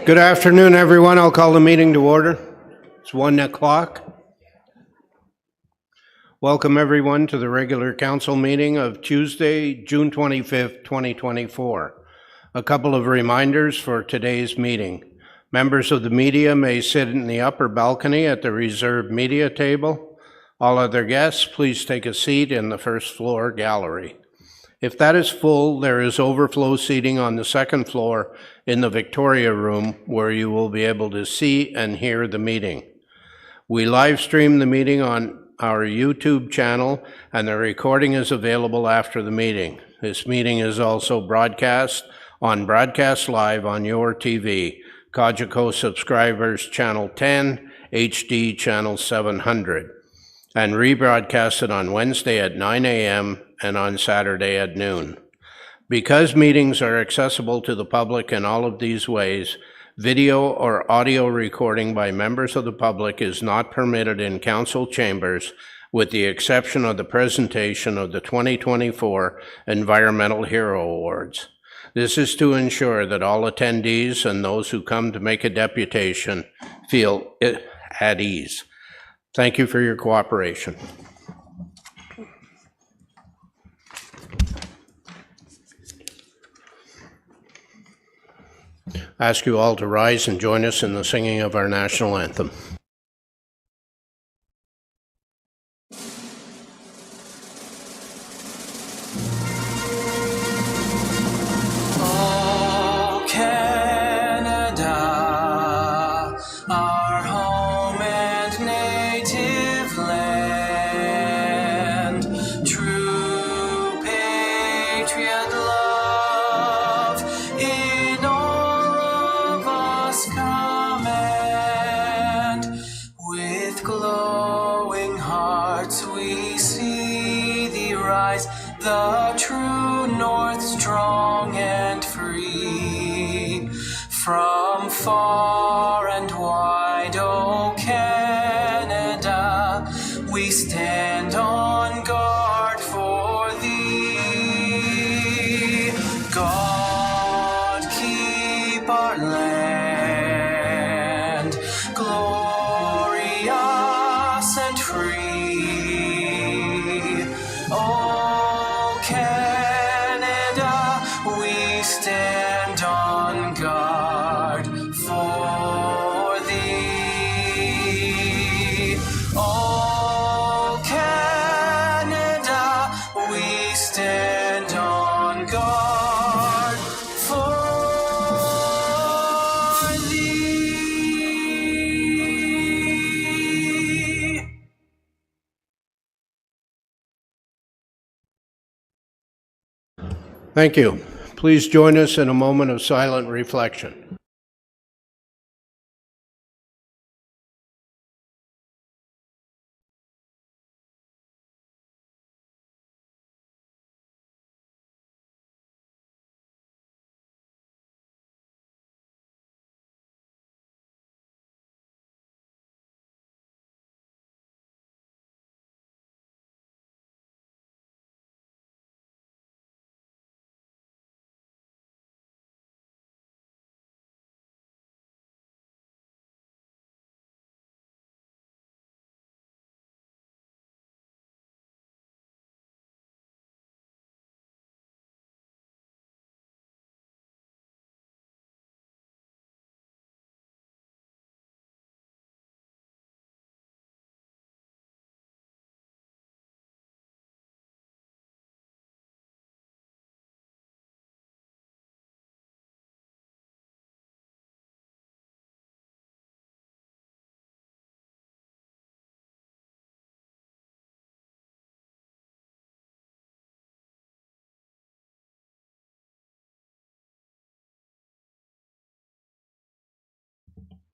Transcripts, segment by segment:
Good afternoon, everyone. I'll call the meeting to order. It's 1 o'clock. Welcome, everyone, to the regular council meeting of Tuesday, June 25th, 2024. A couple of reminders for today's meeting. Members of the media may sit in the upper balcony at the reserved media table. All other guests, please take a seat in the first floor gallery. If that is full, there is overflow seating on the second floor in the Victoria Room, where you will be able to see and hear the meeting. We live stream the meeting on our YouTube channel, and the recording is available after the meeting. This meeting is also broadcast live on your TV, Cogeco subscribers channel 10, HD channel 700, and rebroadcasted on Wednesday at 9 a.m. and on Saturday at noon. Because meetings are accessible to the public in all of these ways, video or audio recording by members of the public is not permitted in council chambers, with the exception of the presentation of the 2024 Environmental Hero Awards. This is to ensure that all attendees and those who come to make a deputation feel at ease. Thank you for your cooperation. I ask you all to rise and join us in the singing of our national anthem. Oh, Canada, our home and native land, true patriot love in all of us command. With glowing hearts we see thee rise, the true north, strong and free. From far and wide, O Canada, we stand on guard for thee. God keep our land glorious and free. Oh, Canada, we stand on guard for thee. Oh, Canada, we stand on guard for thee. Thank you. Please join us in a moment of silent reflection.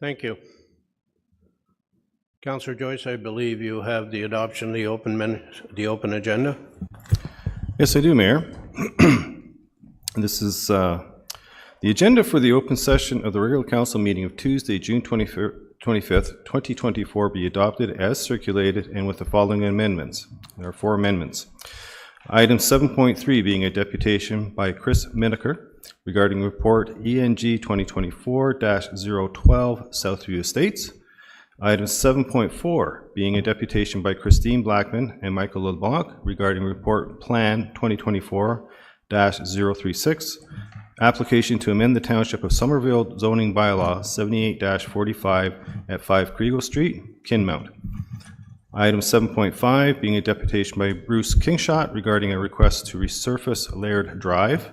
Thank you. Councillor Joyce, I believe you have the adoption of the open agenda. Yes, I do, Mayor. This is the agenda for the open session of the regular council meeting of Tuesday, June 25th, 2024 be adopted as circulated and with the following amendments. There are 4 amendments. Item 7.3 being a deputation by Chris Miniker regarding report ENG 2024-012 Southview Estates. Item 7.4 being a deputation by Christine Blackman and Michael LeBlanc regarding report plan 2024-036, application to amend the Township of Somerville zoning bylaw 78-45 at 5 Kriegel Street, Kinmount. Item 7.5 being a deputation by Bruce Kingshot regarding a request to resurface Laird Drive.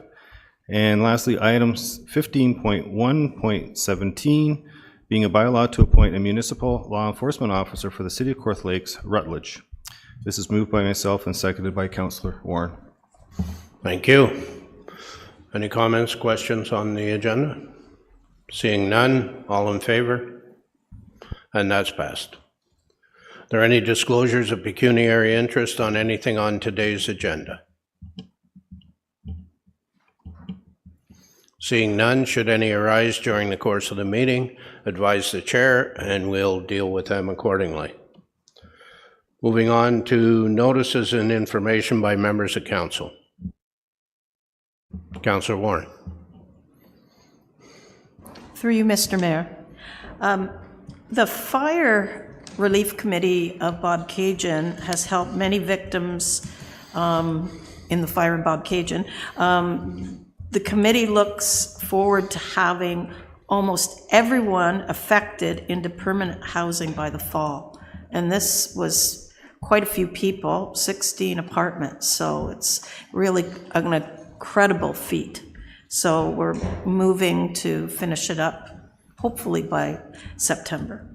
And lastly, items 15.1.17 being a bylaw to appoint a municipal law enforcement officer for the City of Court Lakes, Rutledge. This is moved by myself and seconded by Councillor Warren. Thank you. Any comments, questions on the agenda? Seeing none, all in favor? And that's passed. Are there any disclosures of pecuniary interest on anything on today's agenda? Seeing none, should any arise during the course of the meeting, advise the chair and we'll deal with them accordingly. Moving on to notices and information by members of council. Councillor Warren. Through you, Mr. Mayor. The Fire Relief Committee of Bobcaygeon has helped many victims in the fire in Bobcaygeon. The committee looks forward to having almost everyone affected into permanent housing by the fall. And this was quite a few people, 16 apartments, so it's really an incredible feat. So we're moving to finish it up, hopefully by September.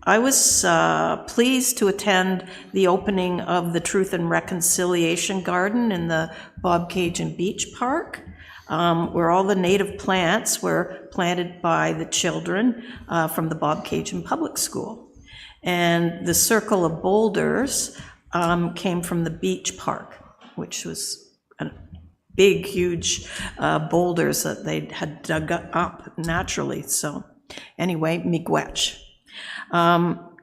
I was pleased to attend the opening of the Truth and Reconciliation Garden in the Bobcaygeon Beach Park, where all the native plants were planted by the children from the Bobcaygeon Public School. And the circle of boulders came from the beach park, which was big, huge boulders that they had dug up naturally. So anyway, miigwech.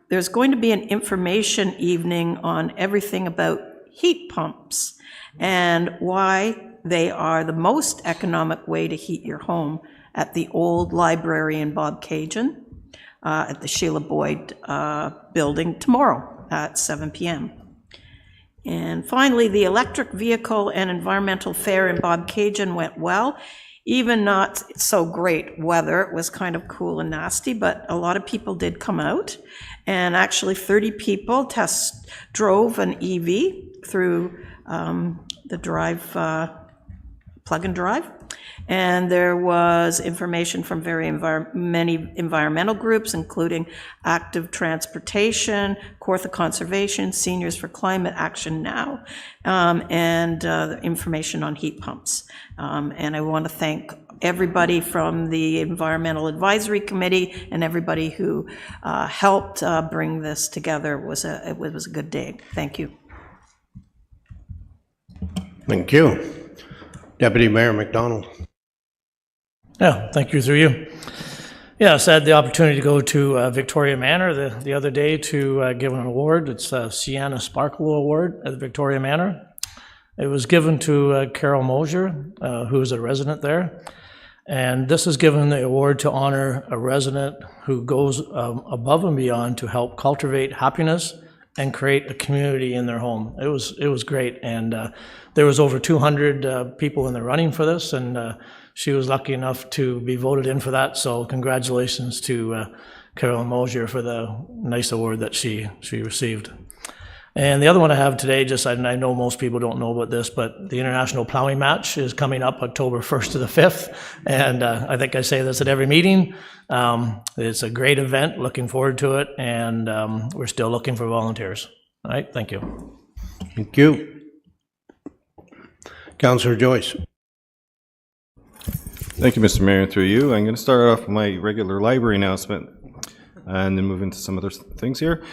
There's going to be an information evening on everything about heat pumps and why they are the most economic way to heat your home at the old library in Bobcaygeon at the Sheila Boyd building tomorrow at 7 p.m. And finally, the electric vehicle and environmental fair in Bobcaygeon went well. Even not so great weather. It was kind of cool and nasty, but a lot of people did come out. And actually 30 people drove an EV through the drive, plug and drive. And there was information from many environmental groups, including Active Transportation, Kawartha Conservation, Seniors for Climate Action Now, and information on heat pumps. And I want to thank everybody from the Environmental Advisory Committee and everybody who helped bring this together. It was a good day. Thank you. Thank you. Deputy Mayor McDonald. Yeah, thank you, through you. Yes, I had the opportunity to go to Victoria Manor the other day to give an award. It's a Sienna Sparkle Award at Victoria Manor. It was given to Carol Mosier, who is a resident there. And this is given the award to honor a resident who goes above and beyond to help cultivate happiness and create a community in their home. It was great, and there was over 200 people in the running for this, and she was lucky enough to be voted in for that. So congratulations to Carol Mosier for the nice award that she received. And the other one I have today, I know most people don't know about this, but the International Plowing Match is coming up October 1st to the 5th. And I think I say this at every meeting. It's a great event, looking forward to it, and we're still looking for volunteers. All right, thank you. Thank you. Councillor Joyce. Thank you, Mr. Mayor, through you. I'm going to start off with my regular library announcement and then move into some other things here.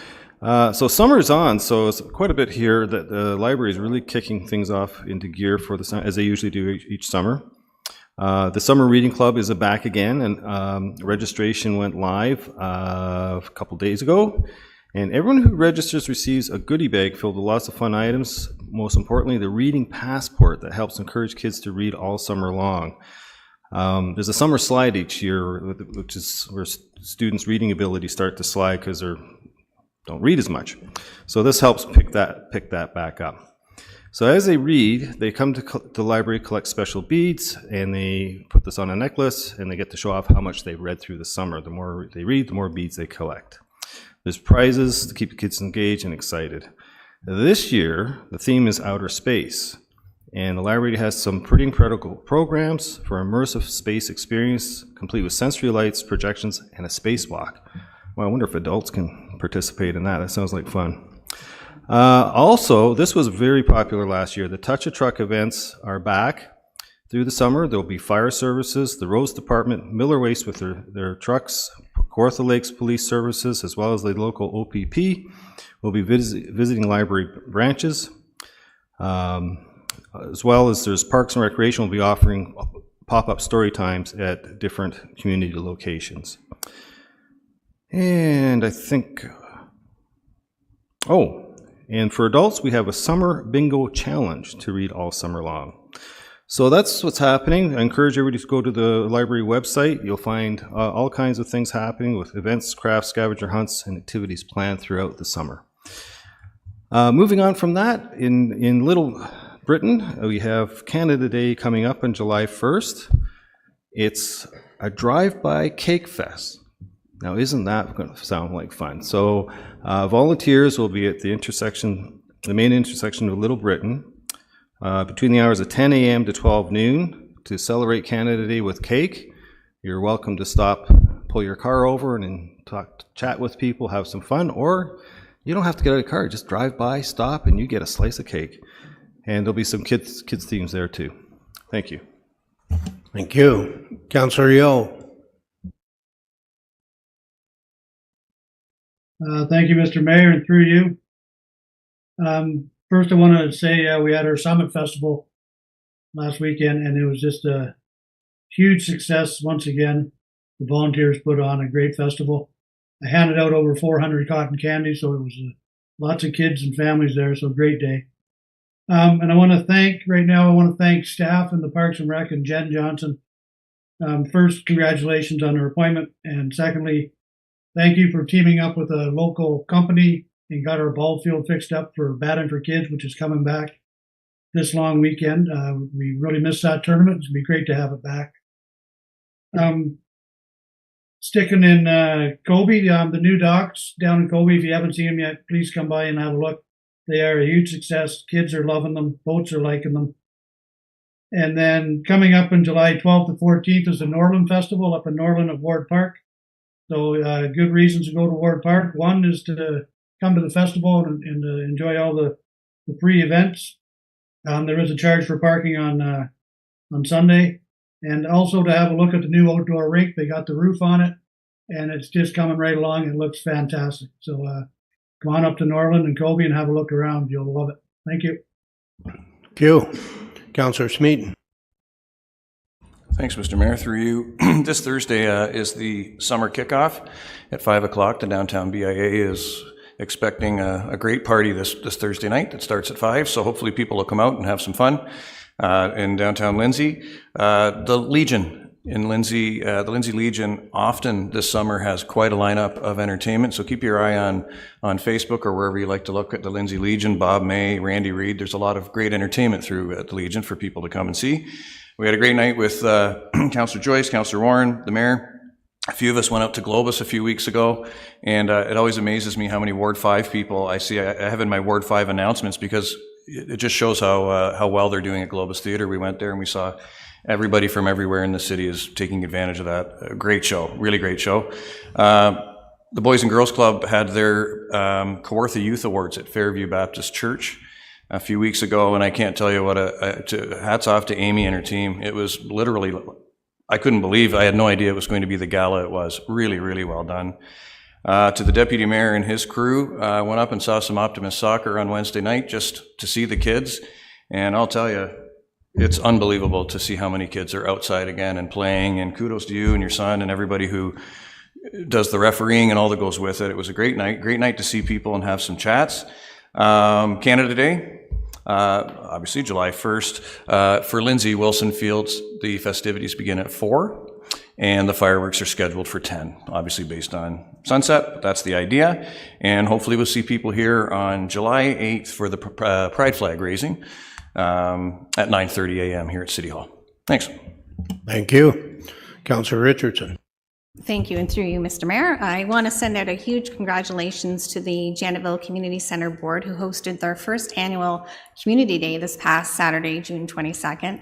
So summer's on, so it's quite a bit here that the library is really kicking things off into gear for the as they usually do each summer. The Summer Reading Club is back again, and registration went live a couple days ago. And everyone who registers receives a goodie bag filled with lots of fun items. most importantly, the reading passport that helps encourage kids to read all summer long. There's a summer slide each year, which is where students' reading ability start to slide because they don't read as much. So this helps pick that back up. So as they read, they come to the library, collect special beads, and they put this on a necklace, and they get to show off how much they've read through the summer. The more they read, the more beads they collect. There's prizes to keep the kids engaged and excited. This year, the theme is outer space, and the library has some pretty incredible programs for immersive space experience, complete with sensory lights, projections, and a spacewalk. Well, I wonder if adults can participate in that. That sounds like fun. Also, this was very popular last year. The Touch a Truck events are back through the summer. There'll be fire services, the roads department, Miller Waste with their trucks, Kawartha Lakes Police Services, as well as the local OPP will be visiting library branches. As well as there's Parks and Recreation will be offering pop-up story times at different community locations. And I think, and for adults, we have a summer bingo challenge to read all summer long. So that's what's happening. I encourage everybody to go to the library website. You'll find all kinds of things happening with events, crafts, scavenger hunts, and activities planned throughout the summer. Moving on from that, in Little Britain, we have Canada Day coming up on July 1st. It's a drive-by cake fest. Now, isn't that going to sound like fun? So volunteers will be at the main intersection of Little Britain, between the hours of 10 a.m. to 12 noon to celebrate Canada Day with cake. You're welcome to stop, pull your car over and chat with people, have some fun, or you don't have to get out of the car. Just drive by, stop, and you get a slice of cake. And there'll be some kids themes there too. Thank you. Thank you. Councillor Yo. Thank you, Mr. Mayor, and through you. First, I want to say we had our Summit Festival last weekend, and it was just a huge success once again. The volunteers put on a great festival. I handed out over 400 cotton candy, so it was lots of kids and families there, so great day. And I want to thank staff in the Parks and Rec and Jen Johnson. First, congratulations on her appointment, and secondly, thank you for teaming up with a local company and got our ball field fixed up for Batting for Kids, which is coming back this long weekend. We really missed that tournament. It's going to be great to have it back. Sticking in Kobe, the new docks down in Kobe. If you haven't seen them yet, please come by and have a look. They are a huge success. Kids are loving them. Boats are liking them. And then coming up in July 12th to 14th is the Norland Festival up in Norland at Ward Park. So good reasons to go to Ward Park. One is to come to the festival and enjoy all the free events. There is a charge for parking on Sunday. And also to have a look at the new outdoor rink. They got the roof on it, and it's just coming right along. It looks fantastic. So come on up to Norland and Kobe and have a look around. You'll love it. Thank you. Thank you. Councillor Smeaton. Thanks, Mr. Mayor. Through you, this Thursday is the summer kickoff at 5 o'clock. The downtown BIA is expecting a great party this Thursday night that starts at 5, so hopefully people will come out and have some fun in downtown Lindsay. The Legion in Lindsay, the Lindsay Legion often this summer has quite a lineup of entertainment, so keep your eye on Facebook or wherever you like to look at the Lindsay Legion. Bob May, Randy Reed, there's a lot of great entertainment through the Legion for people to come and see. We had a great night with Councillor Joyce, Councillor Warren, the Mayor. A few of us went out to Globus a few weeks ago, and it always amazes me how many Ward 5 people I see. I have in my Ward 5 announcements because it just shows how well they're doing at Globus Theatre. We went there and we saw everybody from everywhere in the city is taking advantage of that. A great show, really great show. The Boys and Girls Club had their Kawartha Youth Awards at Fairview Baptist Church a few weeks ago, and I can't tell you what hats off to Amy and her team. It was literally, I couldn't believe, I had no idea it was going to be the gala it was. Really, really well done. To the Deputy Mayor and his crew, went up and saw some Optimist soccer on Wednesday night just to see the kids, and I'll tell you, it's unbelievable to see how many kids are outside again and playing, and kudos to you and your son and everybody who does the refereeing and all that goes with it. It was a great night to see people and have some chats. Canada Day, obviously July 1st. For Lindsay Wilson Fields, the festivities begin at 4, and the fireworks are scheduled for 10, obviously based on sunset, but that's the idea. And hopefully we'll see people here on July 8th for the pride flag raising at 9:30 a.m. here at City Hall. Thanks. Thank you. Councillor Richardson. Thank you, and through you, Mr. Mayor, I want to send out a huge congratulations to the Janetville Community Centre Board, who hosted their first annual Community Day this past Saturday, June 22nd.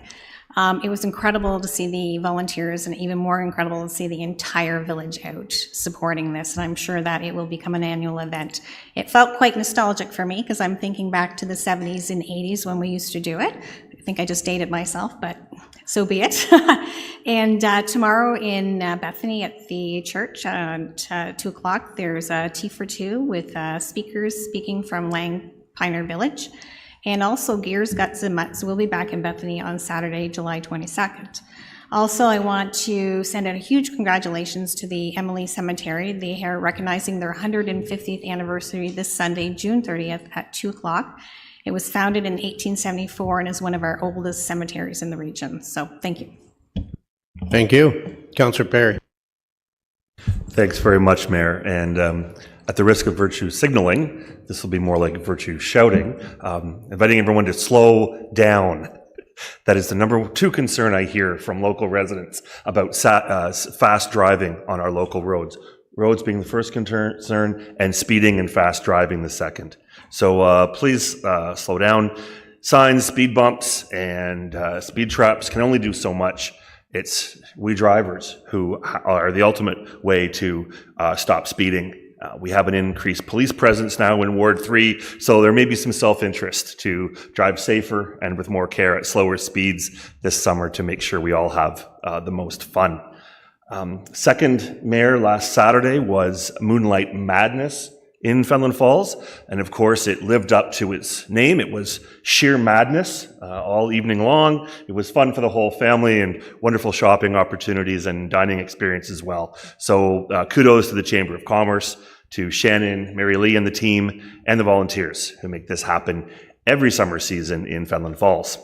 It was incredible to see the volunteers, and even more incredible to see the entire village out supporting this, and I'm sure that it will become an annual event. It felt quite nostalgic for me, because I'm thinking back to the 70s and 80s when we used to do it. I think I just dated myself, but so be it. And tomorrow in Bethany at the church at 2 o'clock, there's a Tea for Two with speakers speaking from Lang Pioneer Village. And also Gears, Guts, and Mutts will be back in Bethany on Saturday, July 22nd. Also, I want to send out a huge congratulations to the Emily Cemetery. They are recognizing their 150th anniversary this Sunday, June 30th at 2 o'clock. It was founded in 1874 and is one of our oldest cemeteries in the region. So thank you. Thank you. Councillor Perry. Thanks very much, Mayor. And at the risk of virtue signaling, this will be more like virtue shouting, inviting everyone to slow down. That is the number 2 concern I hear from local residents about fast driving on our local roads. Roads being the first concern, and speeding and fast driving the second. So please slow down. Signs, speed bumps, and speed traps can only do so much. It's we drivers who are the ultimate way to stop speeding. We have an increased police presence now in Ward 3, so there may be some self-interest to drive safer and with more care at slower speeds this summer to make sure we all have the most fun. Second, Mayor, last Saturday was Moonlight Madness in Fenelon Falls, and of course it lived up to its name. It was sheer madness all evening long. It was fun for the whole family and wonderful shopping opportunities and dining experience as well. So kudos to the Chamber of Commerce, to Shannon, Mary Lee and the team, and the volunteers who make this happen every summer season in Fenelon Falls.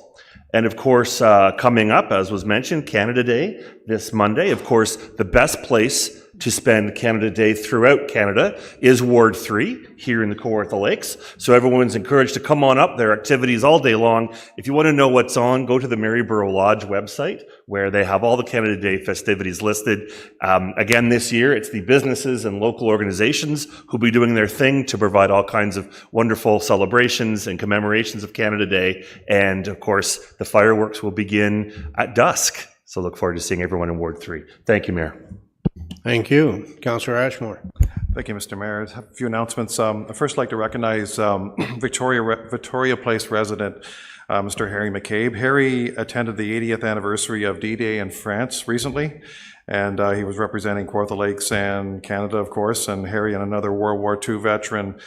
And of course, coming up, as was mentioned, Canada Day this Monday. Of course, the best place to spend Canada Day throughout Canada is Ward 3 here in the Kawartha Lakes. So everyone's encouraged to come on up. There are activities all day long. If you want to know what's on, go to the Maryborough Lodge website where they have all the Canada Day festivities listed. Again, this year, it's the businesses and local organizations who'll be doing their thing to provide all kinds of wonderful celebrations and commemorations of Canada Day. And of course, the fireworks will begin at dusk. So look forward to seeing everyone in Ward 3. Thank you, Mayor. Thank you. Councillor Ashmore. Thank you, Mr. Mayor. I have a few announcements. I'd first like to recognize Victoria Place resident, Mr. Harry McCabe. Harry attended the 80th anniversary of D-Day in France recently, and he was representing Kawartha Lakes and Canada, of course, and Harry and another World War II veteran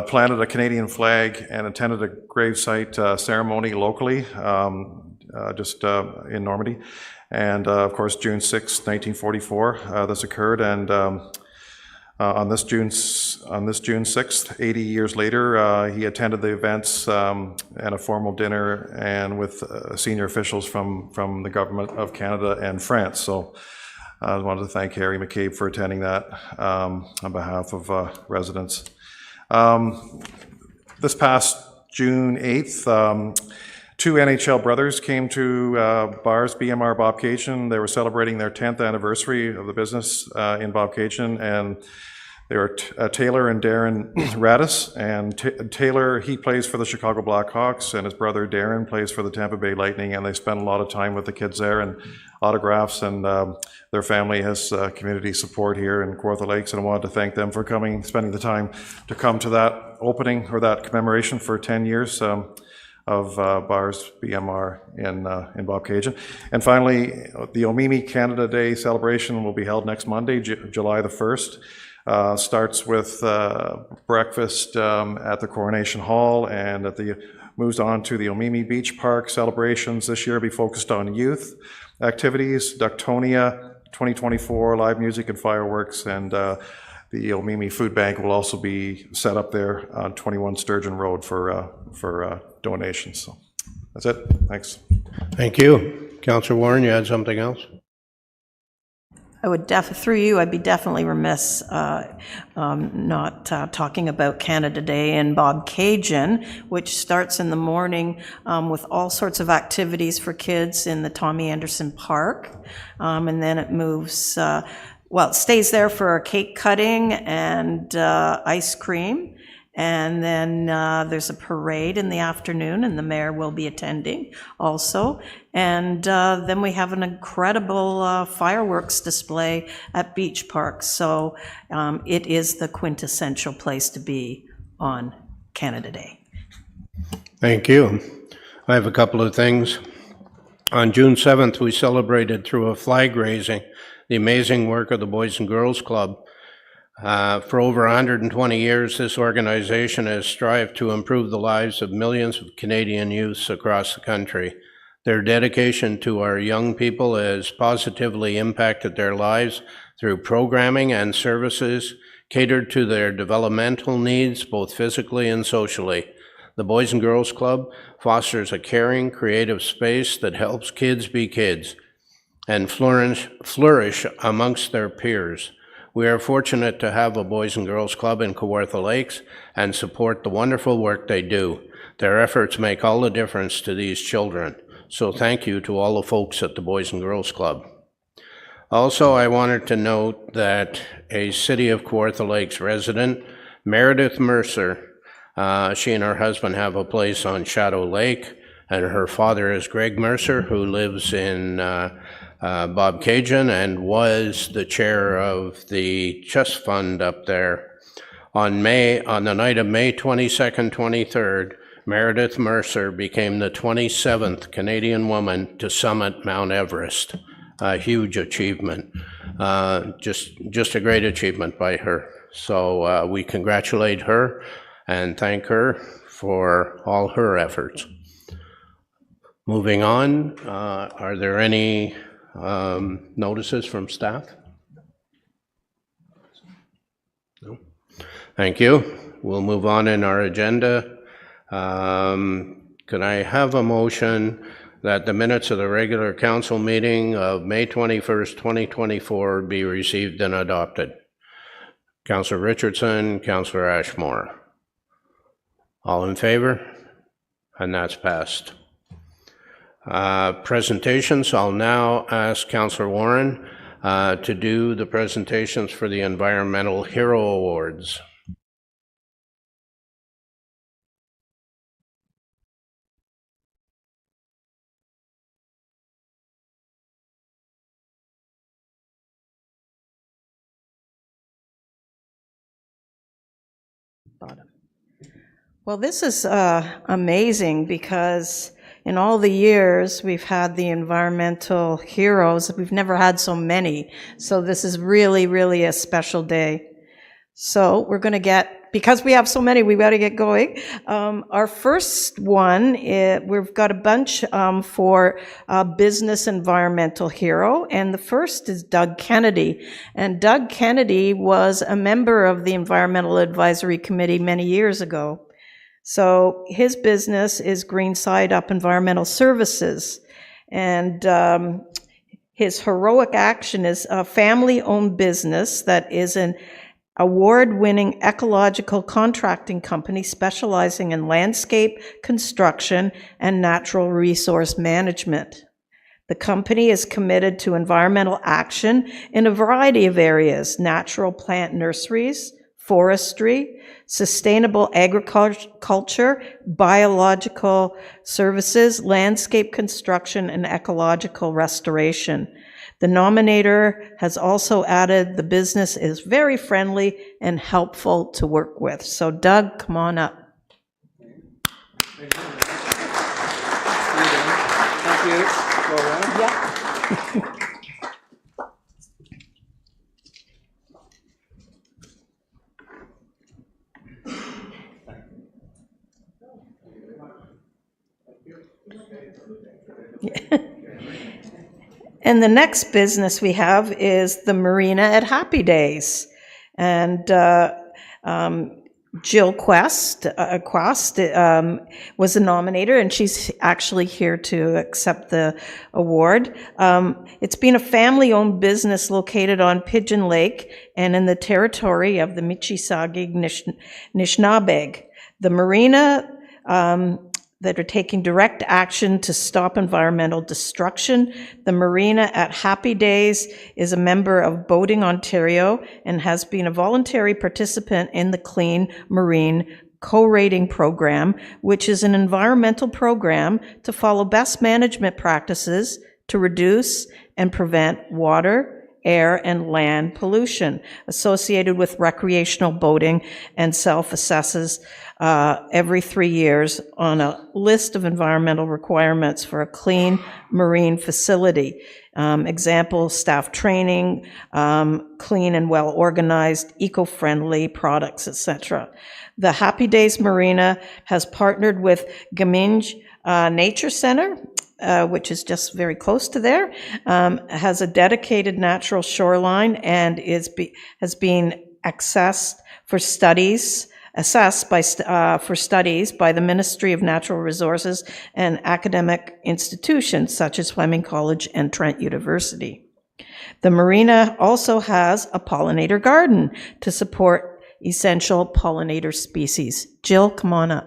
planted a Canadian flag and attended a gravesite ceremony locally, just in Normandy. And of course, June 6, 1944, this occurred, and on this June 6th, 80 years later, he attended the events and a formal dinner and with senior officials from the government of Canada and France. So I wanted to thank Harry McCabe for attending that on behalf of residents. This past June 8th, 2 NHL brothers came to Bars BMR Bobcaygeon. They were celebrating their 10th anniversary of the business in Bobcaygeon, and they were Taylor and Darren Radis. And Taylor, he plays for the Chicago Blackhawks, and his brother Darren plays for the Tampa Bay Lightning, and they spend a lot of time with the kids there and autographs, and their family has community support here in Kawartha Lakes, and I wanted to thank them for coming, spending the time to come to that opening or that commemoration for 10 years. Of Bars BMR in Bobcaygeon. And finally, the Omimi Canada Day celebration will be held next Monday, July the 1st. Starts with breakfast at the Coronation Hall, and moves on to the Omimi Beach Park. Celebrations this year will be focused on youth activities, Ductonia 2024, live music and fireworks, and the Omimi Food Bank will also be set up there on 21 Sturgeon Road for donations. So that's it. Thanks. Thank you. Councillor Warren, you had something else? I would through you, I'd be definitely remiss not talking about Canada Day in Bobcaygeon, which starts in the morning with all sorts of activities for kids in the Tommy Anderson Park. And then it moves, it stays there for cake cutting and ice cream. And then there's a parade in the afternoon, and the mayor will be attending also. And then we have an incredible fireworks display at Beach Park. So it is the quintessential place to be on Canada Day. Thank you. I have a couple of things. On June 7th, we celebrated through a flag raising the amazing work of the Boys and Girls Club. For over 120 years, this organization has strived to improve the lives of millions of Canadian youths across the country. Their dedication to our young people has positively impacted their lives through programming and services catered to their developmental needs, both physically and socially. The Boys and Girls Club fosters a caring, creative space that helps kids be kids and flourish amongst their peers. We are fortunate to have a Boys and Girls Club in Kawartha Lakes and support the wonderful work they do. Their efforts make all the difference to these children. So thank you to all the folks at the Boys and Girls Club. Also, I wanted to note that a City of Kawartha Lakes resident, Meredith Mercer, she and her husband have a place on Shadow Lake, and her father is Greg Mercer, who lives in Bobcaygeon and was the chair of the Chess Fund up there. On the night of May 22nd, 23rd, Meredith Mercer became the 27th Canadian woman to summit Mount Everest. A huge achievement. Just a great achievement by her. So we congratulate her and thank her for all her efforts. Moving on, are there any notices from staff? No. Thank you. We'll move on in our agenda. Could I have a motion that the minutes of the regular council meeting of May 21st, 2024 be received and adopted? Councillor Richardson, Councillor Ashmore. All in favor? And that's passed. Presentations, I'll now ask Councillor Warren to do the presentations for the Environmental Hero Awards. Well, this is amazing because in all the years we've had the environmental heroes, we've never had so many. So this is really, really a special day. So we're going to because we have so many, we've got to get going. Our first one, we've got a bunch for Business Environmental Hero, and the first is Doug Kennedy. And Doug Kennedy was a member of the Environmental Advisory Committee many years ago. So his business is Greenside Up Environmental Services, and his heroic action is a family-owned business that is an award-winning ecological contracting company specializing in landscape construction and natural resource management. The company is committed to environmental action in a variety of areas: natural plant nurseries, forestry, sustainable agriculture, biological services, landscape construction, and ecological restoration. The nominator has also added the business is very friendly and helpful to work with. So Doug, come on up. Thank you. Go around. Yeah. And the next business we have is the Marina at Happy Days. And Jill Quest was the nominator, and she's actually here to accept the award. It's been a family-owned business located on Pigeon Lake and in the territory of the Michisaugig Nishnabeg. The marina that are taking direct action to stop environmental destruction. The marina at Happy Days is a member of Boating Ontario and has been a voluntary participant in the Clean Marine Co-Rating Program, which is an environmental program to follow best management practices to reduce and prevent water, air, and land pollution associated with recreational boating, and self-assesses every 3 years on a list of environmental requirements for a clean marine facility. Example, staff training, clean and well-organized, eco-friendly products, etc. The Happy Days Marina has partnered with Gaminj Nature Center, which is just very close to there, has a dedicated natural shoreline, and has been assessed by the Ministry of Natural Resources and academic institutions such as Fleming College and Trent University. The marina also has a pollinator garden to support essential pollinator species. Jill, come on up.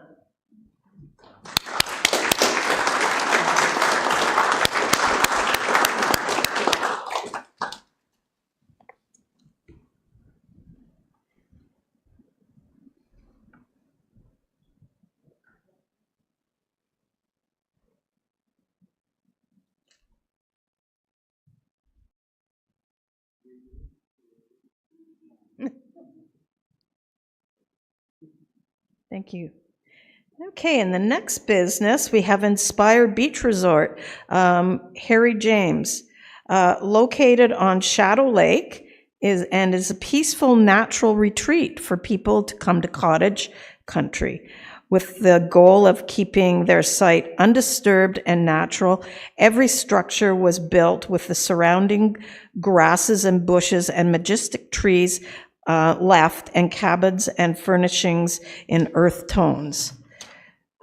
Thank you. Okay, in the next business, we have Inspire Beach Resort, Harry James, located on Shadow Lake, is a peaceful natural retreat for people to come to cottage country. With the goal of keeping their site undisturbed and natural, every structure was built with the surrounding grasses and bushes and majestic trees left, and cabins and furnishings in earth tones.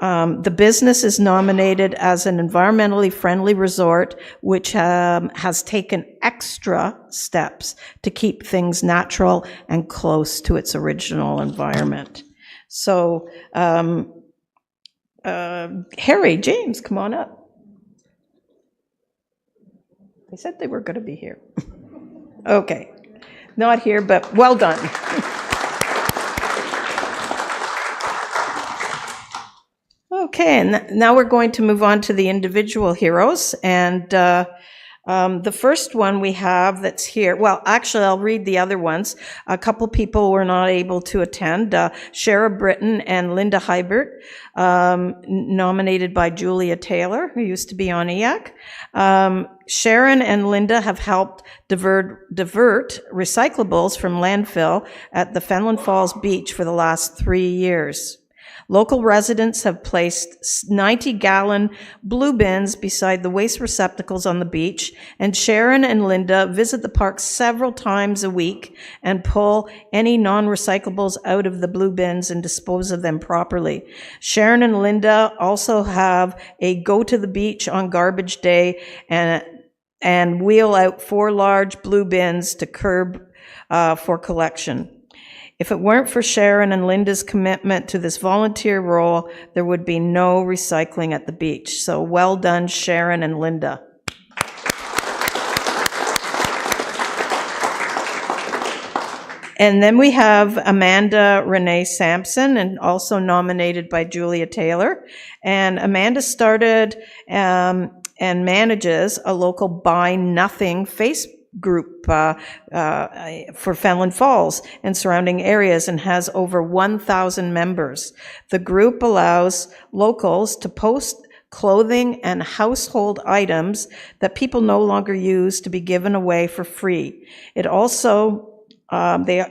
The business is nominated as an environmentally friendly resort, which has taken extra steps to keep things natural and close to its original environment. So, Harry, James, come on up. They said they were going to be here. Okay. Not here, but well done. Okay, and now we're going to move on to the individual heroes. And the first one we have that's here, well, actually, I'll read the other ones. A couple people were not able to attend. Shara Britton and Linda Hybert, nominated by Julia Taylor, who used to be on EAC. Sharon and Linda have helped divert recyclables from landfill at the Fenelon Falls Beach for the last 3 years. Local residents have placed 90-gallon blue bins beside the waste receptacles on the beach, and Sharon and Linda visit the park several times a week and pull any non-recyclables out of the blue bins and dispose of them properly. Sharon and Linda also have a go to the beach on garbage day and wheel out 4 large blue bins to curb for collection. If it weren't for Sharon and Linda's commitment to this volunteer role, there would be no recycling at the beach. So well done, Sharon and Linda. And then we have Amanda Renee Sampson, and also nominated by Julia Taylor. And Amanda started and manages a local Buy Nothing Facebook group for Fenelon Falls and surrounding areas, and has over 1,000 members. The group allows locals to post clothing and household items that people no longer use to be given away for free. It also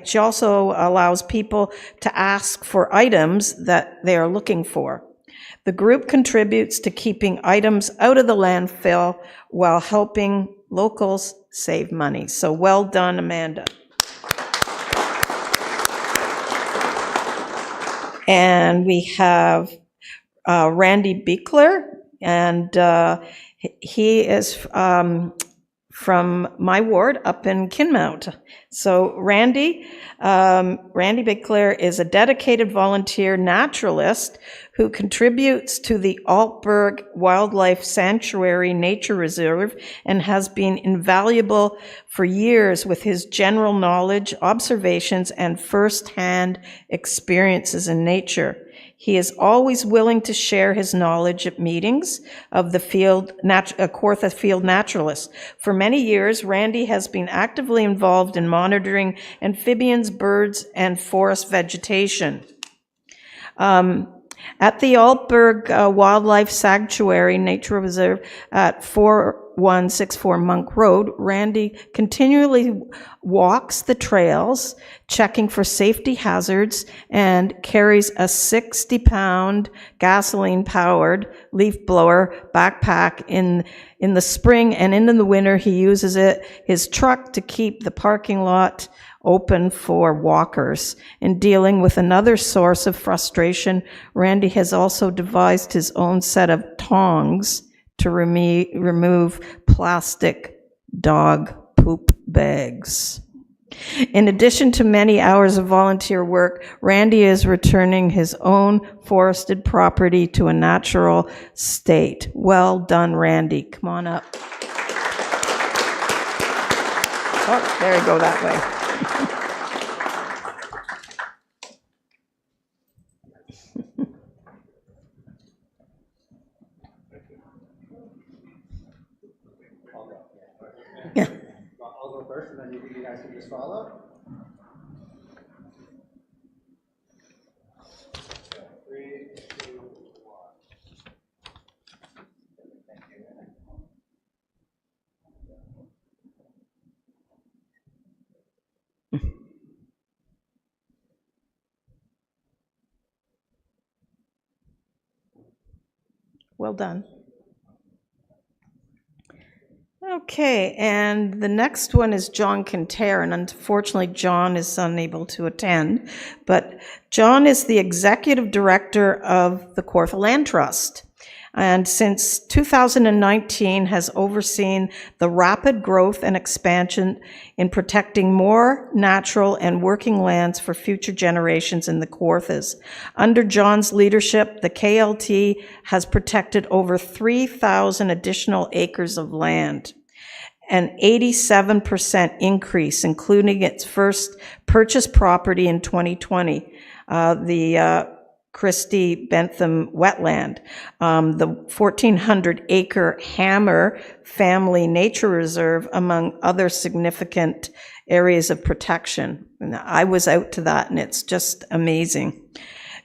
she also allows people to ask for items that they are looking for. The group contributes to keeping items out of the landfill while helping locals save money. So well done, Amanda. And we have Randy Beekler, and he is from my ward up in Kinmount. So Randy Beekler is a dedicated volunteer naturalist who contributes to the Altberg Wildlife Sanctuary Nature Reserve and has been invaluable for years with his general knowledge, observations, and first-hand experiences in nature. He is always willing to share his knowledge at meetings of the Kawartha Field Naturalists. For many years, Randy has been actively involved in monitoring amphibians, birds, and forest vegetation. At the Altberg Wildlife Sanctuary Nature Reserve at 4164 Monk Road, Randy continually walks the trails, checking for safety hazards, and carries a 60-pound gasoline-powered leaf blower backpack in the spring, and in the winter he uses his truck to keep the parking lot open for walkers. In dealing with another source of frustration, Randy has also devised his own set of tongs to remove plastic dog poop bags. In addition to many hours of volunteer work, Randy is returning his own forested property to a natural state. Well done, Randy. Come on up. Oh, there you go that way. Yeah. I'll go first, and then you guys can just follow. 3, 2, 1. Thank you. Well done. Okay, and the next one is John Kintair, and unfortunately John is unable to attend, but John is the executive director of the Kawartha Land Trust, and since 2019 has overseen the rapid growth and expansion in protecting more natural and working lands for future generations in the Kawarthas. Under John's leadership, the KLT has protected over 3,000 additional acres of land, an 87% increase, including its first purchased property in 2020, the Christie Bentham wetland, the 1,400-acre Hammer Family Nature Reserve, among other significant areas of protection. And I was out to that, and it's just amazing.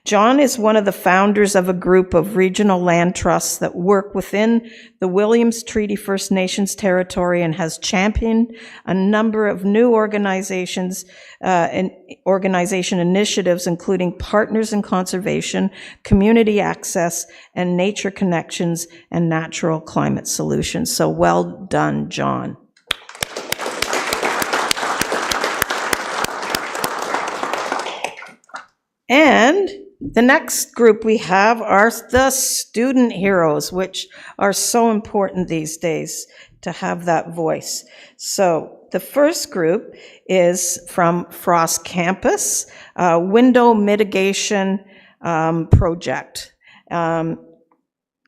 John is one of the founders of a group of regional land trusts that work within the Williams Treaty First Nations territory and has championed a number of new organizations and organization initiatives, including Partners in Conservation, Community Access, and Nature Connections and Natural Climate Solutions. So well done, John. And the next group we have are the student heroes, which are so important these days to have that voice. So the first group is from Frost Campus, Window Mitigation Project.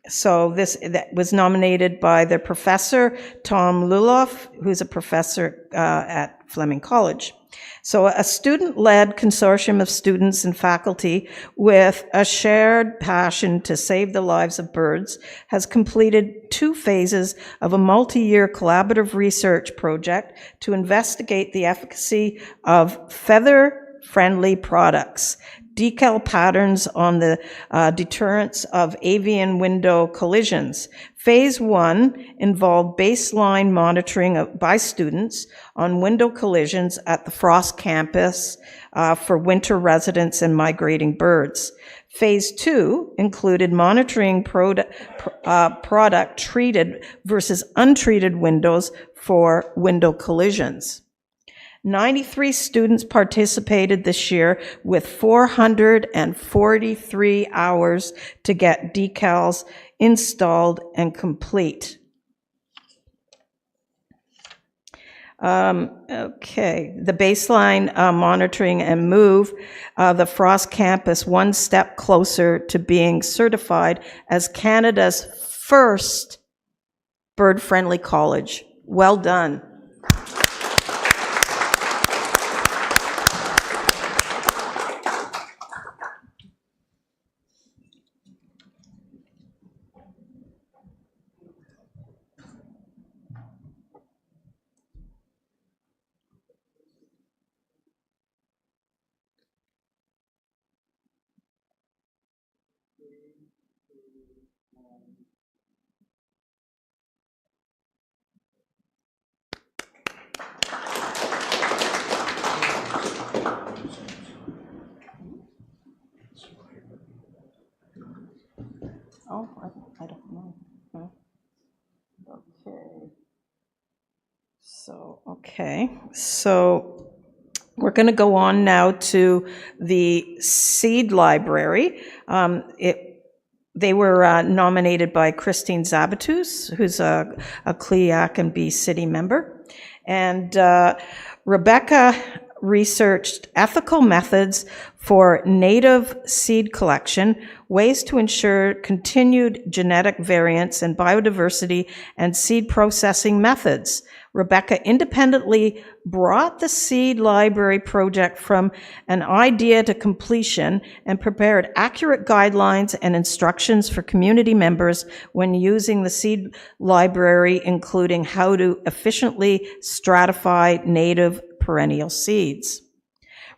So that was nominated by their professor, Tom Luloff, who's a professor at Fleming College. So a student-led consortium of students and faculty with a shared passion to save the lives of birds has completed 2 phases of a multi-year collaborative research project to investigate the efficacy of feather-friendly products, decal patterns on the deterrence of avian window collisions. Phase 1 involved baseline monitoring by students on window collisions at the Frost campus for winter residents and migrating birds. Phase 2 included monitoring product treated versus untreated windows for window collisions. 93 students participated this year with 443 hours to get decals installed and complete. Okay, the baseline monitoring and move the Frost campus one step closer to being certified as Canada's first bird-friendly college. Well done. Oh, I don't know. Okay. So we're going to go on now to the Seed Library. They were nominated by Christine Zabatus, who's a CLIAC and B City member. And Rebecca researched ethical methods for native seed collection, ways to ensure continued genetic variance and biodiversity, and seed processing methods. Rebecca independently brought the Seed Library project from an idea to completion and prepared accurate guidelines and instructions for community members when using the Seed Library, including how to efficiently stratify native perennial seeds.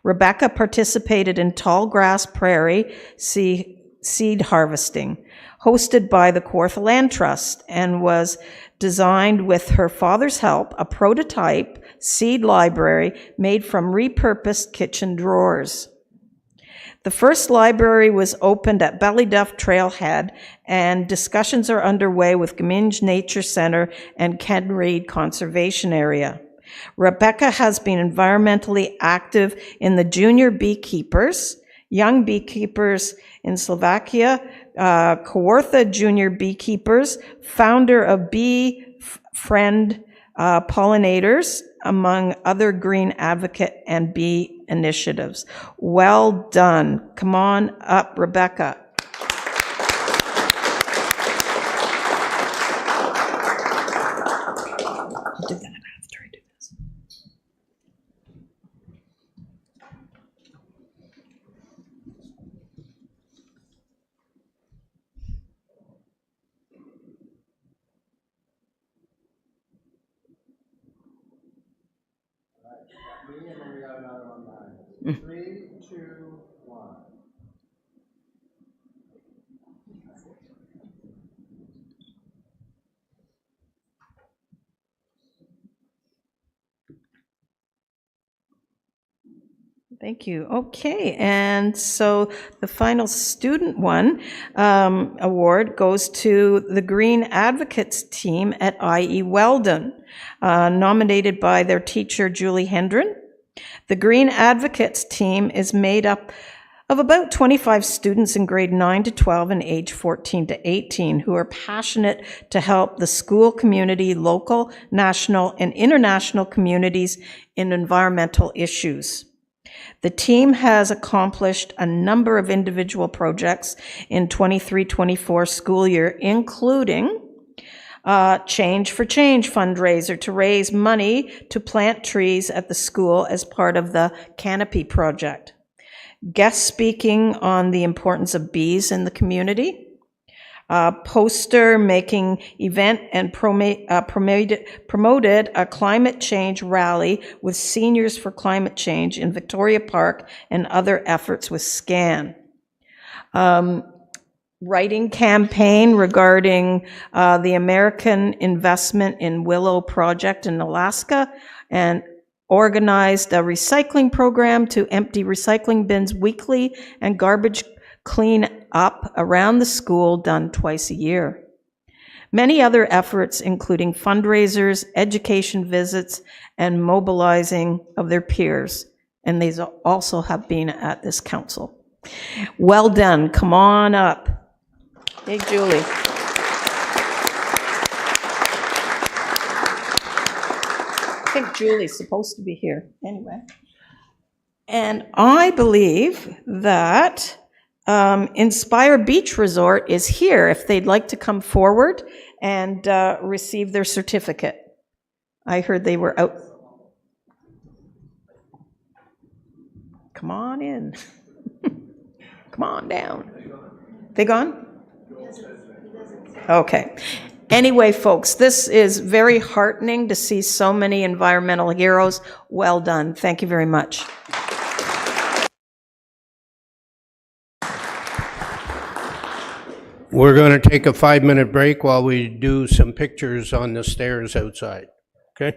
Rebecca participated in Tall Grass Prairie seed harvesting, hosted by the Kawartha Land Trust, and was designed with her father's help a prototype seed library made from repurposed kitchen drawers. The first library was opened at Bellyduff Trailhead, and discussions are underway with Gaminge Nature Center and Ken Reed Conservation Area. Rebecca has been environmentally active in the Junior Beekeepers, Young Beekeepers in Slovakia, Kawartha Junior Beekeepers, founder of Bee Friend Pollinators, among other green advocate and bee initiatives. Well done. Come on up, Rebecca. I'll do that after I do this. Me, and then we got another one behind. 3, 2, 1. Thank you. Okay, and so the final student one award goes to the Green Advocates team at IE Weldon, nominated by their teacher Julie Hendren. The Green Advocates team is made up of about 25 students in grade 9 to 12 and age 14 to 18 who are passionate to help the school community, local, national, and international communities in environmental issues. The team has accomplished a number of individual projects in 23-24 school year, including Change for Change fundraiser to raise money to plant trees at the school as part of the Canopy project. Guest speaking on the importance of bees in the community. Poster making event and promoted a climate change rally with Seniors for Climate Change in Victoria Park and other efforts with SCAN. Writing campaign regarding the American Investment in Willow project in Alaska, and organized a recycling program to empty recycling bins weekly and garbage clean up around the school done twice a year. Many other efforts, including fundraisers, education visits, and mobilizing of their peers. And these also have been at this council. Well done. Come on up. Hey, Julie. I think Julie's supposed to be here anyway. And I believe that Inspire Beach Resort is here if they'd like to come forward and receive their certificate. I heard they were out. Come on in. Come on down. They gone? Okay. Anyway, folks, this is very heartening to see so many environmental heroes. Well done. Thank you very much. We're going to take a 5-minute break while we do some pictures on the stairs outside. Okay?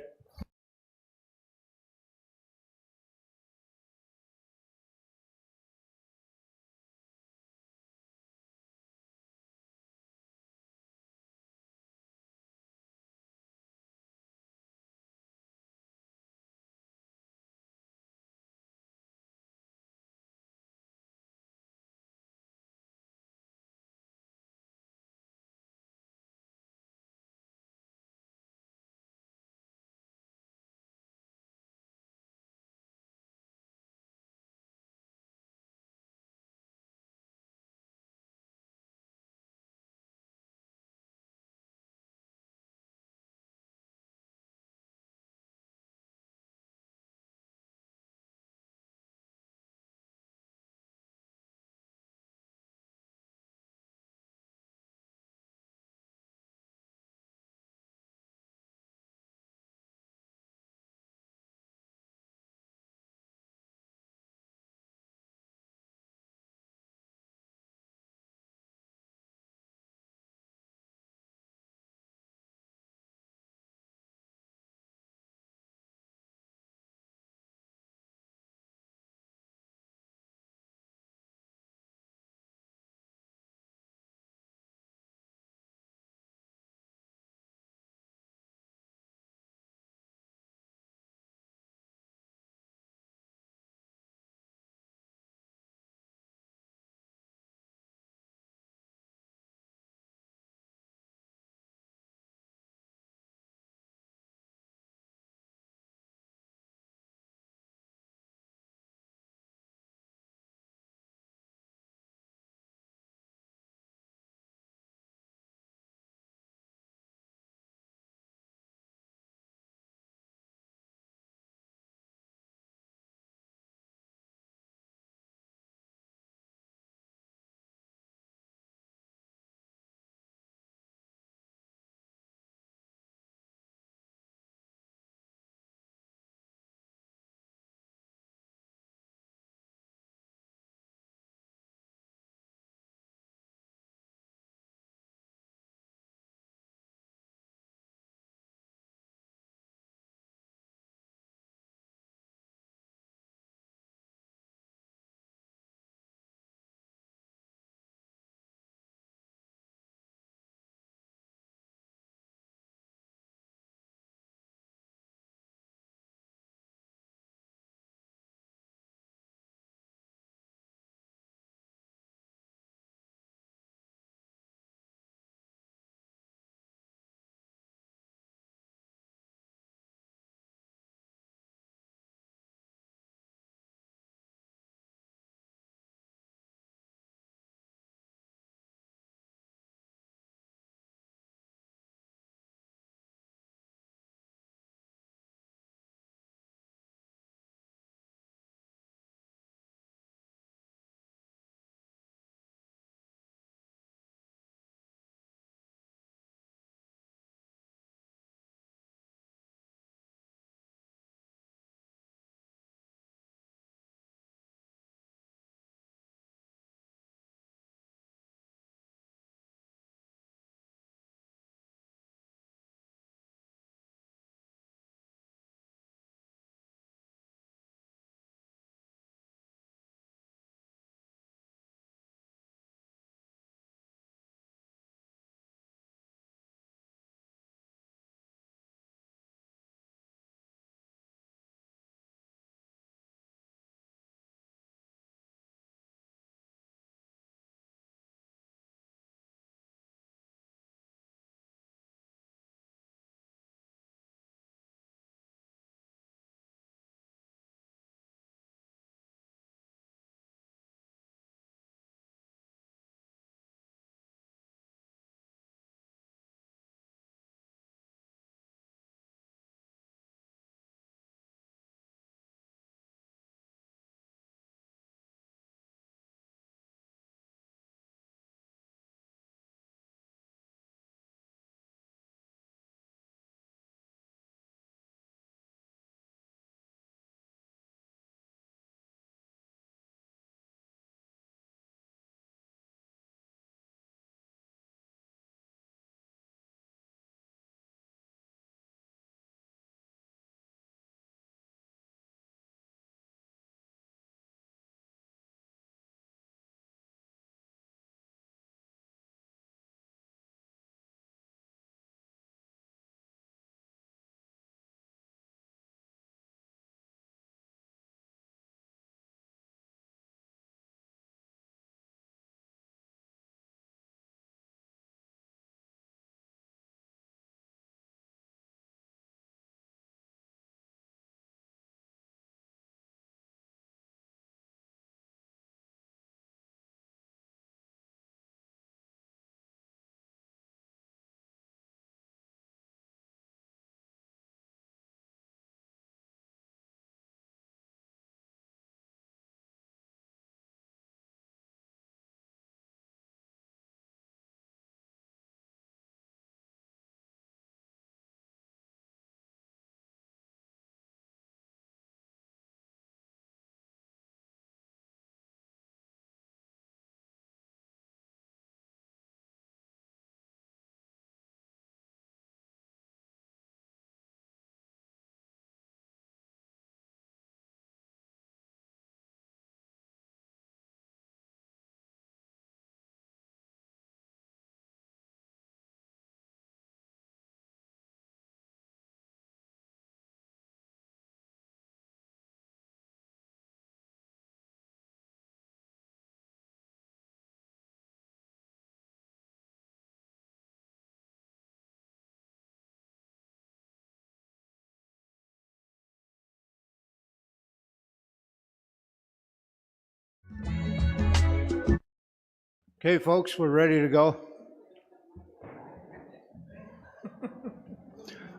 Okay, folks, we're ready to go.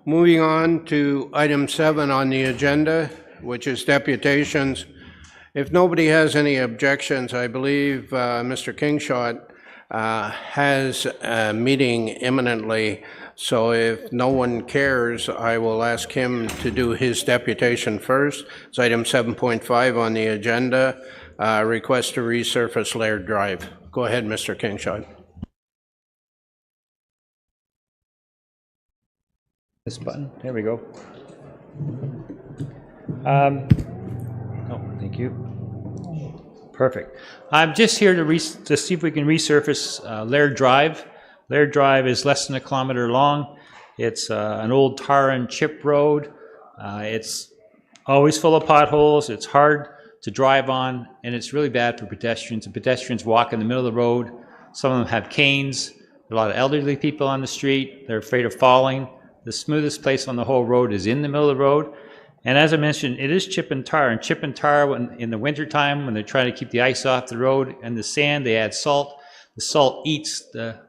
Moving on to item 7 on the agenda, which is deputations. If nobody has any objections, I believe Mr. Kingshot has a meeting imminently, so if no one cares, I will ask him to do his deputation first. It's item 7.5 on the agenda, request to resurface Laird Drive. Go ahead, Mr. Kingshot. This button, there we go. Oh, thank you. Perfect. I'm just here to see if we can resurface Laird Drive. Laird Drive is less than a kilometer long. It's an old tar and chip road. It's always full of potholes. It's hard to drive on, and it's really bad for pedestrians. The pedestrians walk in the middle of the road. Some of them have canes. There are a lot of elderly people on the street. They're afraid of falling. The smoothest place on the whole road is in the middle of the road. And as I mentioned, it is chip and tar. And chip and tar, when, in the wintertime, when they're trying to keep the ice off the road and the sand, they add salt. The salt eats the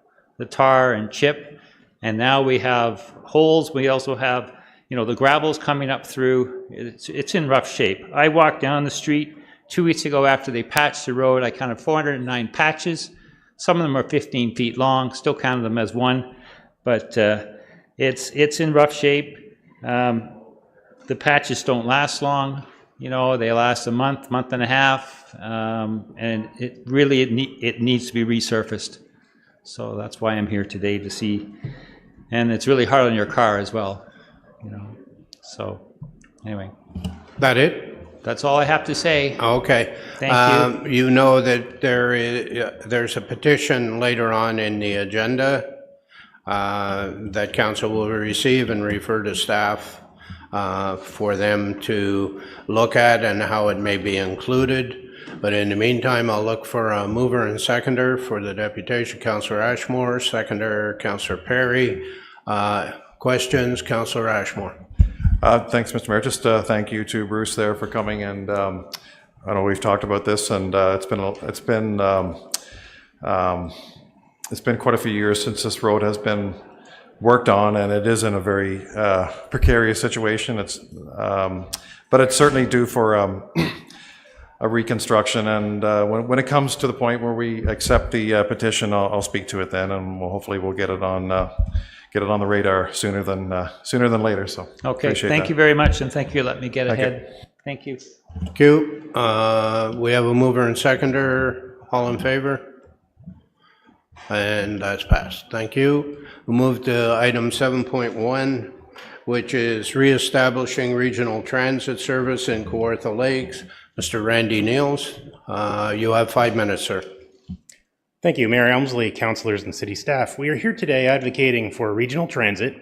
tar and chip. And now we have holes. We also have, you know, the gravel's coming up through. It's in rough shape. I walked down the street 2 weeks ago after they patched the road. I counted 409 patches. Some of them are 15 feet long, still counted them as one. But it's in rough shape. The patches don't last long. You know, they last a month, month and a half, and it needs to be resurfaced. So that's why I'm here today to see. And it's really hard on your car as well, you know. So anyway. That it? That's all I have to say. Okay. Thank you. You know that there's a petition later on in the agenda that council will receive and refer to staff for them to look at and how it may be included. But in the meantime, I'll look for a mover and seconder for the deputation. Councillor Ashmore, seconder Councillor Perry. Questions, Councillor Ashmore. Thanks, Mr. Mayor. Just thank you to Bruce there for coming, and I know we've talked about this, and it's been quite a few years since this road has been worked on, and it is in a very precarious situation. But it's certainly due for a reconstruction, and when it comes to the point where we accept the petition, I'll speak to it then, and hopefully we'll get it on the radar sooner than later. So okay, thank you very much, and thank you for letting me get ahead. Thank you. Thank you. We have a mover and seconder. All in favor? And that's passed. Thank you. We'll move to item 7.1, which is reestablishing regional transit service in Kawartha Lakes. Mr. Randy Niels, you have 5 minutes, sir. Thank you, Mayor Elmsley, councillors, and city staff. We are here today advocating for regional transit.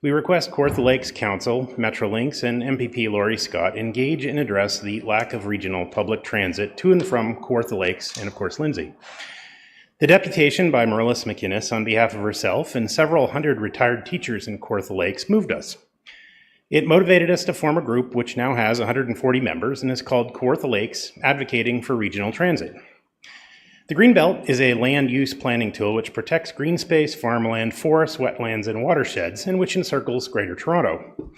We request Kawartha Lakes Council, Metrolinx, and MPP Laurie Scott engage and address the lack of regional public transit to and from Kawartha Lakes and, of course, Lindsay. The deputation by Marilys McInnes on behalf of herself and several hundred retired teachers in Kawartha Lakes moved us. It motivated us to form a group which now has 140 members and is called Kawartha Lakes Advocating for Regional Transit. The Greenbelt is a land use planning tool which protects green space, farmland, forests, wetlands, and watersheds, and which encircles Greater Toronto.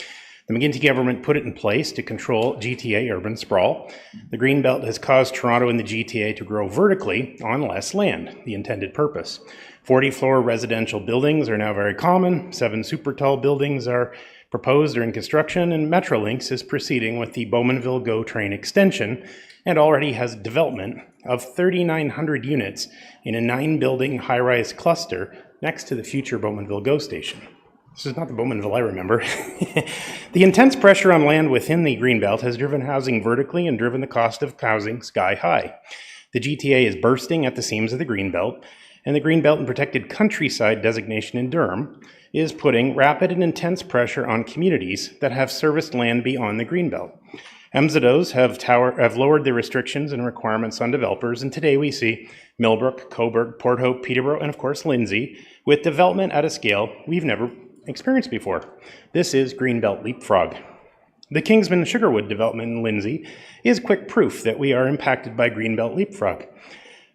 The McGuinty government put it in place to control GTA urban sprawl. The Greenbelt has caused Toronto and the GTA to grow vertically on less land, the intended purpose. 40-floor residential buildings are now very common. 7 super tall buildings are proposed or in construction, and Metrolinx is proceeding with the Bowmanville GO train extension and already has development of 3,900 units in a 9-building high-rise cluster next to the future Bowmanville GO station. This is not the Bowmanville I remember. The intense pressure on land within the Greenbelt has driven housing vertically and driven the cost of housing sky high. The GTA is bursting at the seams of the Greenbelt, and the Greenbelt and Protected Countryside designation in Durham is putting rapid and intense pressure on communities that have serviced land beyond the Greenbelt. MZOs have lowered the restrictions and requirements on developers, and today we see Millbrook, Cobourg, Port Hope, Peterborough, and of course Lindsay, with development at a scale we've never experienced before. This is Greenbelt leapfrog. The Kingsman Sugarwood development in Lindsay is quick proof that we are impacted by Greenbelt leapfrog.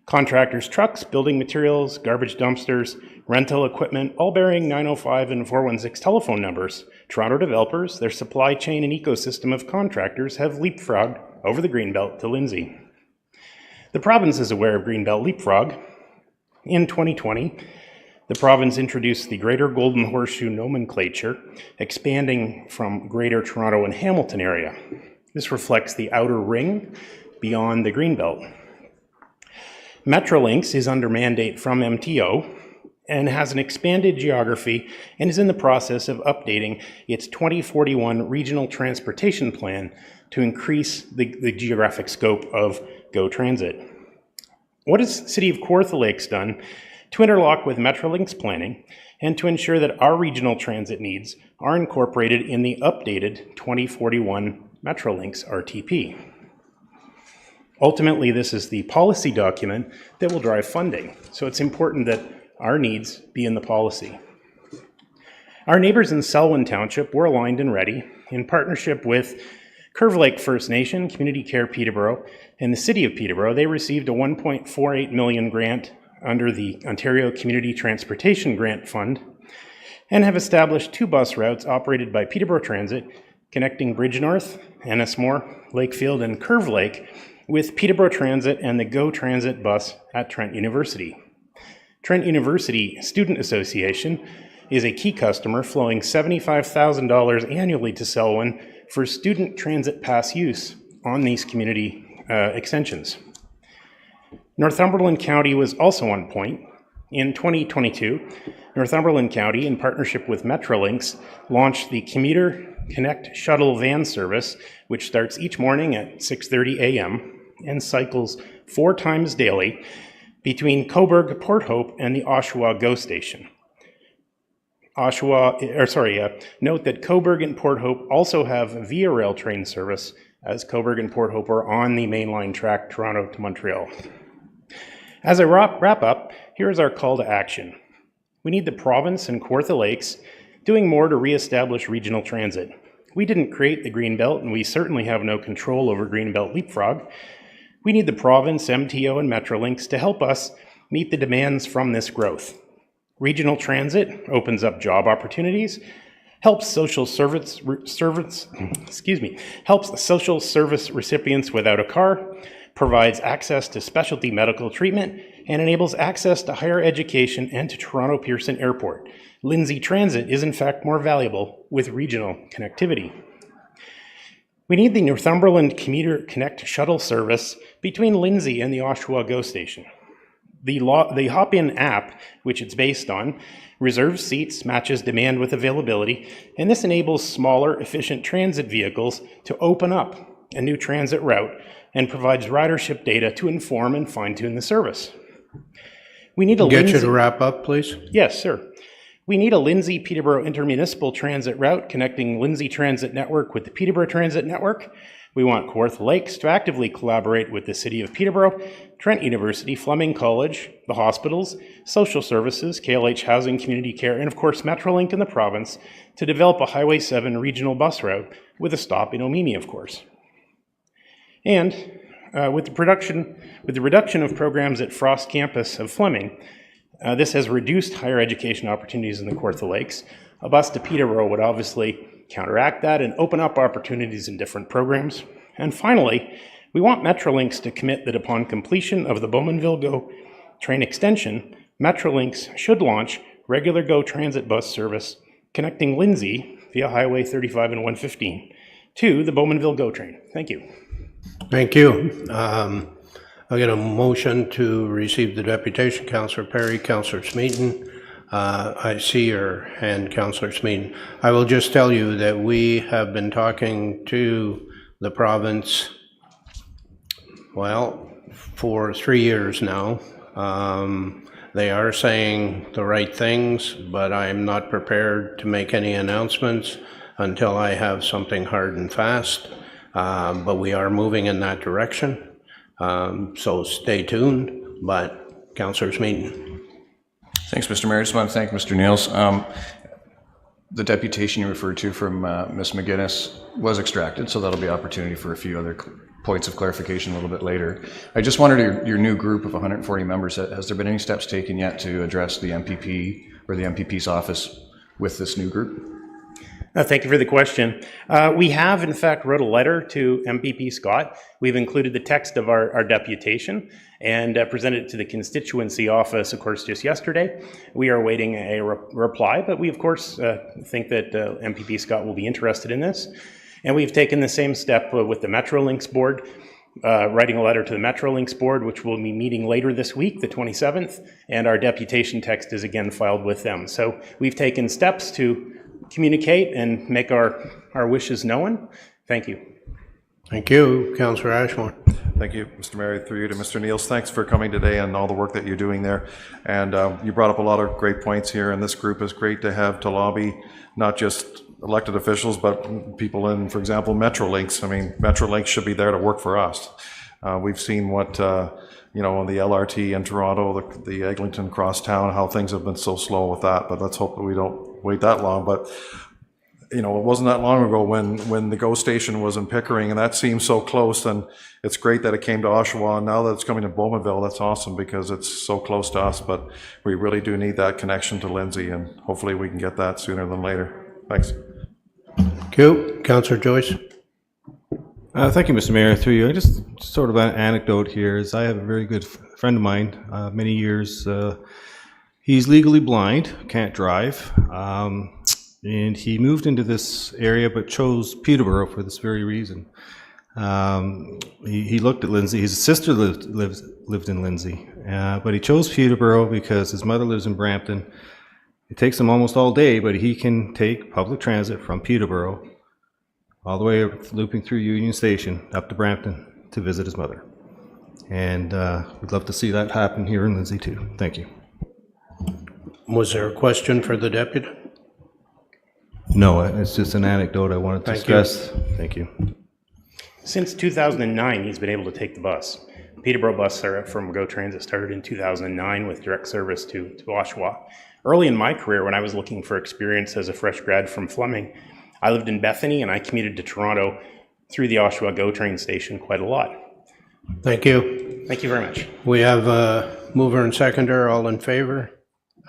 Contractors' trucks, building materials, garbage dumpsters, rental equipment, all bearing 905 and 416 telephone numbers. Toronto developers, their supply chain and ecosystem of contractors have leapfrogged over the Greenbelt to Lindsay. The province is aware of Greenbelt leapfrog. In 2020, the province introduced the Greater Golden Horseshoe nomenclature, expanding from Greater Toronto and Hamilton area. This reflects the outer ring beyond the Greenbelt. Metrolinx is under mandate from MTO and has an expanded geography and is in the process of updating its 2041 Regional Transportation Plan to increase the geographic scope of GO Transit. What has City of Kawartha Lakes done to interlock with Metrolinx planning and to ensure that our regional transit needs are incorporated in the updated 2041 Metrolinx RTP? Ultimately, this is the policy document that will drive funding, so it's important that our needs be in the policy. Our neighbors in Selwyn Township were aligned and ready in partnership with Curve Lake First Nation, Community Care Peterborough, and the City of Peterborough. They received a $1.48 million grant under the Ontario Community Transportation Grant Fund and have established 2 bus routes operated by Peterborough Transit connecting Bridge North, Ennismore, Lakefield, and Curve Lake with Peterborough Transit and the GO Transit bus at Trent University. Trent University Student Association is a key customer, flowing $75,000 annually to Selwyn for student transit pass use on these community extensions. Northumberland County was also on point. In 2022, Northumberland County, in partnership with Metrolinx, launched the Commuter Connect shuttle van service, which starts each morning at 6:30 a.m. and cycles 4 times daily between Cobourg, Port Hope, and the Oshawa GO station. Note that Cobourg and Port Hope also have Via Rail train service, as Cobourg and Port Hope are on the mainline track Toronto to Montreal. As I wrap up, here is our call to action. We need the province and Kawartha Lakes doing more to reestablish regional transit. We didn't create the Greenbelt, and we certainly have no control over Greenbelt leapfrog. We need the province, MTO, and Metrolinx to help us meet the demands from this growth. Regional transit opens up job opportunities, helps social service recipients without a car, provides access to specialty medical treatment, and enables access to higher education and to Toronto Pearson Airport. Lindsay Transit is in fact more valuable with regional connectivity. We need the Northumberland Commuter Connect shuttle service between Lindsay and the Oshawa GO station. The Hop-In app, which it's based on, reserves seats, matches demand with availability, and this enables smaller, efficient transit vehicles to open up a new transit route and provides ridership data to inform and fine-tune the service. We need a Get you to wrap up, please. Yes, sir. We need a Lindsay-Peterborough intermunicipal transit route connecting Lindsay Transit Network with the Peterborough Transit Network. We want Kawartha Lakes to actively collaborate with the City of Peterborough, Trent University, Fleming College, the hospitals, social services, KLH Housing, Community Care, and of course Metrolink in the province to develop a Highway 7 regional bus route with a stop in Omemee, of course. And with the reduction of programs at Frost Campus of Fleming, this has reduced higher education opportunities in the Kawartha Lakes. A bus to Peterborough would obviously counteract that and open up opportunities in different programs. And finally, we want Metrolinx to commit that upon completion of the Bowmanville GO train extension, Metrolinx should launch regular GO transit bus service connecting Lindsay via Highway 35 and 115 to the Bowmanville GO train. Thank you. Thank you. I'll get a motion to receive the deputation. Councillor Perry, Councillor Smeaton. I see your hand, Councillor Smeaton. I will just tell you that we have been talking to the province, well, for 3 years now. They are saying the right things, but I'm not prepared to make any announcements until I have something hard and fast. But we are moving in that direction. So stay tuned, but Councillor Smeaton. Thanks, Mr. Mayor. I just want to thank Mr. Niels. The deputation you referred to from Ms. McGuinness was extracted, so that'll be opportunity for a few other points of clarification a little bit later. I just wondered, your new group of 140 members, has there been any steps taken yet to address the MPP or the MPP's office with this new group? Thank you for the question. We have, in fact, wrote a letter to MPP Scott. We've included the text of our deputation and presented it to the constituency office, of course, just yesterday. We are awaiting a reply, but we, of course, think that MPP Scott will be interested in this. And we've taken the same step with the Metrolinx board, writing a letter to the Metrolinx board, which will be meeting later this week, the 27th, and our deputation text is again filed with them. So we've taken steps to communicate and make our wishes known. Thank you. Thank you. Councillor Ashmore. Thank you, Mr. Mayor. Through you to Mr. Niels. Thanks for coming today and all the work that you're doing there. And you brought up a lot of great points here, and this group is great to have to lobby not just elected officials, but people in, for example, Metrolinx. I mean, Metrolinx should be there to work for us. We've seen what, you know, on the LRT in Toronto, the Eglinton Crosstown, how things have been so slow with that, but let's hope that we don't wait that long. But you know, it wasn't that long ago when the GO station was in Pickering, and that seemed so close, and it's great that it came to Oshawa, and now that it's coming to Bowmanville, that's awesome because it's so close to us, but we really do need that connection to Lindsay, and hopefully we can get that sooner than later. Thanks. Thank you. Councillor Joyce. Thank you, Mr. Mayor. Through you, I just sort of an anecdote here is I have a very good friend of mine, many years. He's legally blind, can't drive, and he moved into this area but chose Peterborough for this very reason. He looked at Lindsay. His sister lived in Lindsay, but he chose Peterborough because his mother lives in Brampton. It takes him almost all day, but he can take public transit from Peterborough all the way looping through Union Station up to Brampton to visit his mother. And we'd love to see that happen here in Lindsay too. Thank you. Was there a question for the deputy? No, it's just an anecdote I wanted to stress. Thank you. Since 2009, he's been able to take the bus. Peterborough bus from GO Transit started in 2009 with direct service to Oshawa. Early in my career, when I was looking for experience as a fresh grad from Fleming, I lived in Bethany and I commuted to Toronto through the Oshawa GO train station quite a lot. Thank you. Thank you very much. We have a mover and seconder, all in favor,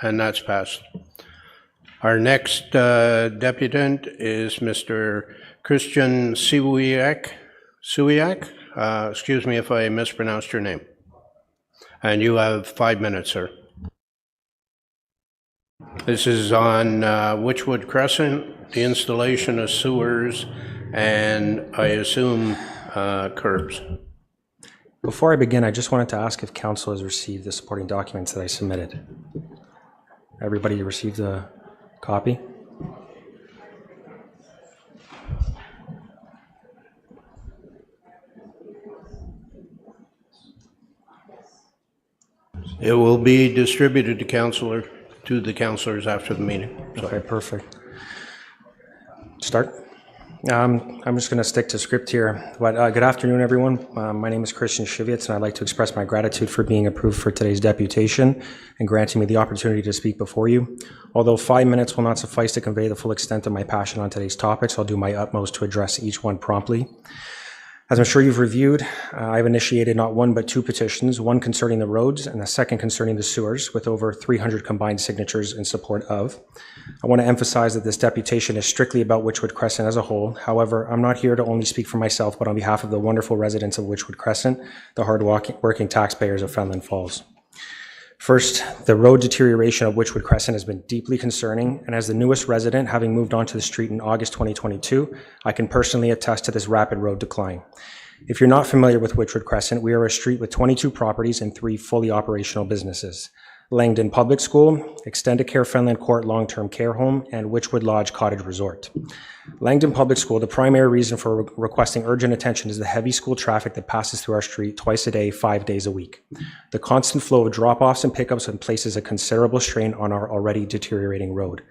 and that's passed. Our next deputant is Mr. Christian Siwiak. Excuse me if I mispronounced your name. And you have 5 minutes, sir. This is on Witchwood Crescent, the installation of sewers, and I assume curbs. Before I begin, I just wanted to ask if council has received the supporting documents that I submitted. Everybody received a copy? It will be distributed to the councillors after the meeting. So. Okay, perfect. Start. I'm just going to stick to script here. But good afternoon, everyone. My name is Christian Shivitz, and I'd like to express my gratitude for being approved for today's deputation and granting me the opportunity to speak before you. Although 5 minutes will not suffice to convey the full extent of my passion on today's topics, I'll do my utmost to address each one promptly. As I'm sure you've reviewed, I've initiated not one but two petitions, one concerning the roads and the second concerning the sewers, with over 300 combined signatures in support of. I want to emphasize that this deputation is strictly about Witchwood Crescent as a whole. However, I'm not here to only speak for myself, but on behalf of the wonderful residents of Witchwood Crescent, the hard-working taxpayers of Fenland Falls. First, the road deterioration of Witchwood Crescent has been deeply concerning, and as the newest resident, having moved onto the street in August 2022, I can personally attest to this rapid road decline. If you're not familiar with Witchwood Crescent, we are a street with 22 properties and 3 fully operational businesses: Langdon Public School, Extended Care Fenland Court Long-Term Care Home, and Witchwood Lodge Cottage Resort. Langdon Public School, the primary reason for requesting urgent attention is the heavy school traffic that passes through our street twice a day, 5 days a week. The constant flow of drop-offs and pickups places a considerable strain on our already deteriorating road.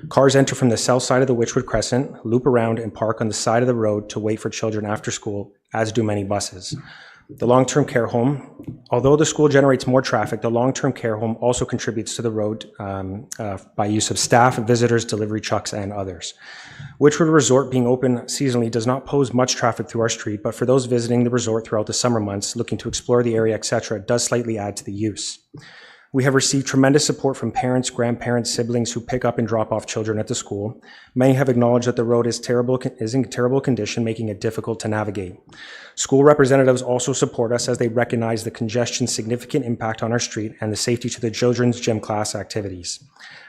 Cars enter from the south side of the Witchwood Crescent, loop around, and park on the side of the road to wait for children after school, as do many buses. The long-term care home, although the school generates more traffic, the long-term care home also contributes to the road by use of staff, visitors, delivery trucks, and others. Witchwood Resort being open seasonally does not pose much traffic through our street, but for those visiting the resort throughout the summer months, looking to explore the area, etc., it does slightly add to the use. We have received tremendous support from parents, grandparents, siblings who pick up and drop off children at the school. Many have acknowledged that the road is in terrible condition, making it difficult to navigate. School representatives also support us as they recognize the congestion's significant impact on our street and the safety to the children's gym class activities.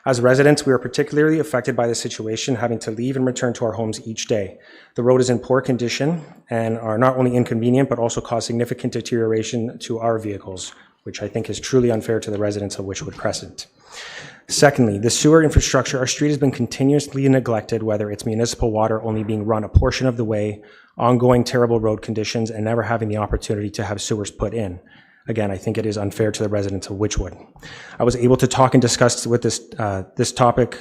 As residents, we are particularly affected by the situation, having to leave and return to our homes each day. The road is in poor condition and are not only inconvenient, but also cause significant deterioration to our vehicles, which I think is truly unfair to the residents of Witchwood Crescent. Secondly, the sewer infrastructure. Our street has been continuously neglected, whether it's municipal water only being run a portion of the way, ongoing terrible road conditions, and never having the opportunity to have sewers put in. Again, I think it is unfair to the residents of Witchwood. I was able to talk and discuss this topic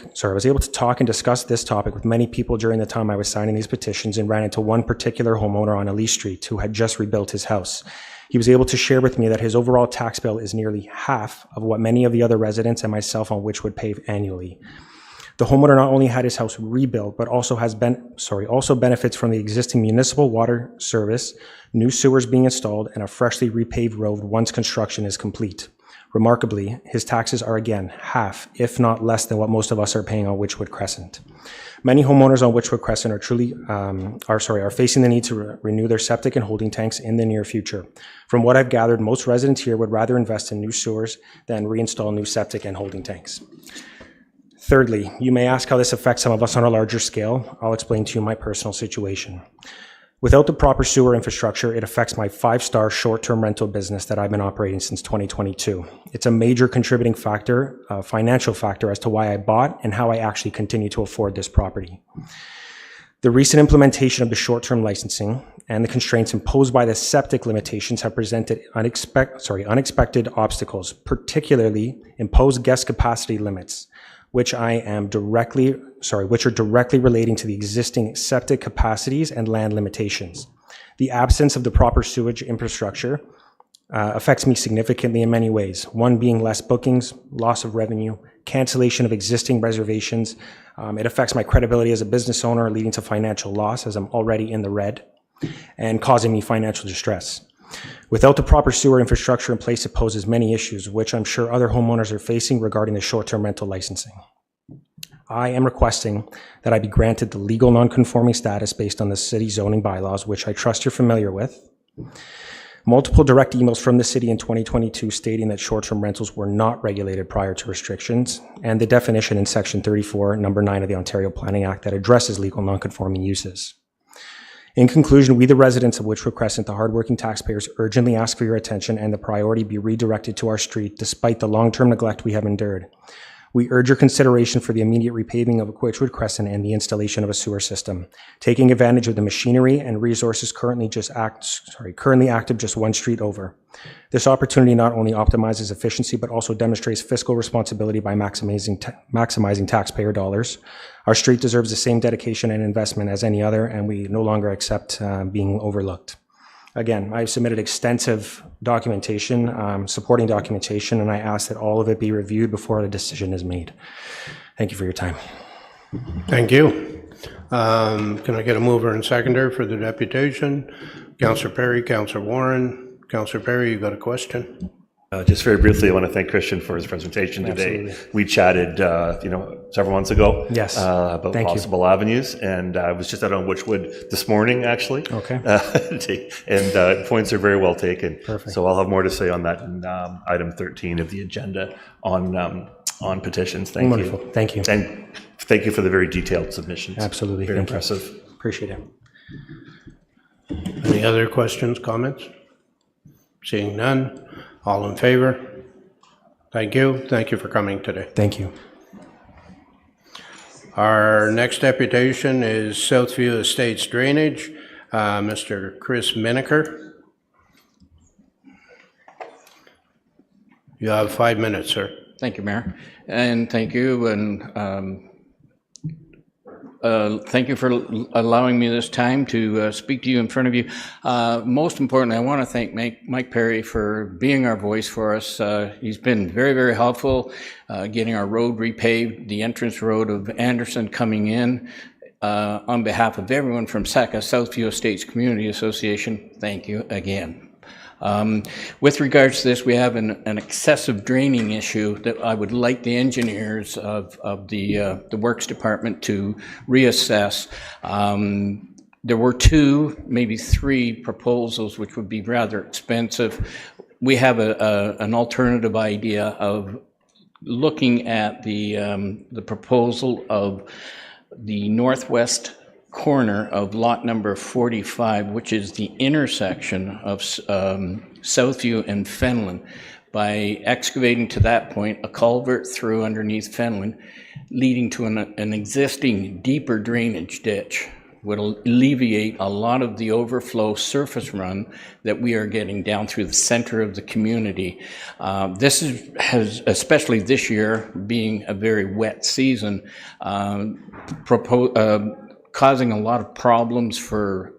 with many people during the time I was signing these petitions, and ran into one particular homeowner on Elise Street who had just rebuilt his house. He was able to share with me that his overall tax bill is nearly half of what many of the other residents and myself on Witchwood pay annually. The homeowner not only had his house rebuilt, but also benefits from the existing municipal water service, new sewers being installed, and a freshly repaved road once construction is complete. Remarkably, his taxes are again half, if not less than what most of us are paying on Witchwood Crescent. Many homeowners on Witchwood Crescent are facing the need to renew their septic and holding tanks in the near future. From what I've gathered, most residents here would rather invest in new sewers than reinstall new septic and holding tanks. Thirdly, you may ask how this affects some of us on a larger scale. I'll explain to you my personal situation. Without the proper sewer infrastructure, it affects my 5-star short-term rental business that I've been operating since 2022. It's a major contributing factor, financial factor, as to why I bought and how I actually continue to afford this property. The recent implementation of the short-term licensing and the constraints imposed by the septic limitations have presented unexpected obstacles, particularly imposed guest capacity limits, which are directly relating to the existing septic capacities and land limitations. The absence of the proper sewage infrastructure affects me significantly in many ways. One being less bookings, loss of revenue, cancellation of existing reservations. It affects my credibility as a business owner, leading to financial loss as I'm already in the red, and causing me financial distress. Without the proper sewer infrastructure in place, it poses many issues, which I'm sure other homeowners are facing regarding the short-term rental licensing. I am requesting that I be granted the legal non-conforming status based on the city zoning bylaws, which I trust you're familiar with. Multiple direct emails from the city in 2022 stating that short-term rentals were not regulated prior to restrictions, and the definition in Section 34, Number 9 of the Ontario Planning Act that addresses legal non-conforming uses. In conclusion, we, the residents of Witchwood Crescent, the hardworking taxpayers, urgently ask for your attention and the priority be redirected to our street despite the long-term neglect we have endured. We urge your consideration for the immediate repaving of Witchwood Crescent and the installation of a sewer system, taking advantage of the machinery and resources currently active just one street over. This opportunity not only optimizes efficiency, but also demonstrates fiscal responsibility by maximizing taxpayer dollars. Our street deserves the same dedication and investment as any other, and we no longer accept being overlooked. Again, I've submitted extensive documentation, supporting documentation, and I ask that all of it be reviewed before a decision is made. Thank you for your time. Thank you. Can I get a mover and seconder for the deputation? Councillor Perry, Councillor Warren. Councillor Perry, you got a question? Just very briefly, I want to thank Christian for his presentation today. Absolutely. We chatted, several months ago. Yes. About possible avenues, and I was just out on Witchwood this morning, actually. Okay. And points are very well taken. Perfect. So I'll have more to say on that in item 13 of the agenda on petitions. Thank you. Wonderful. Thank you. And thank you for the very detailed submissions. Absolutely. Very Thank impressive. You. Appreciate it. Any other questions, comments? Seeing none. All in favor? Thank you. Thank you for coming today. Thank you. Our next deputation is Southview Estates Drainage. Mr. Chris Miniker. You have 5 minutes, sir. Thank you, Mayor. And thank you and Thank you for allowing me this time to speak to you in front of you. Most importantly, I want to thank Mike Perry for being our voice for us. He's been very, very helpful getting our road repaved, the entrance road of Anderson coming in. On behalf of everyone from SACA, Southview Estates Community Association, thank you again. With regards to this, we have an excessive draining issue that I would like the engineers of the Works Department to reassess. There were 2, maybe 3 proposals which would be rather expensive. We have an alternative idea of looking at the proposal of the northwest corner of lot number 45, which is the intersection of Southview and Fenland, by excavating to that point a culvert through underneath Fenland, leading to an existing deeper drainage ditch. Would alleviate a lot of the overflow surface run that we are getting down through the center of the community. This has, especially this year, being a very wet season, causing a lot of problems for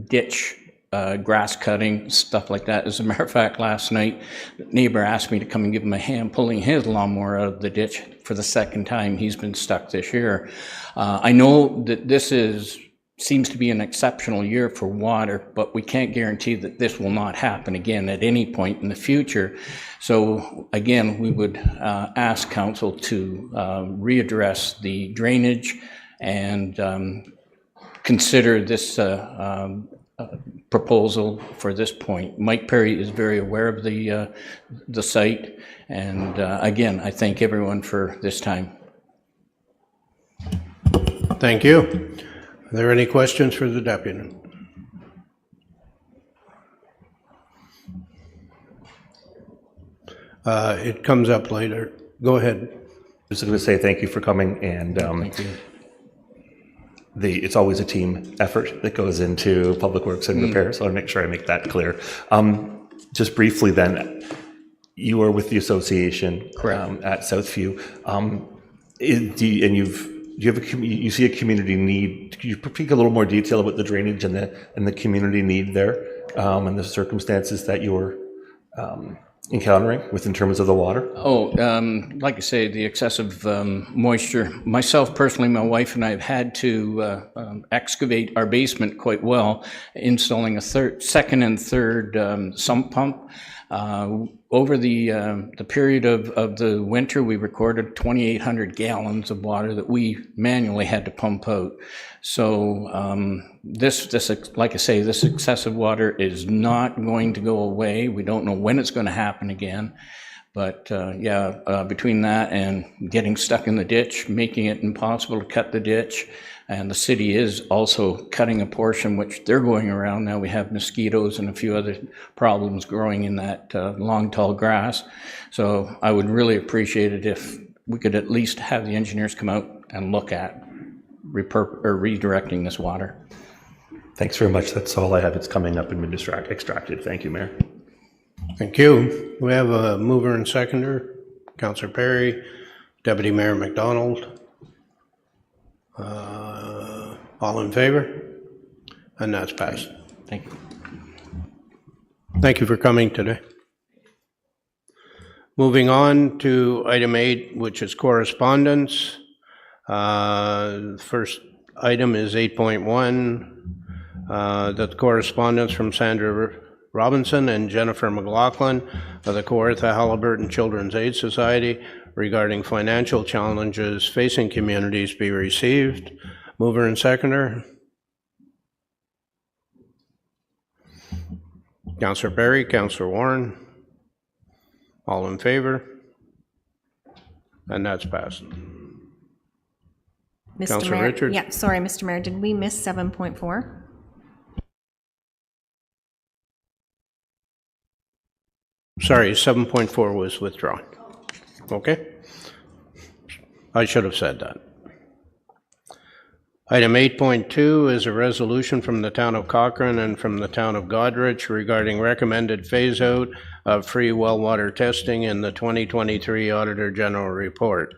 ditch grass cutting, stuff like that. As a matter of fact, last night, the neighbor asked me to come and give him a hand pulling his lawnmower out of the ditch for the second time he's been stuck this year. I know that this seems to be an exceptional year for water, but we can't guarantee that this will not happen again at any point in the future. So again, we would ask council to readdress the drainage and consider this proposal for this point. Mike Perry is very aware of the site, and again, I thank everyone for this time. Thank you. Are there any questions for the deputy? It comes up later. Go ahead. Just going to say thank you for coming, and thank you. It's always a team effort that goes into public works and repair, so I'll make sure I make that clear. Just briefly then, you are with the association at Southview, you see a community need. Could you speak a little more detail about the drainage and the community need there, and the circumstances that you're encountering in terms of the water? Like I say, the excessive moisture. Myself personally, my wife and I have had to excavate our basement quite well, installing a second and third sump pump. Over the period of the winter, we recorded 2,800 gallons of water that we manually had to pump out. So this, like I say, this excessive water is not going to go away. We don't know when it's going to happen again. But between that and getting stuck in the ditch, making it impossible to cut the ditch, and the city is also cutting a portion which they're going around. Now we have mosquitoes and a few other problems growing in that long, tall grass. So I would really appreciate it if we could at least have the engineers come out and look at redirecting this water. Thanks very much. That's all I have. It's coming up and been extracted. Thank you, Mayor. Thank you. We have a mover and seconder, Councillor Perry, Deputy Mayor McDonald. All in favor? And that's passed. Thank you. Thank you for coming today. Moving on to item 8, which is correspondence. First item is 8.1, that correspondence from Sandra Robinson and Jennifer McLaughlin of the Kawartha Halliburton Children's Aid Society regarding financial challenges facing communities be received. Mover and seconder. Councillor Perry, Councillor Warren. All in favor? And that's passed. Mr. Mayor, Richards? Yeah, sorry, Mr. Mayor, did we miss 7.4? Sorry, 7.4 was withdrawn. Okay? I should have said that. Item 8.2 is a resolution from the town of Cochrane and from the town of Goderich regarding recommended phase-out of free well water testing in the 2023 Auditor General Report.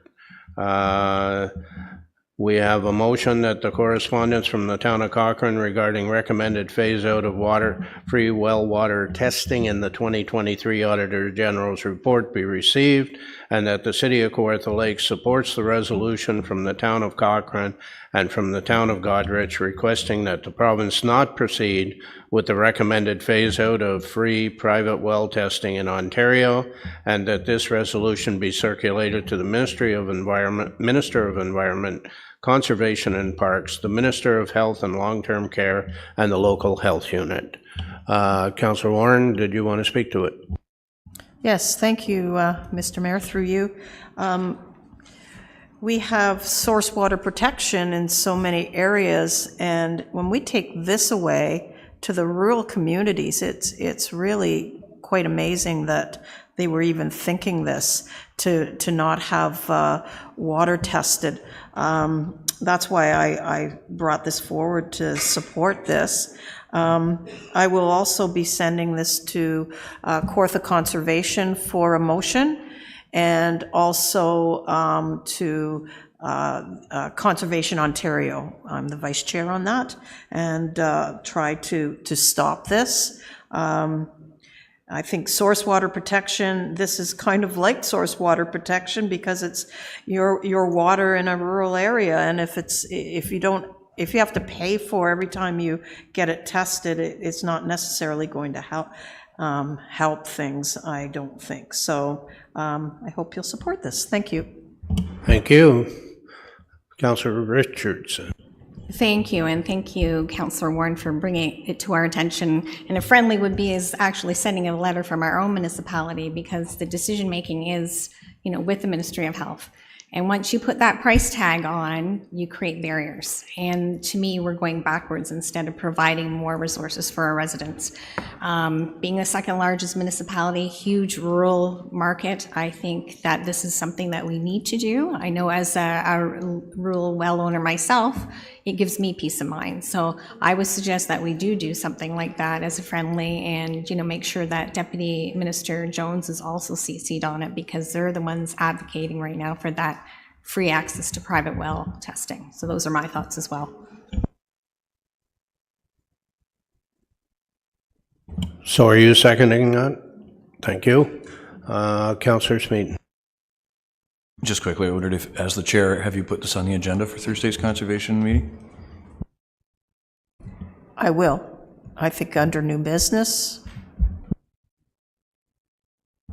We have a motion that the correspondence from the town of Cochrane regarding recommended phase-out of water-free well water testing in the 2023 Auditor General's report be received, and that the City of Kawartha Lakes supports the resolution from the town of Cochrane and from the town of Goderich requesting that the province not proceed with the recommended phase-out of free private well testing in Ontario, and that this resolution be circulated to the Minister of Environment, Conservation and Parks, the Minister of Health and Long-Term Care, and the local health unit. Councillor Warren, did you want to speak to it? Yes, thank you, Mr. Mayor, through you. We have source water protection in so many areas, and when we take this away to the rural communities, it's really quite amazing that they were even thinking this, to not have water tested. That's why I brought this forward to support this. I will also be sending this to Kawartha Conservation for a motion, and also to Conservation Ontario. I'm the vice chair on that, and try to stop this. I think source water protection, this is kind of like source water protection because it's your water in a rural area, and if you have to pay for every time you get it tested, it's not necessarily going to help things, I don't think. So I hope you'll support this. Thank you. Thank you. Councillor Richardson. Thank you, and thank you, Councillor Warren, for bringing it to our attention. And a friendly would be is actually sending a letter from our own municipality, because the decision-making is, with the Ministry of Health. And once you put that price tag on, you create barriers. And to me, we're going backwards instead of providing more resources for our residents. Being the second largest municipality, huge rural market, I think that this is something that we need to do. I know as a rural well owner myself, it gives me peace of mind. So I would suggest that we do something like that as a friendly, and make sure that Deputy Minister Jones is also CC'd on it, because they're the ones advocating right now for that free access to private well testing. So those are my thoughts as well. So are you seconding that? Thank you. Councillor Smeaton. Just quickly, I wondered if, as the chair, have you put this on the agenda for Thursday's conservation meeting? I will. I think under new business.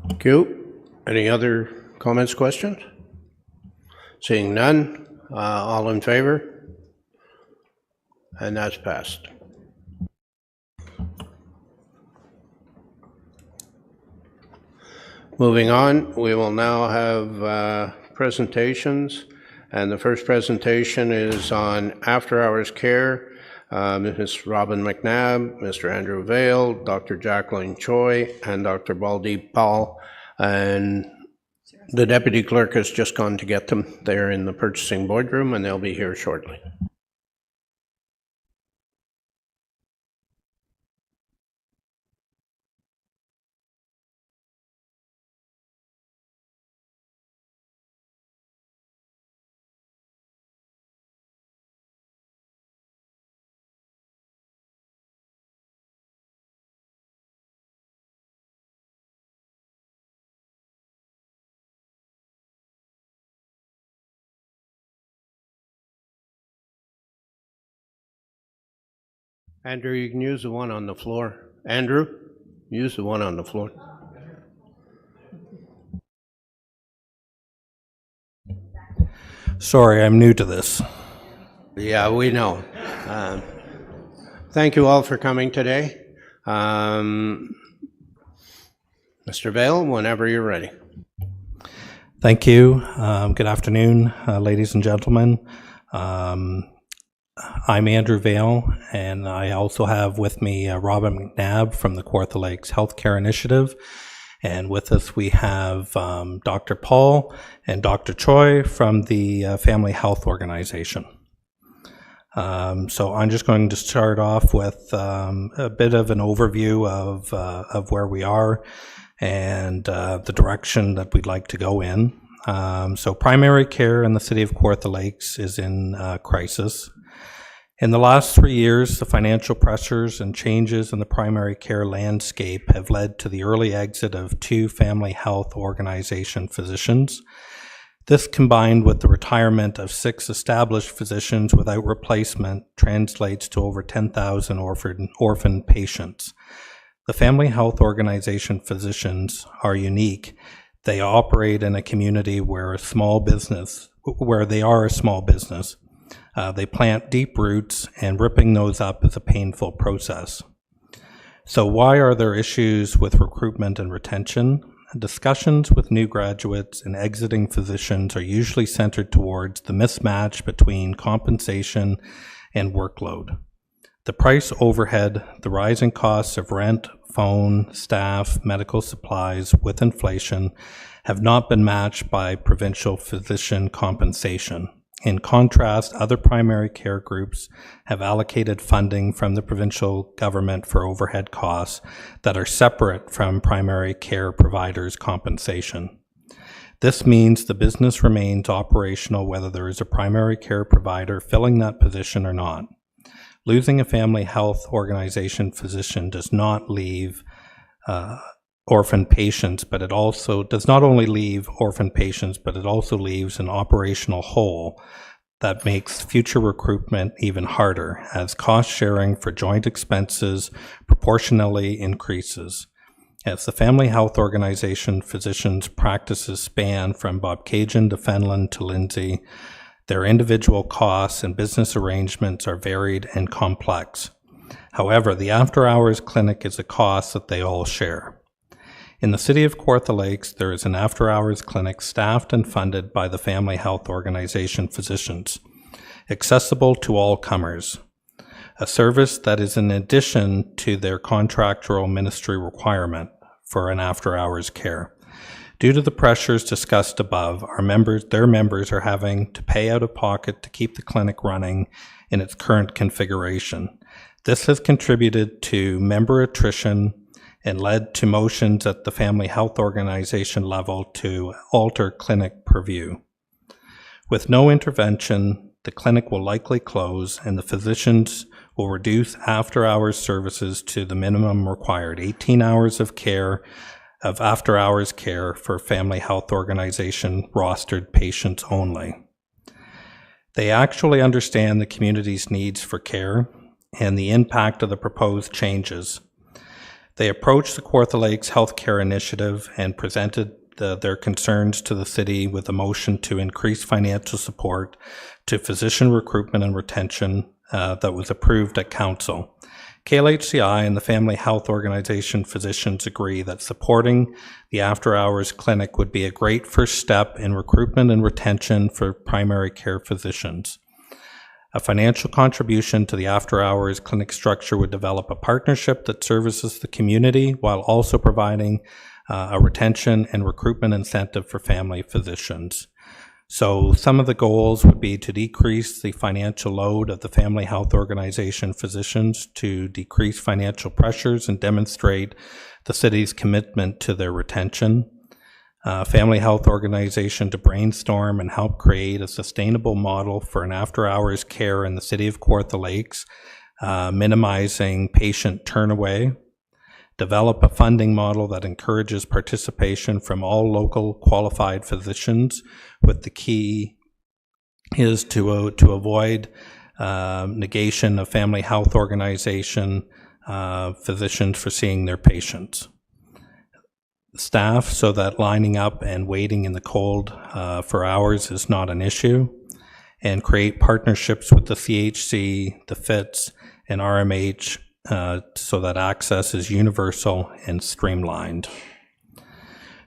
Thank you. Any other comments, questions? Seeing none, all in favor? And that's passed. Moving on, we will now have presentations, and the first presentation is on after-hours care. Ms. Robin McNabb, Mr. Andrew Vale, Dr. Jacqueline Choi, and Dr. Baldeep Paul. And the deputy clerk has just gone to get them. They're in the purchasing boardroom, and they'll be here shortly. Andrew, you can use the one on the floor. Andrew, use the one on the floor. Sorry, I'm new to this. Yeah, we know. Thank you all for coming today. Mr. Vale, whenever you're ready. Thank you. Good afternoon, ladies and gentlemen. I'm Andrew Vale, and I also have with me Robin McNabb from the Kawartha Lakes Healthcare Initiative. And with us we have Dr. Paul and Dr. Choi from the Family Health Organization. So I'm just going to start off with a bit of an overview of where we are and the direction that we'd like to go in. So primary care in the city of Kawartha Lakes is in crisis. In the last 3 years, the financial pressures and changes in the primary care landscape have led to the early exit of 2 family health organization physicians. This, combined with the retirement of 6 established physicians without replacement, translates to over 10,000 orphan patients. The family health organization physicians are unique. They operate in a community where they are a small business. They plant deep roots, and ripping those up is a painful process. So why are there issues with recruitment and retention? Discussions with new graduates and exiting physicians are usually centered towards the mismatch between compensation and workload. The price overhead, the rising costs of rent, phone, staff, medical supplies with inflation have not been matched by provincial physician compensation. In contrast, other primary care groups have allocated funding from the provincial government for overhead costs that are separate from primary care providers' compensation. This means the business remains operational whether there is a primary care provider filling that position or not. Losing a family health organization physician does not leave orphan patients, but it also does not only leave orphan patients, but it also leaves an operational hole that makes future recruitment even harder as cost sharing for joint expenses proportionally increases. As the family health organization physicians' practices span from Bobcaygeon to Fenland to Lindsay, their individual costs and business arrangements are varied and complex. However, the after-hours clinic is a cost that they all share. In the city of Kawartha Lakes, there is an after-hours clinic staffed and funded by the family health organization physicians, accessible to all comers, a service that is in addition to their contractual ministry requirement for an after-hours care. Due to the pressures discussed above, their members are having to pay out of pocket to keep the clinic running in its current configuration. This has contributed to member attrition and led to motions at the family health organization level to alter clinic purview. With no intervention, the clinic will likely close and the physicians will reduce after-hours services to the minimum required, 18 hours of after-hours care for family health organization rostered patients only. They actually understand the community's needs for care and the impact of the proposed changes. They approached the Kawartha Lakes Healthcare Initiative and presented their concerns to the city with a motion to increase financial support to physician recruitment and retention that was approved at council. KLHCI and the Family Health Organization physicians agree that supporting the after-hours clinic would be a great first step in recruitment and retention for primary care physicians. A financial contribution to the after-hours clinic structure would develop a partnership that services the community while also providing a retention and recruitment incentive for family physicians. So some of the goals would be to decrease the financial load of the family health organization physicians, to decrease financial pressures and demonstrate the city's commitment to their retention. Family health organization to brainstorm and help create a sustainable model for an after-hours care in the city of Kawartha Lakes, minimizing patient turnaway. Develop a funding model that encourages participation from all local qualified physicians, with the key is to avoid negation of family health organization physicians for seeing their patients. Staff, so that lining up and waiting in the cold for hours is not an issue, and create partnerships with the CHC, the FITS, and RMH so that access is universal and streamlined.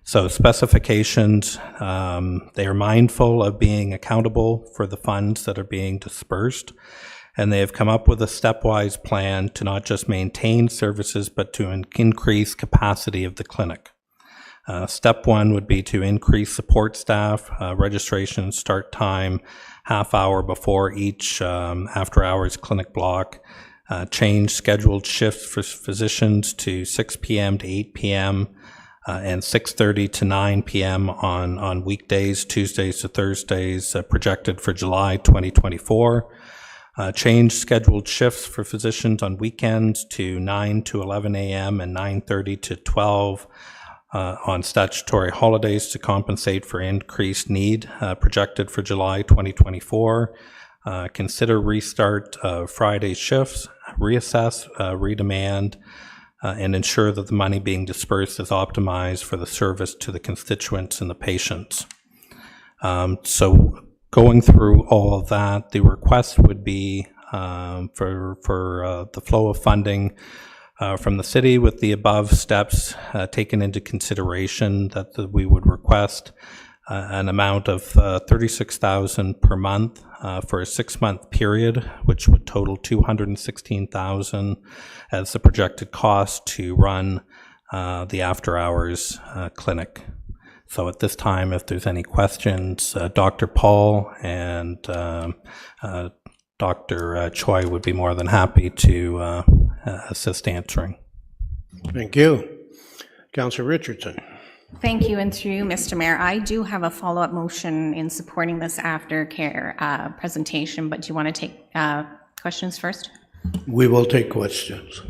So specifications, they are mindful of being accountable for the funds that are being dispersed, and they have come up with a stepwise plan to not just maintain services, but to increase capacity of the clinic. Step one would be to increase support staff, registration start time, half hour before each after-hours clinic block, change scheduled shifts for physicians to 6 p.m. to 8 p.m., and 6:30 to 9 p.m. on weekdays, Tuesdays to Thursdays, projected for July 2024. Change scheduled shifts for physicians on weekends to 9 to 11 a.m. and 9:30 to 12 on statutory holidays to compensate for increased need, projected for July 2024. Consider restart Friday shifts, reassess, redemand, and ensure that the money being dispersed is optimized for the service to the constituents and the patients. So going through all of that, the request would be for the flow of funding from the city with the above steps taken into consideration, that we would request an amount of $36,000 per month for a 6-month period, which would total $216,000 as the projected cost to run the after-hours clinic. So at this time, if there's any questions, Dr. Paul and Dr. Choi would be more than happy to assist answering. Thank you. Councillor Richardson. Thank you, and through you, Mr. Mayor. I do have a follow-up motion in supporting this aftercare presentation, but do you want to take questions first? We will take questions.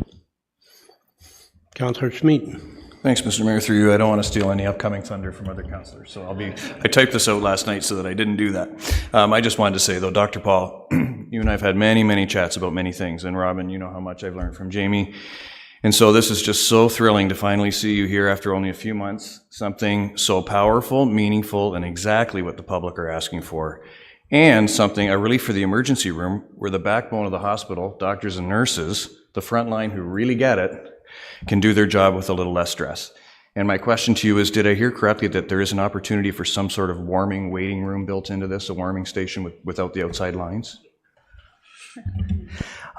Councillor Smeaton. Thanks, Mr. Mayor. Through you, I don't want to steal any upcoming thunder from other councillors, so I typed this out last night so that I didn't do that. I just wanted to say, though, Dr. Paul, you and I have had many, many chats about many things, and Robin, you know how much I've learned from Jamie. And so this is just so thrilling to finally see you here after only a few months, something so powerful, meaningful, and exactly what the public are asking for. And something, a relief for the emergency room, where the backbone of the hospital, doctors and nurses, the front line who really get it, can do their job with a little less stress. And my question to you is, did I hear correctly that there is an opportunity for some sort of warming waiting room built into this, a warming station without the outside lines?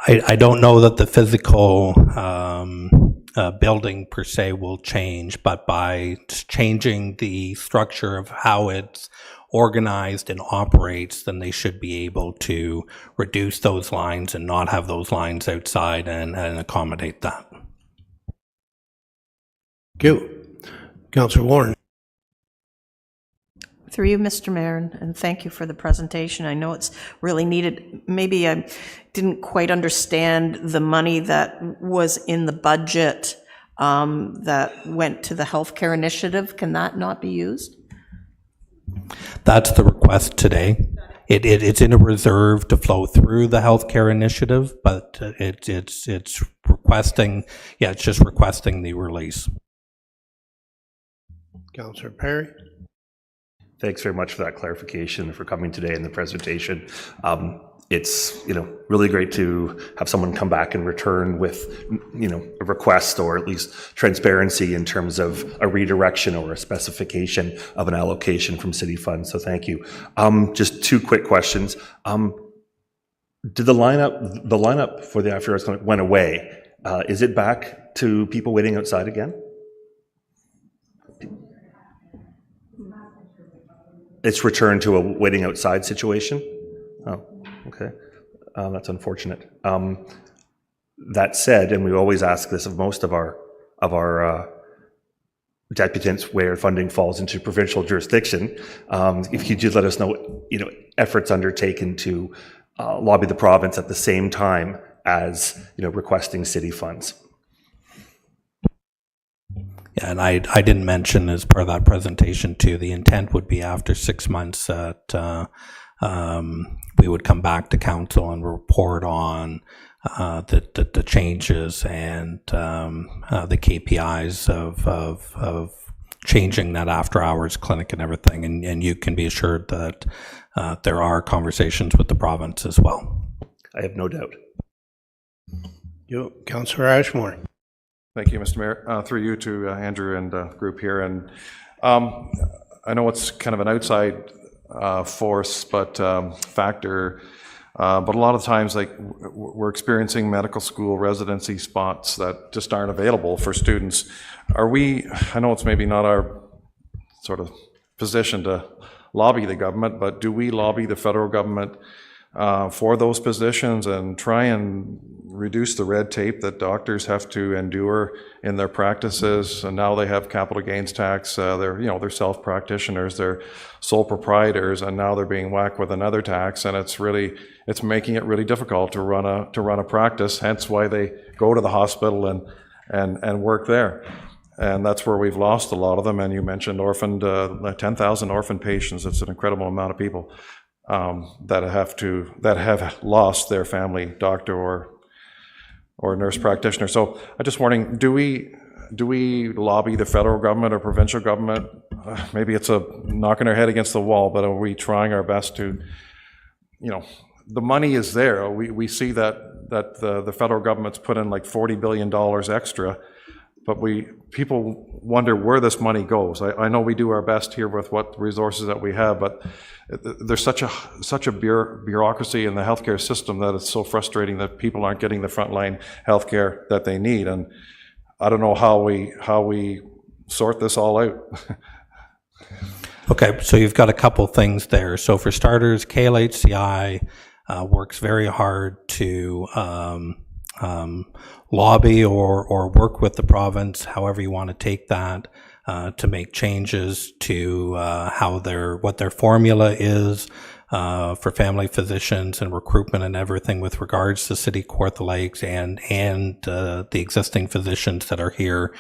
I don't know that the physical building per se will change, but by changing the structure of how it's organized and operates, then they should be able to reduce those lines and not have those lines outside and accommodate that. Thank you. Councillor Warren. Through you, Mr. Mayor, and thank you for the presentation. I know it's really needed. Maybe I didn't quite understand the money that was in the budget that went to the healthcare initiative. Can that not be used? That's the request today. It's in a reserve to flow through the healthcare initiative, but it's requesting, it's just requesting the release. Councillor Perry. Thanks very much for that clarification and for coming today in the presentation. It's really great to have someone come back and return with a request, or at least transparency in terms of a redirection or a specification of an allocation from city funds. So thank you. Just 2 quick questions. Did the lineup for the after hours clinic went away? Is it back to people waiting outside again? It's returned to a waiting outside situation? Oh, okay. That's unfortunate. That said, and we always ask this of most of our deputants where funding falls into provincial jurisdiction, if you just let us know, efforts undertaken to lobby the province at the same time as, requesting city funds. Yeah, and I didn't mention as part of that presentation too, the intent would be after 6 months that we would come back to council and report on the changes and the KPIs of changing that after hours clinic and everything. And you can be assured that there are conversations with the province as well. I have no doubt. Councillor Ashmore. Thank you, Mr. Mayor. Through you to Andrew and group here. And I know it's kind of an outside force, but factor. But a lot of times, like, we're experiencing medical school residency spots that just aren't available for students. I know it's maybe not our sort of position to lobby the government, but do we lobby the federal government for those positions and try and reduce the red tape that doctors have to endure in their practices. And now they have capital gains tax. They're self-practitioners, they're sole proprietors, and now they're being whacked with another tax. And it's making it really difficult to run a practice. Hence why they go to the hospital and work there. And that's where we've lost a lot of them. And you mentioned 10,000 orphan patients. It's an incredible amount of people that have lost their family doctor or nurse practitioner. So I'm just wondering, do we lobby the federal government or provincial government? Maybe it's a knocking our head against the wall, but are we trying our best to, the money is there. We see that the federal government's put in like $40 billion extra, but people wonder where this money goes. I know we do our best here with what resources that we have, but there's such a bureaucracy in the healthcare system that it's so frustrating that people aren't getting the frontline healthcare that they need. And I don't know how we sort this all out. Okay, so you've got a couple things there. So for starters, KLHCI works very hard to lobby or work with the province, however you want to take that, to make changes to what their formula is for family physicians and recruitment and everything with regards to City Kawartha Lakes and the existing physicians that are here.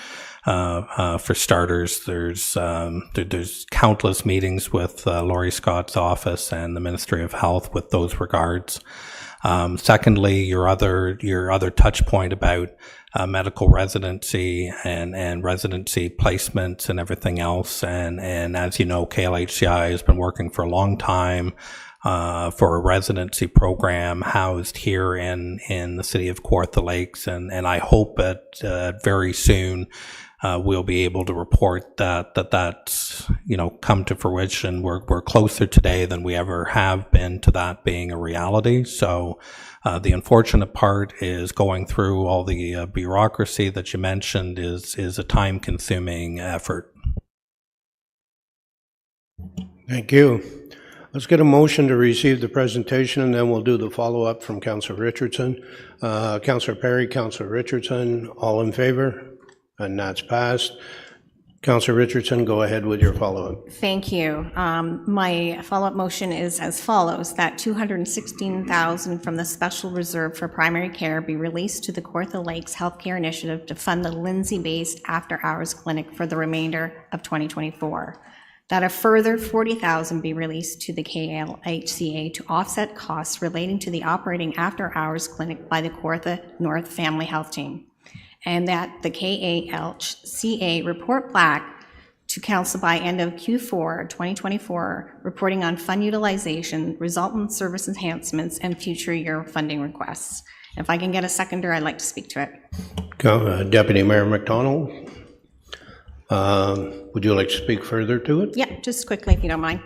For starters, there's countless meetings with Laurie Scott's office and the Ministry of Health with those regards. Secondly, your other touch point about medical residency and residency placements and everything else. And as you know, KLHCI has been working for a long time for a residency program housed here in the city of Kawartha Lakes. And I hope that very soon we'll be able to report that's come to fruition. We're closer today than we ever have been to that being a reality. So the unfortunate part is going through all the bureaucracy that you mentioned is a time-consuming effort. Thank you. Let's get a motion to receive the presentation, and then we'll do the follow-up from Councillor Richardson. Councillor Perry, Councillor Richardson, all in favor? And that's passed. Councillor Richardson, go ahead with your follow-up. Thank you. My follow-up motion is as follows, that $216,000 from the special reserve for primary care be released to the Kawartha Lakes Healthcare Initiative to fund the Lindsay-based after-hours clinic for the remainder of 2024. That a further $40,000 be released to the KLHCA to offset costs relating to the operating after-hours clinic by the Kawartha North Family Health Team. And that the KLHCA report back to Council by end of Q4 2024, reporting on fund utilization, resultant service enhancements, and future year funding requests. If I can get a seconder, I'd like to speak to it. Deputy Mayor McDonald, would you like to speak further to it? Yeah, just quickly, if you don't mind.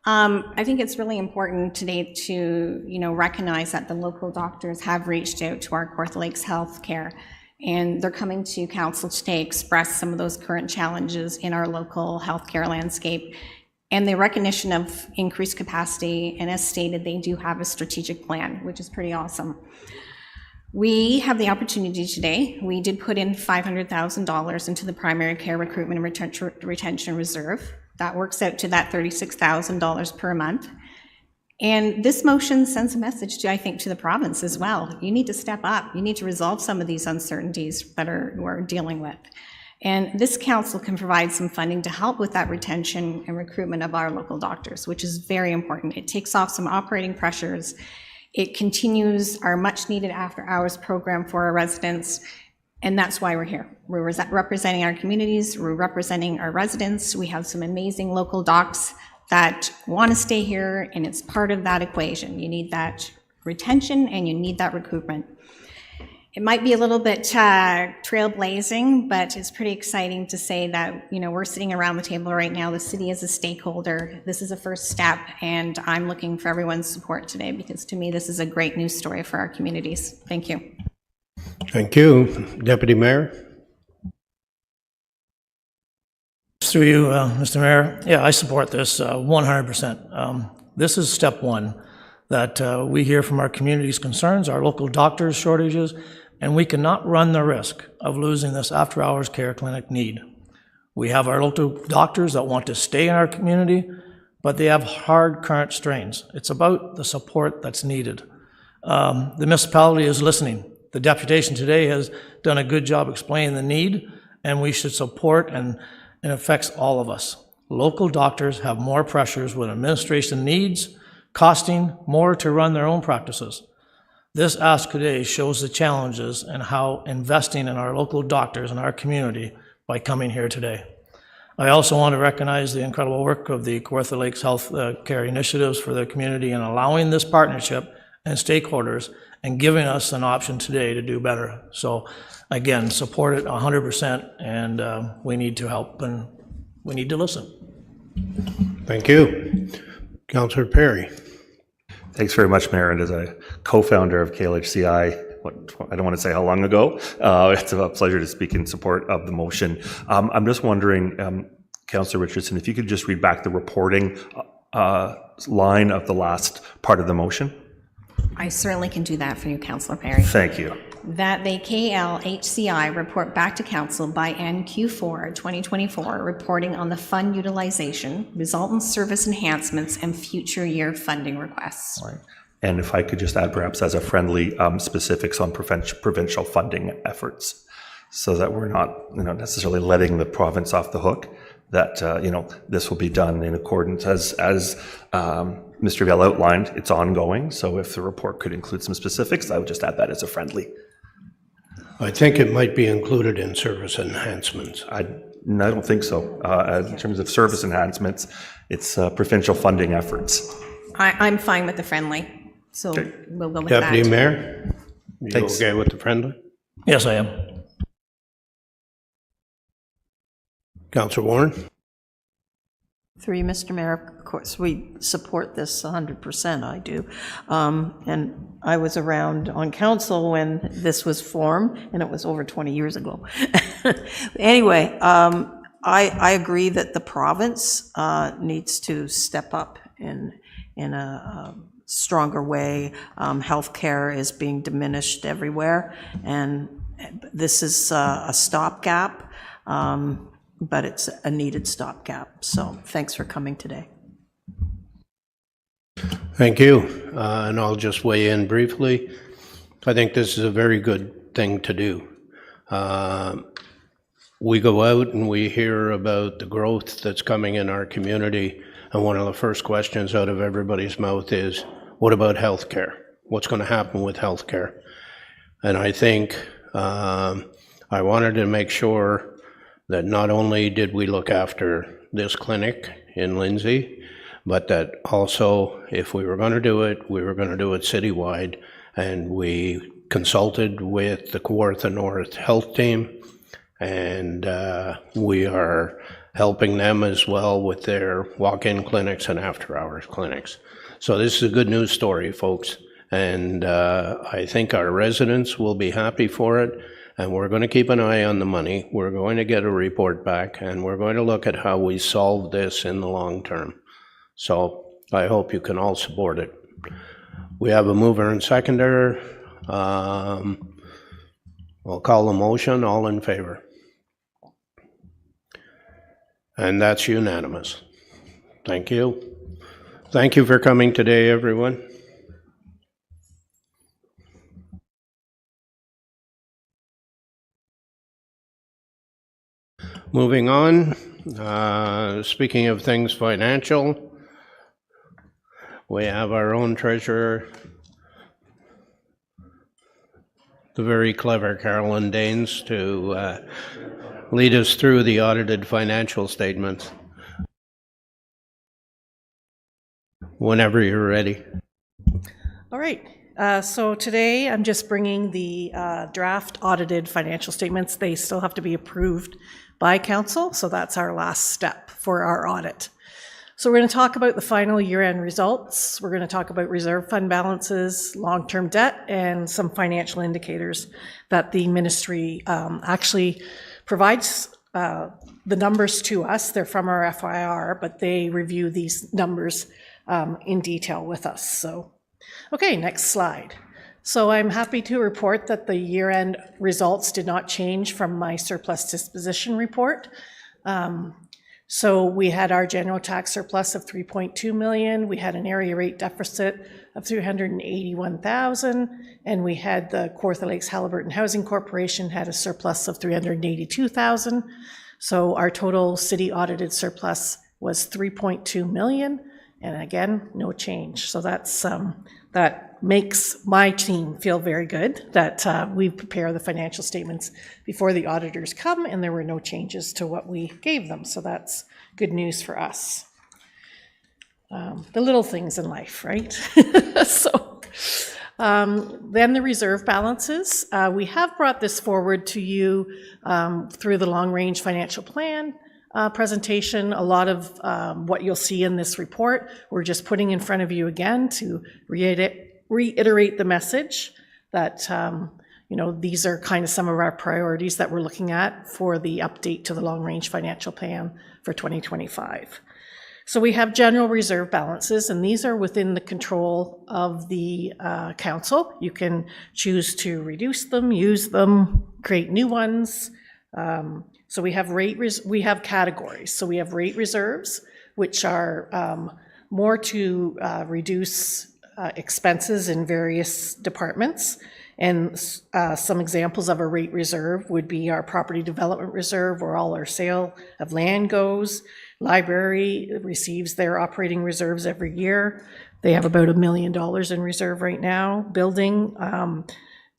I think it's really important today to recognize that the local doctors have reached out to our Kawartha Lakes Healthcare. And they're coming to council today to express some of those current challenges in our local healthcare landscape and the recognition of increased capacity. And as stated, they do have a strategic plan, which is pretty awesome. We have the opportunity today. We did put in $500,000 into the primary care recruitment and retention reserve. That works out to that $36,000 per month. And this motion sends a message to the province as well. You need to step up. You need to resolve some of these uncertainties that we're dealing with. And this council can provide some funding to help with that retention and recruitment of our local doctors, which is very important. It takes off some operating pressures. It continues our much needed after hours program for our residents. And that's why we're here. We're representing our communities. We're representing our residents. We have some amazing local docs that want to stay here, and it's part of that equation. You need that retention and you need that recruitment. It might be a little bit trailblazing, but it's pretty exciting to say that we're sitting around the table right now. The city is a stakeholder. This is a first step, and I'm looking for everyone's support today because to me this is a great news story for our communities. Thank you. Thank you. Deputy Mayor? Through you, Mr. Mayor. Yeah, I support this 100%. This is step one. that we hear from our community's concerns, our local doctors' shortages, and we cannot run the risk of losing this after-hours care clinic need. We have our local doctors that want to stay in our community, but they have hard current strains. It's about the support that's needed. The municipality is listening. The deputation today has done a good job explaining the need, and we should support, and it affects all of us. Local doctors have more pressures when administration needs, costing more to run their own practices. This ask today shows the challenges and how investing in our local doctors and our community by coming here today. I also want to recognize the incredible work of the Kawartha Lakes Health Care Initiatives for their community in allowing this partnership and stakeholders and giving us an option today to do better. So again, support it 100%, and we need to help and we need to listen. Thank you. Councillor Perry. Thanks very much, Mayor. And as a co-founder of KLHCI, I don't want to say how long ago, it's a pleasure to speak in support of the motion. I'm just wondering, Councillor Richardson, if you could just read back the reporting line of the last part of the motion. I certainly can do that for you, Councillor Perry. Thank you. That the KLHCI report back to Council by NQ4 2024, reporting on the fund utilization, resultant service enhancements, and future year funding requests. Right. And if I could just add perhaps as a friendly specifics on provincial funding efforts, so that we're not necessarily letting the province off the hook, that this will be done in accordance as Mr. Vale outlined. It's ongoing, so if the report could include some specifics, I would just add that as a friendly. I think it might be included in service enhancements. I don't think so. In terms of service enhancements, it's provincial funding efforts. I'm fine with the friendly, so okay. We'll go with Deputy that. Mayor, you Thanks. okay with the friendly? Yes, I am. Councillor Warren? Through you, Mr. Mayor, of course, we support this 100%, I do. And I was around on council when this was formed, and it was over 20 years ago. Anyway, I agree that the province needs to step up in a stronger way. Healthcare is being diminished everywhere, and this is a stopgap. But it's a needed stopgap. So thanks for coming today. Thank you. And I'll just weigh in briefly. I think this is a very good thing to do. We go out and we hear about the growth that's coming in our community, and one of the first questions out of everybody's mouth is, what about healthcare? What's going to happen with healthcare? And I think I wanted to make sure that not only did we look after this clinic in Lindsay, but that also, if we were going to do it, we were going to do it citywide. And we consulted with the Kawartha North Health Team, and we are helping them as well with their walk-in clinics and after-hours clinics. So this is a good news story, folks. And I think our residents will be happy for it. And we're going to keep an eye on the money. We're going to get a report back, and we're going to look at how we solve this in the long term. So I hope you can all support it. We have a mover and seconder. I'll call the motion. All in favor? And that's unanimous. Thank you. Thank you for coming today, everyone. Moving on, speaking of things financial, we have our own treasurer, the very clever Carolyn Danes, to lead us through the audited financial statements. Whenever you're ready. All right. So today I'm just bringing the draft audited financial statements. They still have to be approved by council, so that's our last step for our audit. So we're going to talk about the final year-end results. We're going to talk about reserve fund balances, long-term debt, and some financial indicators that the ministry actually provides the numbers to us. They're from our FIR, but they review these numbers in detail with us. So Okay, next slide. So I'm happy to report that the year-end results did not change from my surplus disposition report. So we had our general tax surplus of 3.2 million, we had an area rate deficit of 381,000, and we had the Kawartha Lakes Halliburton Housing Corporation had a surplus of 382,000. So our total city audited surplus was 3.2 million, and again, no change. So that's that makes my team feel very good that we prepare the financial statements before the auditors come and there were no changes to what we gave them. So that's good news for us. The little things in life, right? So then the reserve balances. We have brought this forward to you through the long-range financial plan presentation. A lot of what you'll see in this report, we're just putting in front of you again to reiterate the message that these are kind of some of our priorities that we're looking at for the update to the long-range financial plan for 2025. So we have general reserve balances, and these are within the control of the council. You can choose to reduce them, use them, create new ones. So we have categories. So we have rate reserves, which are more to reduce expenses in various departments. And some examples of a rate reserve would be our property development reserve, where all our sale of land goes. Library receives their operating reserves every year. They have about $1 million in reserve right now. Building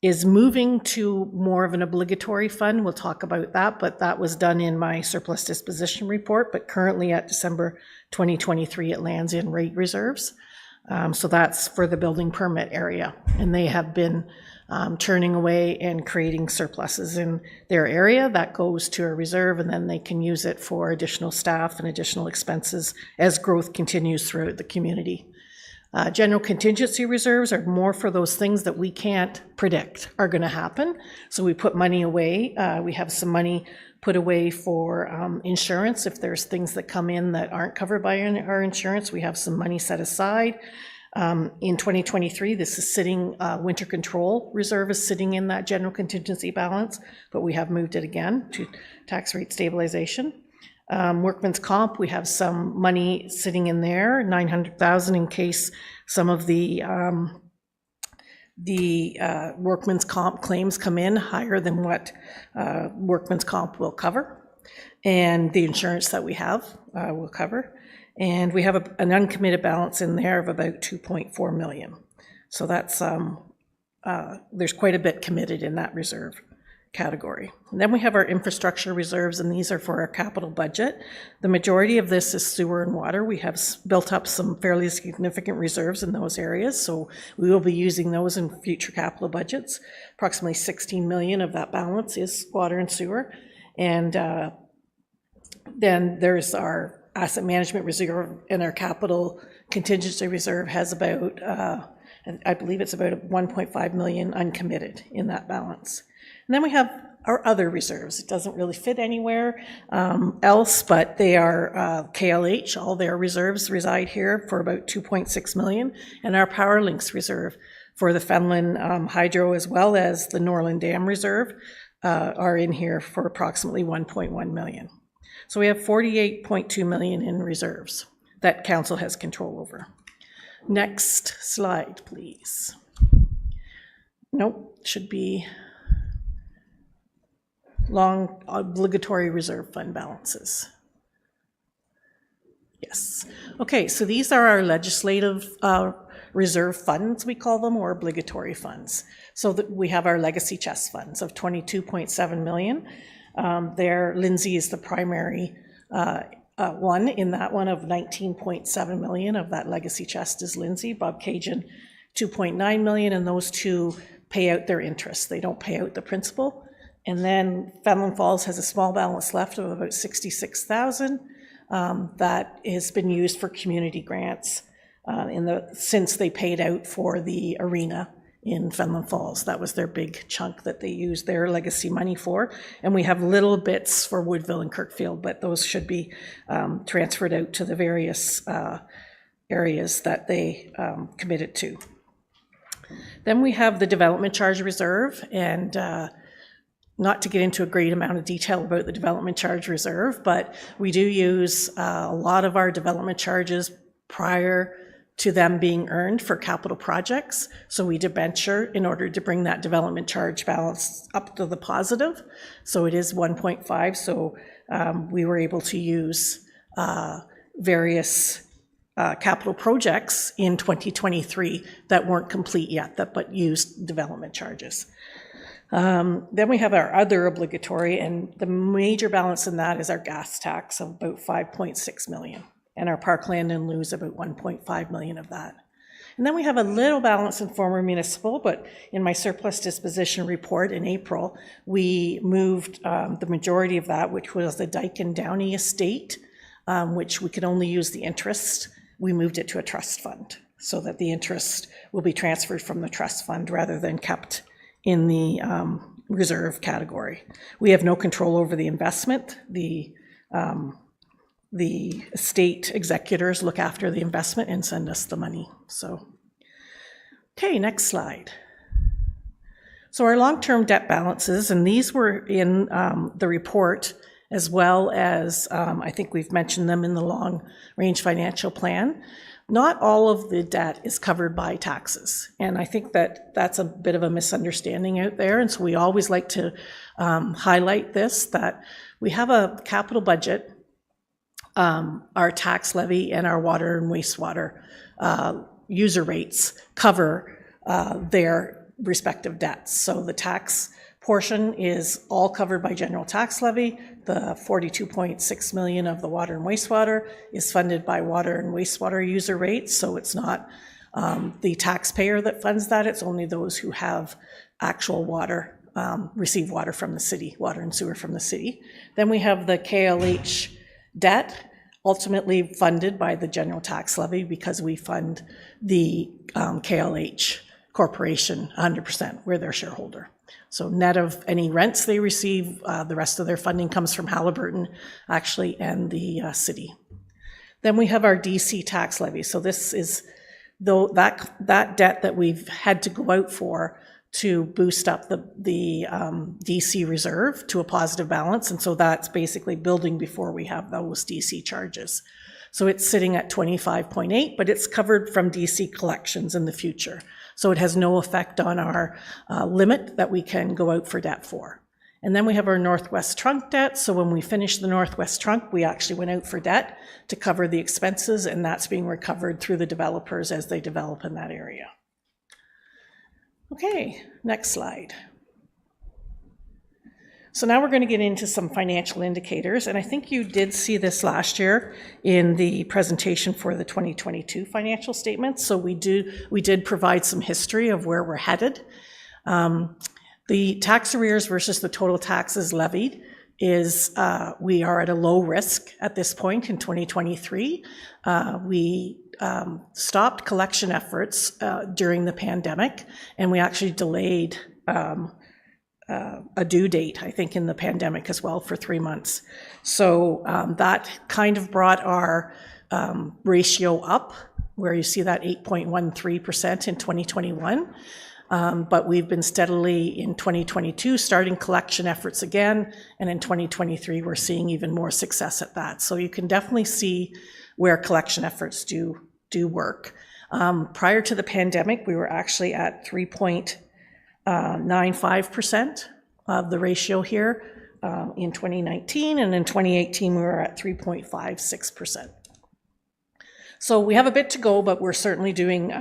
is moving to more of an obligatory fund. We'll talk about that, but that was done in my surplus disposition report. But currently at December 2023, it lands in rate reserves. So that's for the building permit area. And they have been churning away and creating surpluses in their area. That goes to a reserve, and then they can use it for additional staff and additional expenses as growth continues throughout the community. General contingency reserves are more for those things that we can't predict are going to happen. So we put money away. We have some money put away for insurance. If there's things that come in that aren't covered by our insurance, we have some money set aside. In 2023, this is sitting, winter control reserve is sitting in that general contingency balance, but we have moved it again to tax rate stabilization. Workman's comp, we have some money sitting in there, 900,000 in case some of the workman's comp claims come in higher than what workman's comp will cover, and the insurance that we have will cover. And we have an uncommitted balance in there of about 2.4 million. So that's, there's quite a bit committed in that reserve category. And then we have our infrastructure reserves, and these are for our capital budget. The majority of this is sewer and water. We have built up some fairly significant reserves in those areas, so we will be using those in future capital budgets. Approximately 16 million of that balance is water and sewer. And then there's our asset management reserve, and our capital contingency reserve has about, I believe it's about 1.5 million uncommitted in that balance. And then we have our other reserves. It doesn't really fit anywhere else, but they are KLH. All their reserves reside here for about 2.6 million, and our Power Links reserve for the Fenelon Hydro as well as the Norland Dam Reserve are in here for approximately 1.1 million. So we have 48.2 million in reserves that council has control over. Next slide, please. Nope, should be long obligatory reserve fund balances. Yes. Okay, so these are our legislative reserve funds, we call them, or obligatory funds. So that we have our legacy chest funds of 22.7 million. There, Lindsay is the primary one. In that one of 19.7 million of that legacy chest is Lindsay. Bobcaygeon 2.9 million, and those two pay out their interest. They don't pay out the principal. And then Fenelon Falls has a small balance left of about 66,000 that has been used for community grants since they paid out for the arena in Fenelon Falls. That was their big chunk that they used their legacy money for. And we have little bits for Woodville and Kirkfield, but those should be transferred out to the various areas that they committed to. Then we have the development charge reserve, and not to get into a great amount of detail about the development charge reserve, but we do use a lot of our development charges prior to them being earned for capital projects. So we debenture in order to bring that development charge balance up to the positive. So it is 1.5. So we were able to use various capital projects in 2023 that weren't complete yet, but used development charges. Then we have our other obligatory, and the major balance in that is our gas tax of about 5.6 million. And our parkland and lieu is about 1.5 million of that. And then we have a little balance in former municipal, but in my surplus disposition report in April, we moved the majority of that, which was the Dyke and Downey estate, which we could only use the interest. We moved it to a trust fund so that the interest will be transferred from the trust fund rather than kept in the reserve category. We have no control over the investment. The estate executors look after the investment and send us the money. So, okay, next slide. So our long-term debt balances, and these were in the report as well as, I think we've mentioned them in the long-range financial plan. Not all of the debt is covered by taxes. And I think that that's a bit of a misunderstanding out there. And so we always like to highlight this, that we have a capital budget. Our tax levy and our water and wastewater user rates cover their respective debts. So the tax portion is all covered by general tax levy. The 42.6 million of the water and wastewater is funded by water and wastewater user rates. So it's not the taxpayer that funds that. It's only those who have actual water, receive water from the city, water and sewer from the city. Then we have the KLH debt, ultimately funded by the general tax levy because we fund the KLH corporation 100%. We're their shareholder. So net of any rents they receive, the rest of their funding comes from Halliburton, actually, and the city. Then we have our DC tax levy. So this is that debt that we've had to go out for to boost up the DC reserve to a positive balance. And so that's basically building before we have those DC charges. So it's sitting at 25.8, but it's covered from DC collections in the future. So it has no effect on our limit that we can go out for debt for. And then we have our Northwest Trunk debt. So when we finish the Northwest Trunk, we actually went out for debt to cover the expenses, and that's being recovered through the developers as they develop in that area. Okay, next slide. So now we're going to get into some financial indicators, and I think you did see this last year in the presentation for the 2022 financial statements. So we did provide some history of where we're headed. The tax arrears versus the total taxes levied is we are at a low risk at this point in 2023. We stopped collection efforts during the pandemic, and we actually delayed a due date, I think, in the pandemic as well for 3 months. So that kind of brought our ratio up, where you see that 8.13% in 2021. But we've been steadily in 2022 starting collection efforts again, and in 2023 we're seeing even more success at that. So you can definitely see where collection efforts do work. Prior to the pandemic, we were actually at 3.95% of the ratio here in 2019, and in 2018 we were at 3.56%. So we have a bit to go, but we're certainly doing,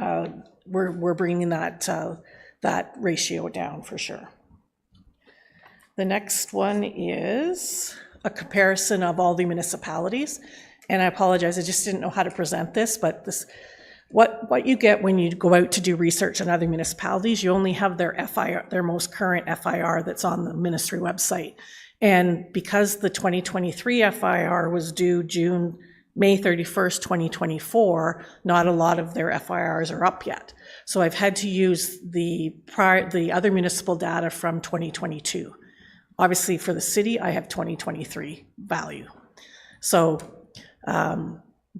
we're bringing that ratio down for sure. The next one is a comparison of all the municipalities. And I apologize, I just didn't know how to present this, but this, what you get when you go out to do research on other municipalities, you only have their FIR, their most current FIR that's on the ministry website. And because the 2023 FIR was due May 31st, 2024, not a lot of their FIRs are up yet. So I've had to use the other municipal data from 2022. Obviously for the city, I have 2023 value. So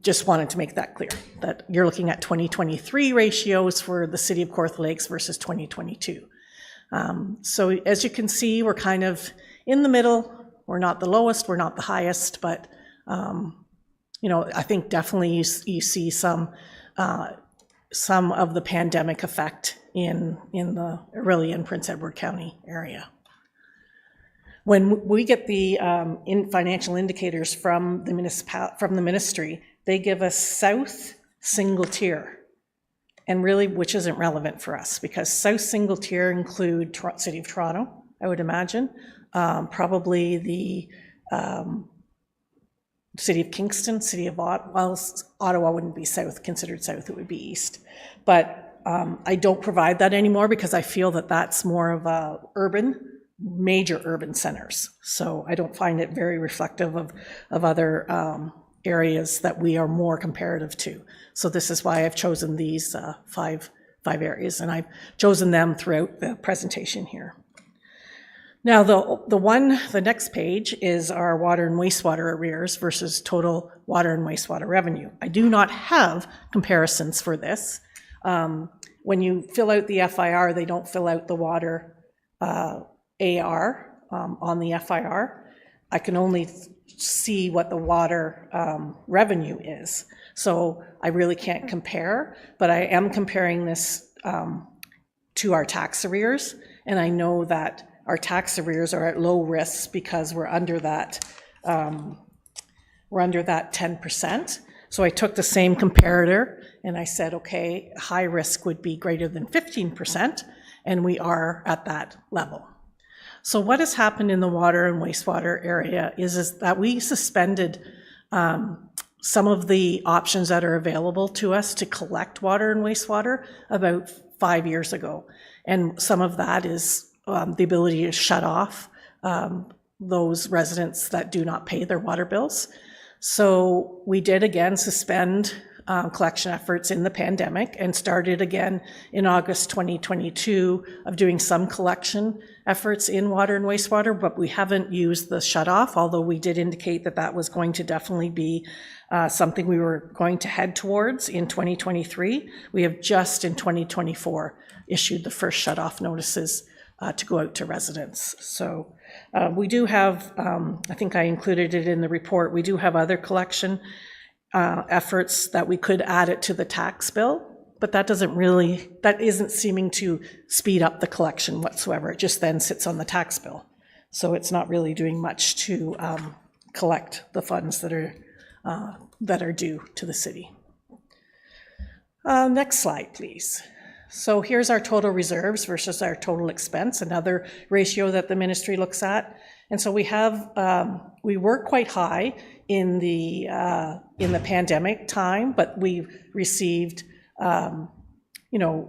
just wanted to make that clear, that you're looking at 2023 ratios for the city of Kawartha Lakes versus 2022. So as you can see, we're kind of in the middle. We're not the lowest, we're not the highest, but you know, I think definitely you see some of the pandemic effect in Prince Edward County area. When we get the financial indicators from the ministry, they give us south single tier, and really, which isn't relevant for us because south single tier include City of Toronto, I would imagine, probably the City of Kingston, City of Ottawa. Well, Ottawa wouldn't be considered south; it would be east. But I don't provide that anymore because I feel that that's more of a major urban centers. So I don't find it very reflective of other areas that we are more comparative to. So this is why I've chosen these five areas, and I've chosen them throughout the presentation here. Now, the next page is our water and wastewater arrears versus total water and wastewater revenue. I do not have comparisons for this. When you fill out the FIR, they don't fill out the water AR on the FIR. I can only see what the water revenue is. So I really can't compare, but I am comparing this to our tax arrears. And I know that our tax arrears are at low risk because we're under that 10%. So I took the same comparator and I said, okay, high risk would be greater than 15%, and we are at that level. So what has happened in the water and wastewater area is that we suspended some of the options that are available to us to collect water and wastewater about 5 years ago. And some of that is the ability to shut off those residents that do not pay their water bills. So we did again suspend collection efforts in the pandemic and started again in August 2022 of doing some collection efforts in water and wastewater, but we haven't used the shut off, although we did indicate that that was going to definitely be something we were going to head towards in 2023. We have just in 2024 issued the first shut off notices to go out to residents. So we do have, I think I included it in the report, we do have other collection efforts that we could add it to the tax bill, but that isn't seeming to speed up the collection whatsoever. It just then sits on the tax bill. So it's not really doing much to collect the funds that are due to the city. Next slide, please. So here's our total reserves versus our total expense, another ratio that the ministry looks at. And so we were quite high in the pandemic time, but we received a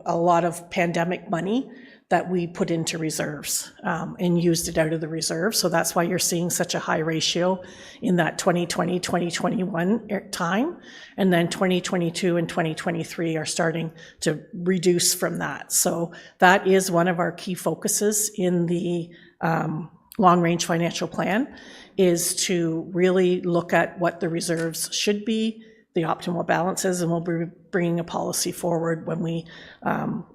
lot of pandemic money that we put into reserves and used it out of the reserve. So that's why you're seeing such a high ratio in that 2020, 2021 time. And then 2022 and 2023 are starting to reduce from that. So that is one of our key focuses in the long-range financial plan, is to really look at what the reserves should be, the optimal balances, and we'll be bringing a policy forward when we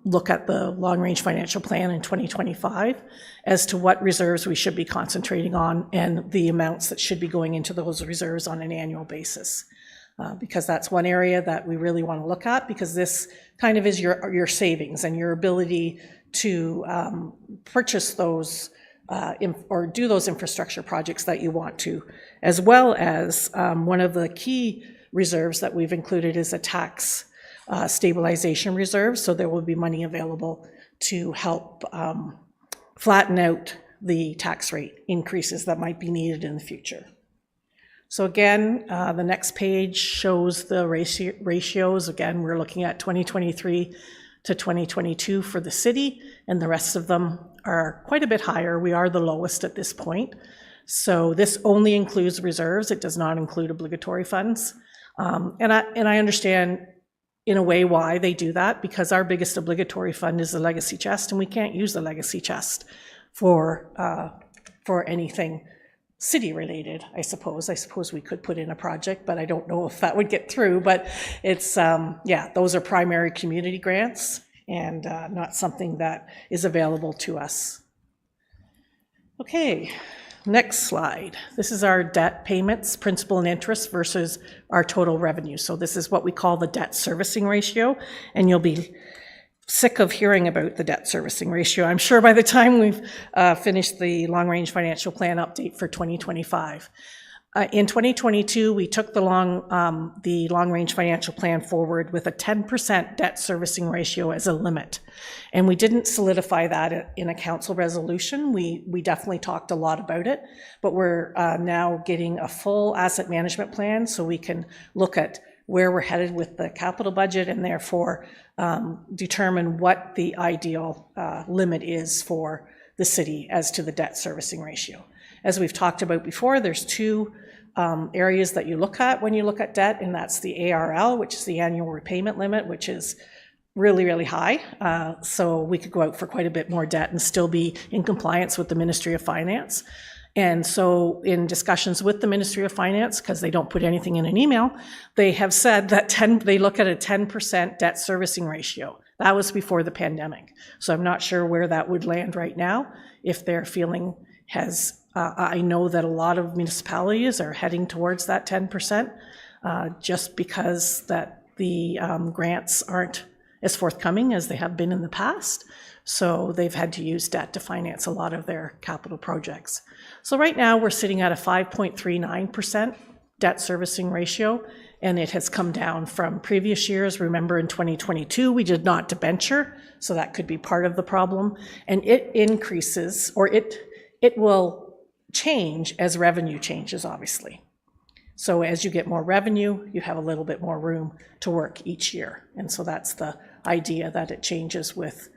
look at the long-range financial plan in 2025 as to what reserves we should be concentrating on and the amounts that should be going into those reserves on an annual basis. Because that's one area that we really want to look at, because this kind of is your savings and your ability to purchase those or do those infrastructure projects that you want to, as well as one of the key reserves that we've included is a tax stabilization reserve. So there will be money available to help flatten out the tax rate increases that might be needed in the future. So again, the next page shows the ratios. Again, we're looking at 2023 to 2022 for the city, and the rest of them are quite a bit higher. We are the lowest at this point. So this only includes reserves. It does not include obligatory funds. And I understand in a way why they do that, because our biggest obligatory fund is the legacy chest, and we can't use the legacy chest for anything city-related, I suppose. I suppose we could put in a project, but I don't know if that would get through. But it's, yeah, those are primary community grants and not something that is available to us. Okay, next slide. This is our debt payments, principal and interest versus our total revenue. So this is what we call the debt servicing ratio, and you'll be sick of hearing about the debt servicing ratio, I'm sure, by the time we've finished the long-range financial plan update for 2025. In 2022, we took the long-range financial plan forward with a 10% debt servicing ratio as a limit. And we didn't solidify that in a council resolution. We definitely talked a lot about it, but we're now getting a full asset management plan so we can look at where we're headed with the capital budget and therefore determine what the ideal limit is for the city as to the debt servicing ratio. As we've talked about before, there's two areas that you look at when you look at debt, and that's the ARL, which is the annual repayment limit, which is really, really high. So we could go out for quite a bit more debt and still be in compliance with the Ministry of Finance. And so in discussions with the Ministry of Finance, because they don't put anything in an email, they have said that they look at a 10% debt servicing ratio. That was before the pandemic. So I'm not sure where that would land right now. If their feeling has, I know that a lot of municipalities are heading towards that 10%, just because that the grants aren't as forthcoming as they have been in the past. So they've had to use debt to finance a lot of their capital projects. So right now we're sitting at a 5.39% debt servicing ratio, and it has come down from previous years. Remember, in 2022, we did not debenture, so that could be part of the problem. And it increases, or it will change as revenue changes, obviously. So as you get more revenue, you have a little bit more room to work each year. And so that's the idea, that it changes with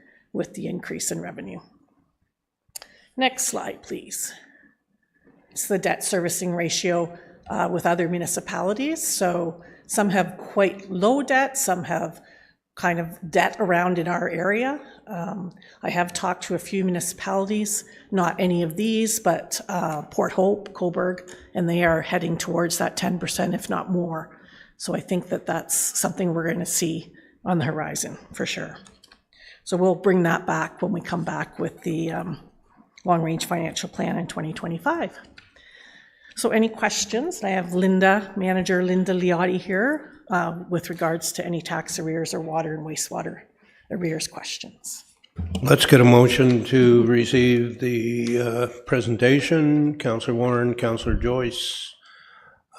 the increase in revenue. Next slide, please. It's the debt servicing ratio with other municipalities. So some have quite low debt, some have kind of debt around in our area. I have talked to a few municipalities, not any of these, but Port Hope, Cobourg, and they are heading towards that 10%, if not more. So I think that that's something we're going to see on the horizon for sure. So we'll bring that back when we come back with the long-range financial plan in 2025. So any questions? I have Manager Linda Liotti here with regards to any tax arrears or water and wastewater arrears questions. Let's get a motion to receive the presentation. Councillor Warren, Councillor Joyce,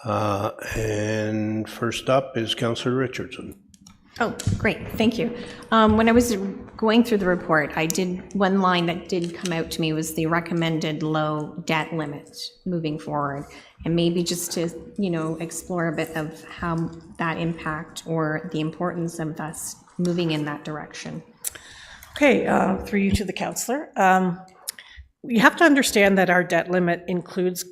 and first up is Councillor Richardson. Oh, great, thank you. When I was going through the report, one line that did come out to me was the recommended low debt limit moving forward. And maybe just to, explore a bit of how that impact or the importance of us moving in that direction. Okay, through you to the councillor. You have to understand that our debt limit includes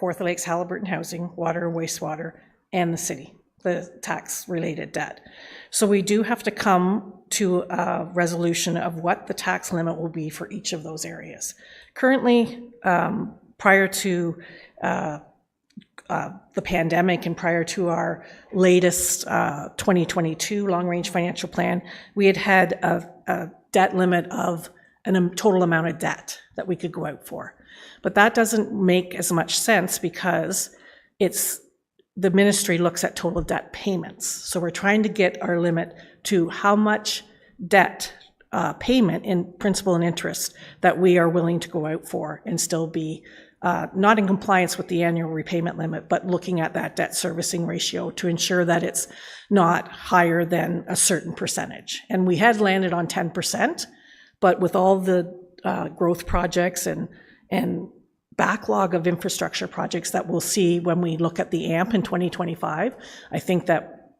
Kawartha Lakes Haliburton Housing, water, wastewater, and the city, the tax-related debt. So we do have to come to a resolution of what the tax limit will be for each of those areas. Currently, prior to the pandemic and prior to our latest 2022 long-range financial plan, we had a debt limit of a total amount of debt that we could go out for. But that doesn't make as much sense because the ministry looks at total debt payments. So we're trying to get our limit to how much debt payment in principal and interest that we are willing to go out for and still be not in compliance with the annual repayment limit, but looking at that debt servicing ratio to ensure that it's not higher than a certain percentage. And we had landed on 10%, but with all the growth projects and backlog of infrastructure projects that we'll see when we look at the AMP in 2025, I think that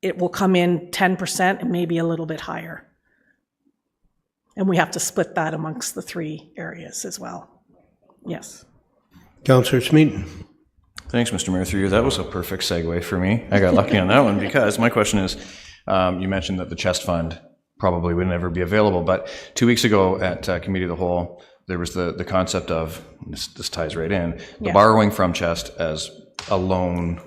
it will come in 10% and maybe a little bit higher. And we have to split that amongst the three areas as well. Yes. Councillor Smeaton. Thanks, Mr. Mayor. Through you, that was a perfect segue for me. I got lucky on that one because my question is, you mentioned that the chest fund probably would never be available, but 2 weeks ago at Committee of the Whole, there was the concept of, this ties right in, the Yeah. borrowing from chest as a loan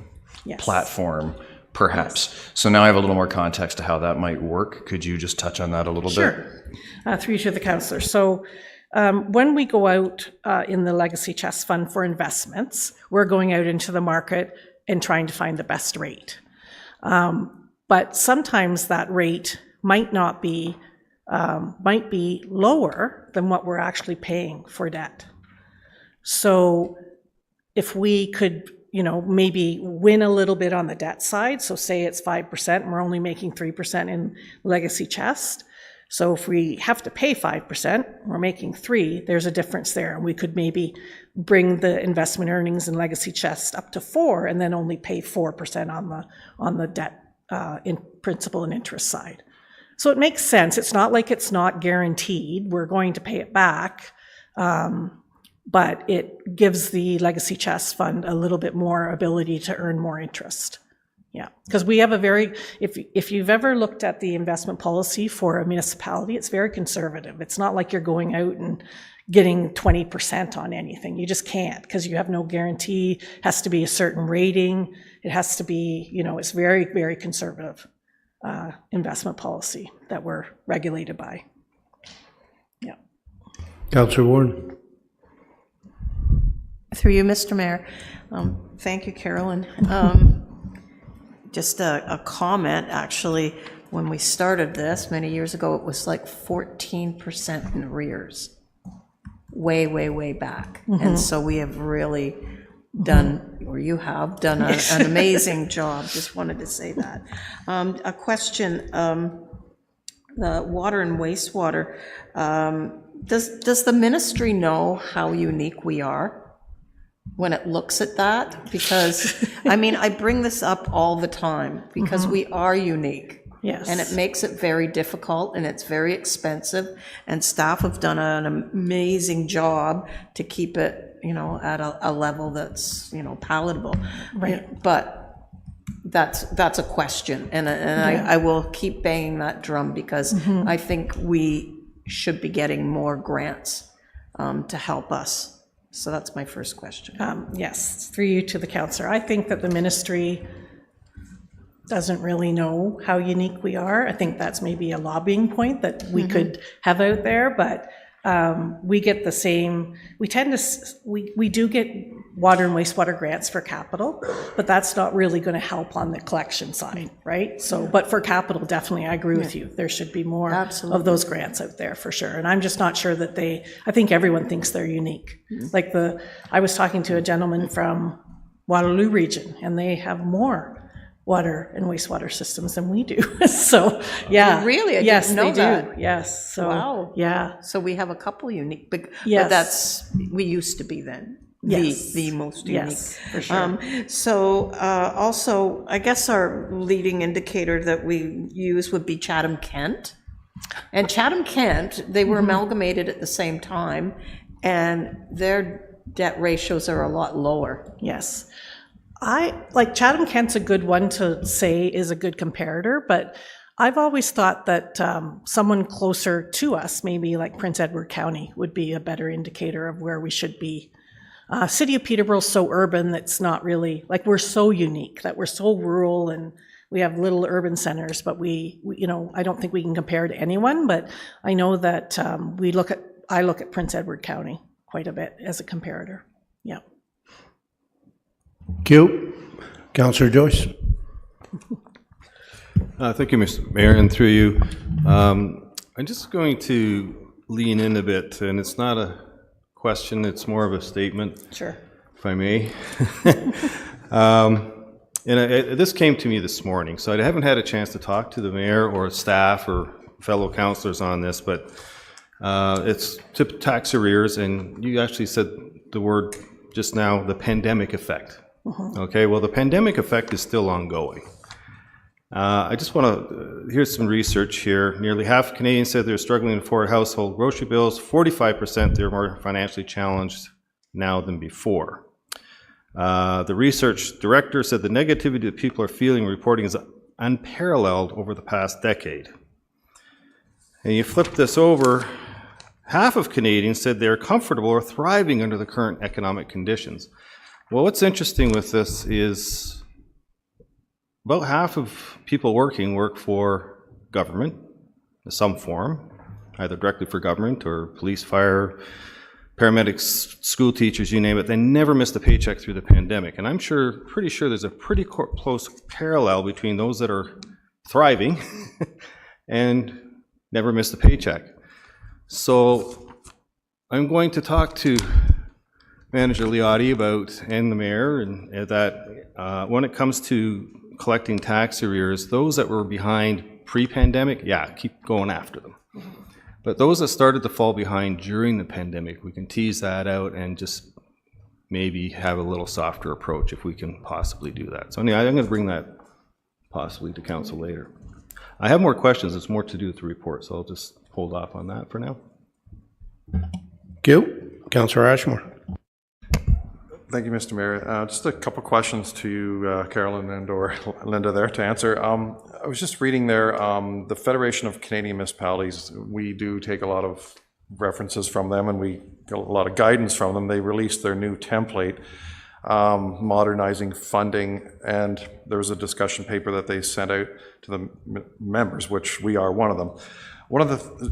Yes. platform, perhaps. So now I have a little more context to how that might work. Could you just touch on that a little bit? Sure. Through you to the councillor. So when we go out in the Legacy Chest Fund for investments, we're going out into the market and trying to find the best rate. But sometimes that rate might be lower than what we're actually paying for debt. So if we could, maybe win a little bit on the debt side, so say it's 5% and we're only making 3% in Legacy Chest. So if we have to pay 5%, we're making 3%, there's a difference there. And we could maybe bring the investment earnings in Legacy Chest up to 4% and then only pay 4% on the debt in principal and interest side. So it makes sense. It's not like it's not guaranteed. We're going to pay it back. But it gives the Legacy Chest Fund a little bit more ability to earn more interest. Yeah, because we have if you've ever looked at the investment policy for a municipality, it's very conservative. It's not like you're going out and getting 20% on anything. You just can't, because you have no guarantee. It has to be a certain rating. It has to be, it's very, very conservative investment policy that we're regulated by. Yeah. Councillor Warren. Through you, Mr. Mayor. Thank you, Carolyn. Just a comment, actually, when we started this many years ago, it was like 14% in arrears, way, way, way back. Mm-hmm. And so we have really done, or you have done an amazing job. Just wanted to say that. A question, the water and wastewater, does the ministry know how unique we are when it looks at that? Because, I bring this up all the time because we are unique. Yes. And it makes it very difficult and it's very expensive, and staff have done an amazing job to keep it, at a level that's, palatable. Right. But that's a question, and I will keep banging that drum because I think we should be getting more grants to help us. So that's my first question. Yes, through you to the councillor. I think that the ministry doesn't really know how unique we are. I think that's maybe a lobbying point that we could have out there, but we get the same, we do get water and wastewater grants for capital, but that's not really going to help on the collection side, right? So, but for capital, definitely, I agree with you. There should be more of those grants out there for sure. And I'm just not sure that I think everyone thinks they're unique. Like I was talking to a gentleman from Waterloo region, and they have more water and wastewater systems than we do. So, yeah. Really? I yes, didn't know they that. do. Yes. So, wow. Yeah. So we have a couple unique, but Yes. we used to be then. Yes. The most unique. Yes, for sure. Also, I guess our leading indicator that we use would be Chatham-Kent. And Chatham-Kent, they were amalgamated at the same time, and their debt ratios are a lot lower. Yes. Chatham-Kent's a good one to say is a good comparator, but I've always thought that someone closer to us, maybe like Prince Edward County, would be a better indicator of where we should be. City of Peterborough's so urban that's not really, we're so unique, that we're so rural and we have little urban centers, but we I don't think we can compare to anyone, but I know that I look at Prince Edward County quite a bit as a comparator. Yeah. Thank you. Councillor Joyce. Thank you, Mr. Mayor, and through you. I'm just going to lean in a bit, and it's not a question, it's more of a statement. Sure. If I may. This came to me this morning, so I haven't had a chance to talk to the mayor or staff or fellow councillors on this, but it's tax arrears, and you actually said the word just now, the pandemic effect. Okay, well, the pandemic effect is still ongoing. I just want to, here's some research here. Nearly half of Canadians said they're struggling to afford household grocery bills. 45% they're more financially challenged now than before. The research director said the negativity that people are feeling reporting is unparalleled over the past decade. And you flip this over, half of Canadians said they're comfortable or thriving under the current economic conditions. Well, what's interesting with this is about half of people working work for government in some form, either directly for government or police, fire, paramedics, school teachers, you name it. They never missed a paycheck through the pandemic. And I'm pretty sure there's a pretty close parallel between those that are thriving and never missed a paycheck. So I'm going to talk to Manager Liotti about, and the mayor, and that when it comes to collecting tax arrears, those that were behind pre-pandemic, yeah, keep going after them. But those that started to fall behind during the pandemic, we can tease that out and just maybe have a little softer approach if we can possibly do that. So anyway, I'm going to bring that possibly to council later. I have more questions. It's more to do with the report, so I'll just hold off on that for now. Thank you. Councillor Ashmore. Thank you, Mr. Mayor. Just a couple questions to you, Carolyn and or Linda there to answer. I was just reading there, the Federation of Canadian Municipalities, we do take a lot of references from them and we get a lot of guidance from them. They released their new template, modernizing funding, and there was a discussion paper that they sent out to the members, which we are one of them.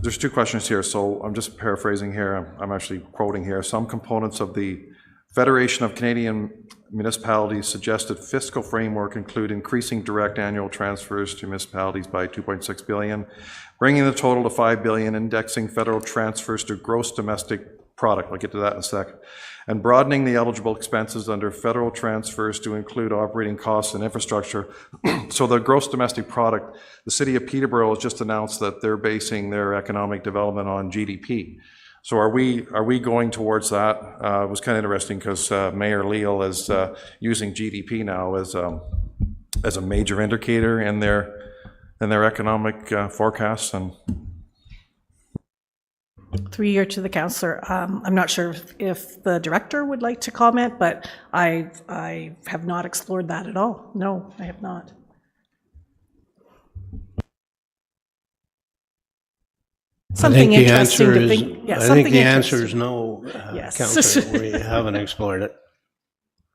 There's two questions here, so I'm just paraphrasing here. I'm actually quoting here. Some components of the Federation of Canadian Municipalities suggested fiscal framework include increasing direct annual transfers to municipalities by 2.6 billion, bringing the total to 5 billion, indexing federal transfers to gross domestic product, I'll get to that in a second, and broadening the eligible expenses under federal transfers to include operating costs and infrastructure. So the gross domestic product, the city of Peterborough has just announced that they're basing their economic development on GDP. So are we going towards that? It was kind of interesting because Mayor Leal is using GDP now as a major indicator in their economic forecasts. And through you to the councillor, I'm not sure if the director would like to comment, but I have not explored that at all. No, I have not. Something interesting to think. Yeah, I think the answer is no, yes. Councillor. We haven't explored it.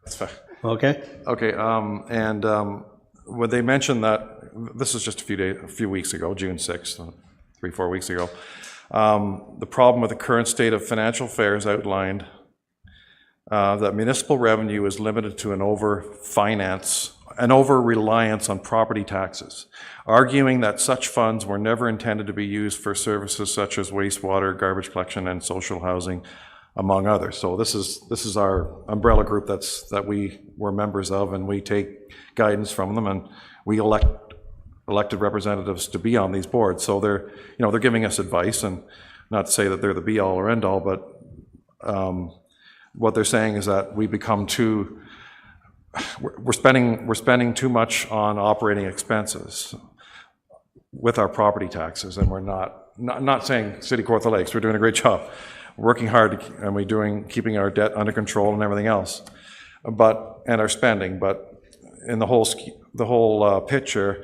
that's fine. Okay. Okay, when they mentioned that, this is just a few weeks ago, June 6th, 3-4 weeks ago, the problem with the current state of financial affairs outlined that municipal revenue is limited to an over-reliance on property taxes, arguing that such funds were never intended to be used for services such as wastewater, garbage collection, and social housing, among others. So this is our umbrella group that we were members of, and we take guidance from them, and we elected representatives to be on these boards. So they're giving us advice, and not to say that they're the be all or end all, but what they're saying is that we become we're spending too much on operating expenses with our property taxes, and we're not saying City Kawartha Lakes, we're doing a great job, working hard, and keeping our debt under control and everything else, and our spending. But in the whole picture,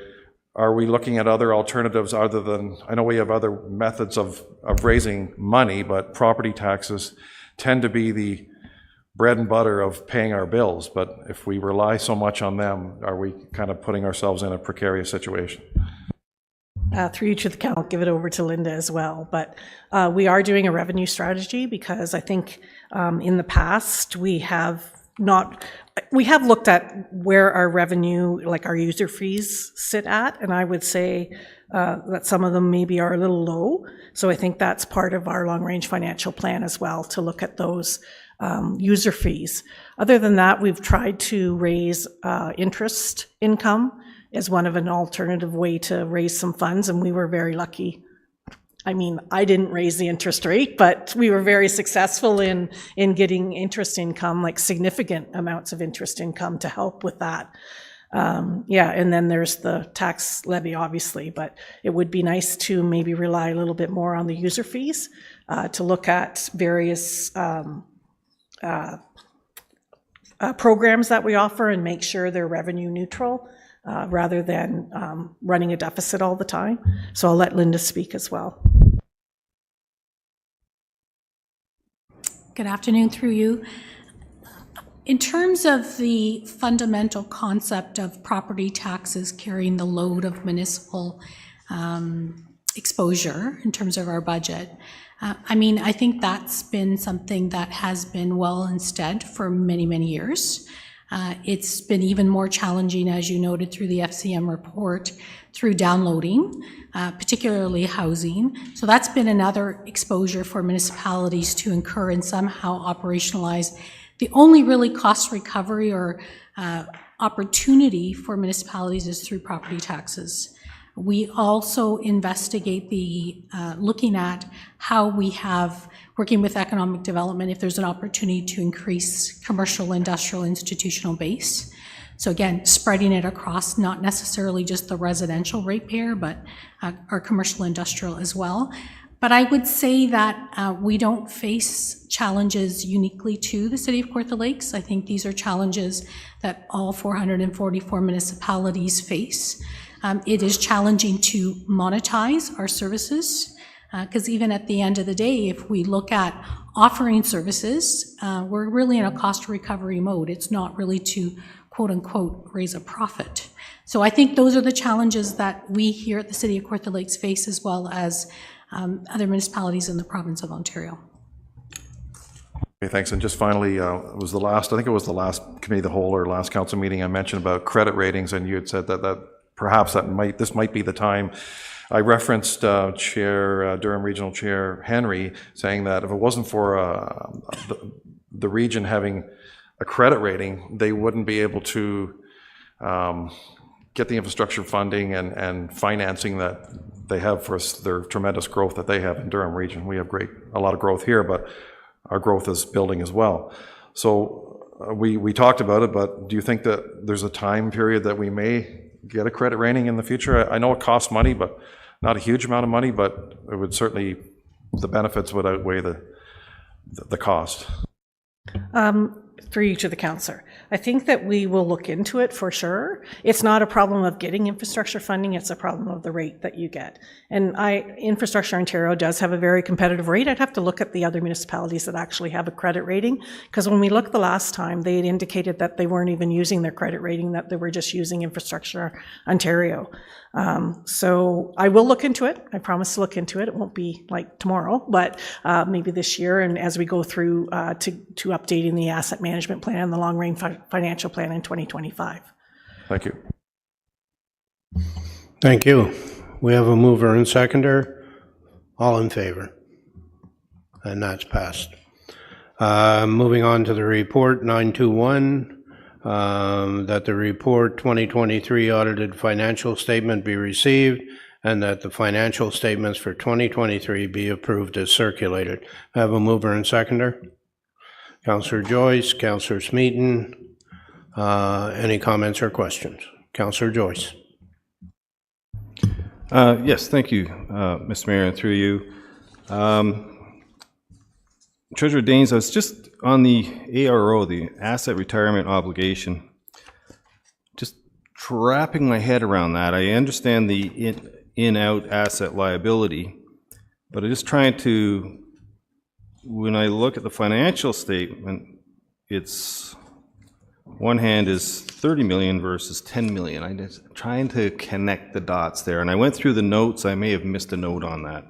are we looking at other alternatives other than, I know we have other methods of raising money, but property taxes tend to be the bread and butter of paying our bills. But if we rely so much on them, are we kind of putting ourselves in a precarious situation? Through you to the council, I'll give it over to Linda as well. But we are doing a revenue strategy because I think in the past we have looked at where our revenue, like our user fees, sit at, and I would say that some of them maybe are a little low. So I think that's part of our long-range financial plan as well, to look at those user fees. Other than that, we've tried to raise interest income as one of an alternative way to raise some funds, and we were very lucky. I mean, I didn't raise the interest rate, but we were very successful in getting interest income, like significant amounts of interest income to help with that. Yeah, and then there's the tax levy, obviously, but it would be nice to maybe rely a little bit more on the user fees to look at various programs that we offer and make sure they're revenue neutral rather than running a deficit all the time. So I'll let Linda speak as well. Good afternoon through you. In terms of the fundamental concept of property taxes carrying the load of municipal exposure in terms of our budget, I think that's been something that has been well instead for many, many years. It's been even more challenging, as you noted through the FCM report, through downloading, particularly housing. So that's been another exposure for municipalities to incur and somehow operationalize. The only really cost recovery or opportunity for municipalities is through property taxes. We also investigate looking at how we have, working with economic development, if there's an opportunity to increase commercial, industrial, institutional base. So again, spreading it across not necessarily just the residential ratepayer, but our commercial industrial as well. But I would say that we don't face challenges uniquely to the City of Kawartha Lakes. I think these are challenges that all 444 municipalities face. It is challenging to monetize our services, because even at the end of the day, if we look at offering services, we're really in a cost recovery mode. It's not really to quote unquote raise a profit. So I think those are the challenges that we here at the City of Kawartha Lakes face, as well as other municipalities in the province of Ontario. Okay, thanks. And just finally, I think it was the last committee of the whole or last council meeting I mentioned about credit ratings, and you had said that perhaps this might be the time. I referenced Durham Regional Chair Henry saying that if it wasn't for the region having a credit rating, they wouldn't be able to get the infrastructure funding and financing that they have for their tremendous growth that they have in Durham region. We have a lot of growth here, but our growth is building as well. So we talked about it, but do you think that there's a time period that we may get a credit rating in the future? I know it costs money, but not a huge amount of money, but it would certainly, the benefits would outweigh the cost. Through you to the councillor. I think that we will look into it for sure. It's not a problem of getting infrastructure funding, it's a problem of the rate that you get. And Infrastructure Ontario does have a very competitive rate. I'd have to look at the other municipalities that actually have a credit rating, because when we looked the last time, they had indicated that they weren't even using their credit rating, that they were just using Infrastructure Ontario. So I will look into it. I promise to look into it. It won't be like tomorrow, but maybe this year, and as we go through to updating the asset management plan and the long-range financial plan in 2025. Thank you. Thank you. We have a mover and seconder. All in favor? And that's passed. Moving on to the report 921. That the report 2023 audited financial statement be received and that the financial statements for 2023 be approved as circulated. I have a mover and seconder. Councillor Joyce, Councillor Smeaton, any comments or questions? Councillor Joyce. Yes, thank you, Mr. Mayor, and through you. Treasurer Daines, I was just on the ARO, the Asset Retirement Obligation, just wrapping my head around that. I understand the in-out asset liability, but I'm just trying to, when I look at the financial statement, it's, one hand is 30 million versus 10 million. I'm just trying to connect the dots there. And I went through the notes. I may have missed a note on that.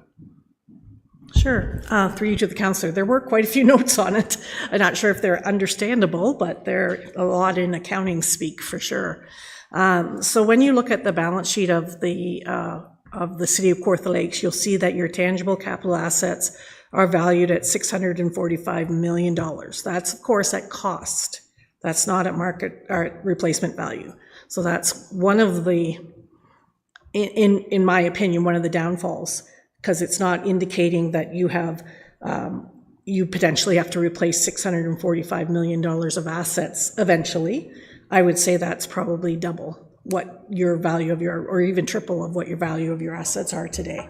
Sure. Through you to the councillor. There were quite a few notes on it. I'm not sure if they're understandable, but they're a lot in accounting speak for sure. So when you look at the balance sheet of the City of Kawartha Lakes, you'll see that your tangible capital assets are valued at $645 million. That's, of course, at cost. That's not at market or replacement value. So that's one of the, in my opinion, one of the downfalls, because it's not indicating that you have, you potentially have to replace $645 million of assets eventually. I would say that's probably double what your value of your, or even triple of what your value of your assets are today.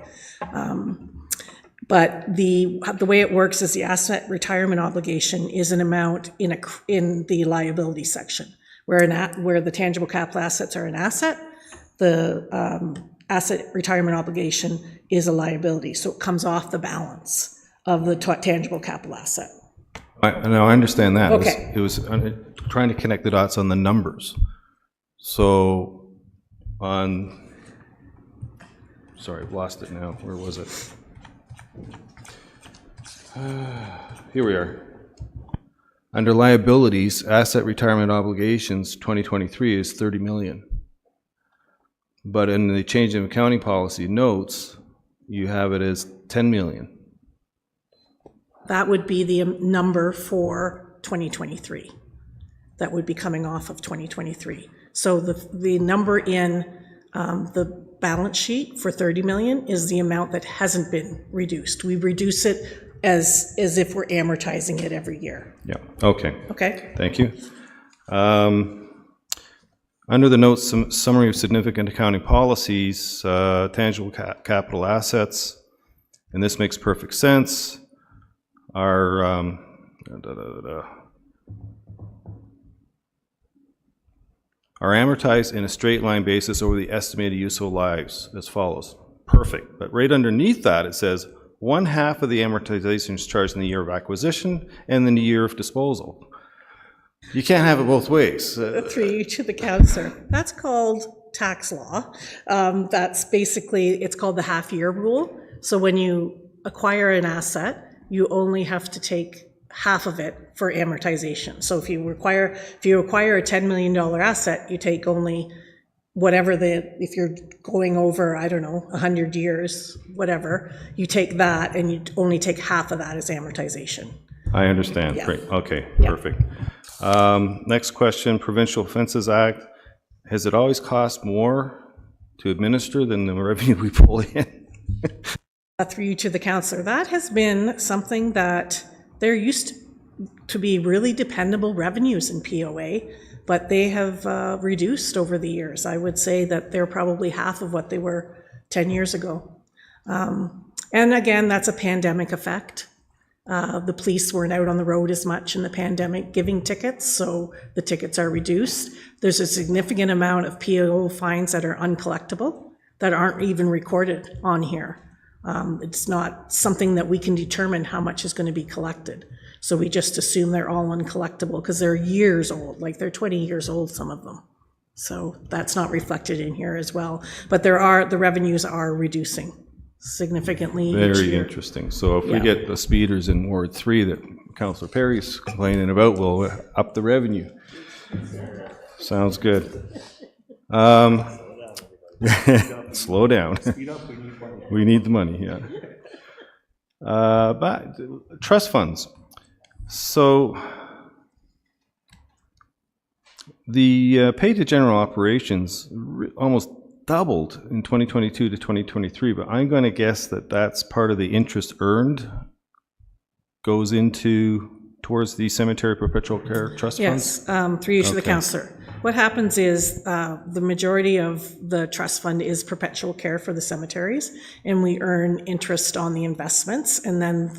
But the way it works is the asset retirement obligation is an amount in the liability section, where the tangible capital assets are an asset, the asset retirement obligation is a liability. So it comes off the balance of the tangible capital asset. No, I understand that. Okay. It was trying to connect the dots on the numbers. So sorry, I've lost it now. Where was it? Here we are. Under liabilities, asset retirement obligations, 2023 is 30 million. But in the change in accounting policy notes, you have it as 10 million. That would be the number for 2023. That would be coming off of 2023. So the number in the balance sheet for 30 million is the amount that hasn't been reduced. We reduce it as if we're amortizing it every year. Yeah, okay. Okay. Thank you. Under the notes, summary of significant accounting policies, tangible capital assets, and this makes perfect sense, are amortized in a straight line basis over the estimated useful lives as follows. Perfect. But right underneath that, it says 1/2 of the amortization is charged in the year of acquisition and in the year of disposal. You can't have it both ways. Through you to the counselor. That's called tax law. That's basically, it's called the half-year rule. So when you acquire an asset, you only have to take half of it for amortization. So if you acquire a $10 million asset, you take only whatever if you're going over, I don't know, 100 years, whatever, you take that and you only take half of that as amortization. I understand. Yeah. Great. Okay, Yeah. perfect. Next question, Provincial Offences Act. Has it always cost more to administer than the revenue we pull in? Through you to the counselor. That has been something that there used to be really dependable revenues in POA, but they have reduced over the years. I would say that they're probably half of what they were 10 years ago. And again, that's a pandemic effect. The police weren't out on the road as much in the pandemic giving tickets, so the tickets are reduced. There's a significant amount of PO fines that are uncollectible, that aren't even recorded on here. It's not something that we can determine how much is going to be collected. So we just assume they're all uncollectible because they're years old, like they're 20 years old, some of them. So that's not reflected in here as well. But the revenues are reducing significantly each Very year. interesting. So if we Yeah. get the speeders in Ward 3 that Councillor Perry's complaining about, we'll up the revenue. Sounds good. Slow down. We need the money, yeah. But trust funds. So the pay to general operations almost doubled in 2022 to 2023, but I'm going to guess that that's part of the interest earned goes towards the cemetery perpetual care trust funds? Yes, through you to the Okay. councillor. What happens is the majority of the trust fund is perpetual care for the cemeteries, and we earn interest on the investments, and then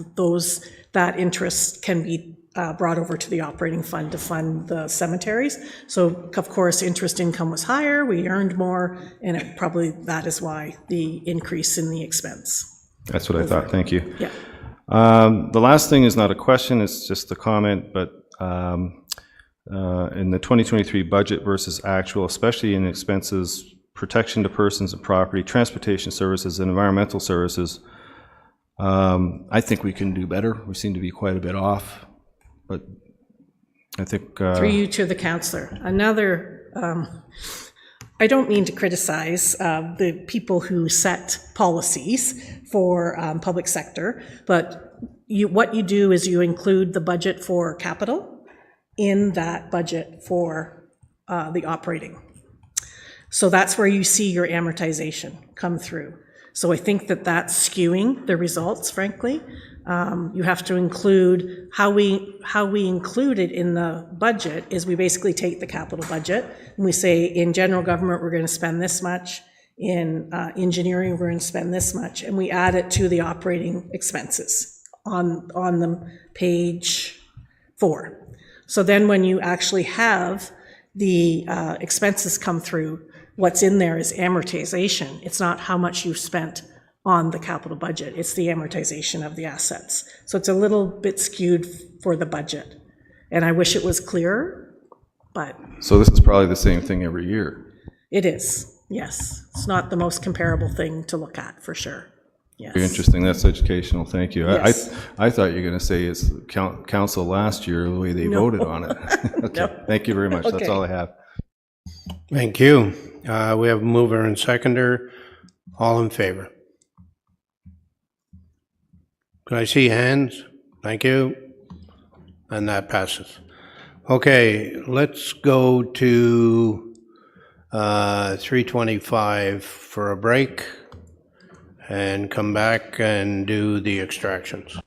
that interest can be brought over to the operating fund to fund the cemeteries. So of course, interest income was higher, we earned more, and that is why the increase in the expense. That's what I thought. Thank you. Yeah. The last thing is not a question, it's just a comment, but in the 2023 budget versus actual, especially in expenses, protection to persons and property, transportation services, and environmental services, I think we can do better. We seem to be quite a bit off, but I think... Through you to the councillor. Another, I don't mean to criticize the people who set policies for public sector, but what you do is you include the budget for capital in that budget for the operating. So that's where you see your amortization come through. So I think that that's skewing the results, frankly. You have to include how we include it in the budget is we basically take the capital budget and we say in general government we're going to spend this much, in engineering we're going to spend this much, and we add it to the operating expenses on the page 4. So then when you actually have the expenses come through, what's in there is amortization. It's not how much you've spent on the capital budget. It's the amortization of the assets. So it's a little bit skewed for the budget. And I wish it was clearer, but So this is probably the same thing every year. it is, yes. It's not the most comparable thing to look at, for sure. Yes. Very interesting. That's educational. Thank you. Yes. I thought you were going to say it's council last year, the way they No. voted on it. Okay. No. Thank you very much. That's Okay. all I have. Thank you. We have a mover and seconder. All in favor? Can I see hands? Thank you. And that passes. Okay, let's go to 3:25 for a break and come back and do the extractions.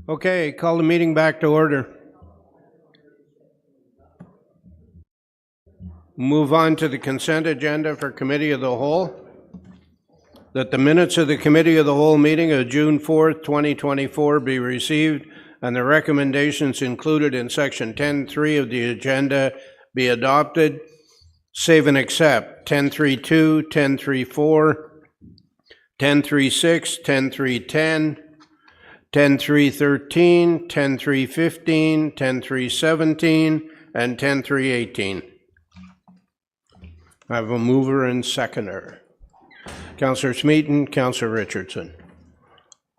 Okay, call the meeting back to order. Move on to the consent agenda for Committee of the Whole. That the minutes of the Committee of the Whole meeting of June 4th, 2024 be received and the recommendations included in section 10.3 of the agenda be adopted, save and accept 10.3.2, 10.3.4, 10.3.6, 10.3.10, 10.3.13, 10.3.15, 10.3.17, and 10.3.18. I have a mover and seconder. Councillor Smeaton, Councillor Richardson.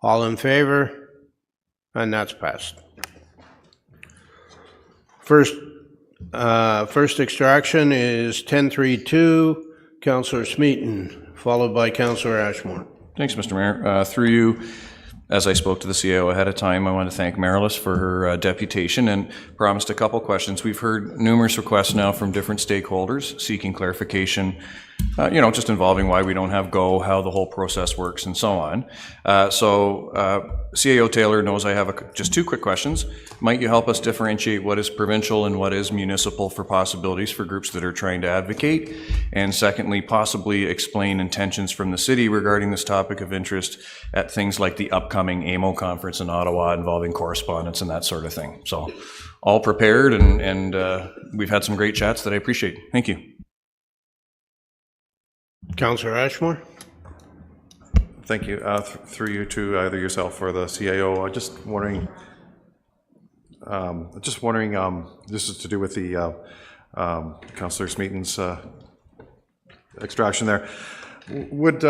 All in favor? And that's passed. First extraction is 10.3.2, Councillor Smeaton, followed by Councillor Ashmore. Thanks, Mr. Mayor. Through you, as I spoke to the CAO ahead of time, I want to thank Marilys for her deputation and promised a couple questions. We've heard numerous requests now from different stakeholders seeking clarification, just involving why we don't have GO, how the whole process works, and so on. CAO Taylor knows I have just two quick questions. Might you help us differentiate what is provincial and what is municipal for possibilities for groups that are trying to advocate? And secondly, possibly explain intentions from the city regarding this topic of interest at things like the upcoming AMO conference in Ottawa involving correspondence and that sort of thing. So all prepared, and we've had some great chats that I appreciate. Thank you. Councillor Ashmore. Thank you. Through you to either yourself or the CAO. Just wondering. This is to do with the Councillor Smeaton's extraction there. Would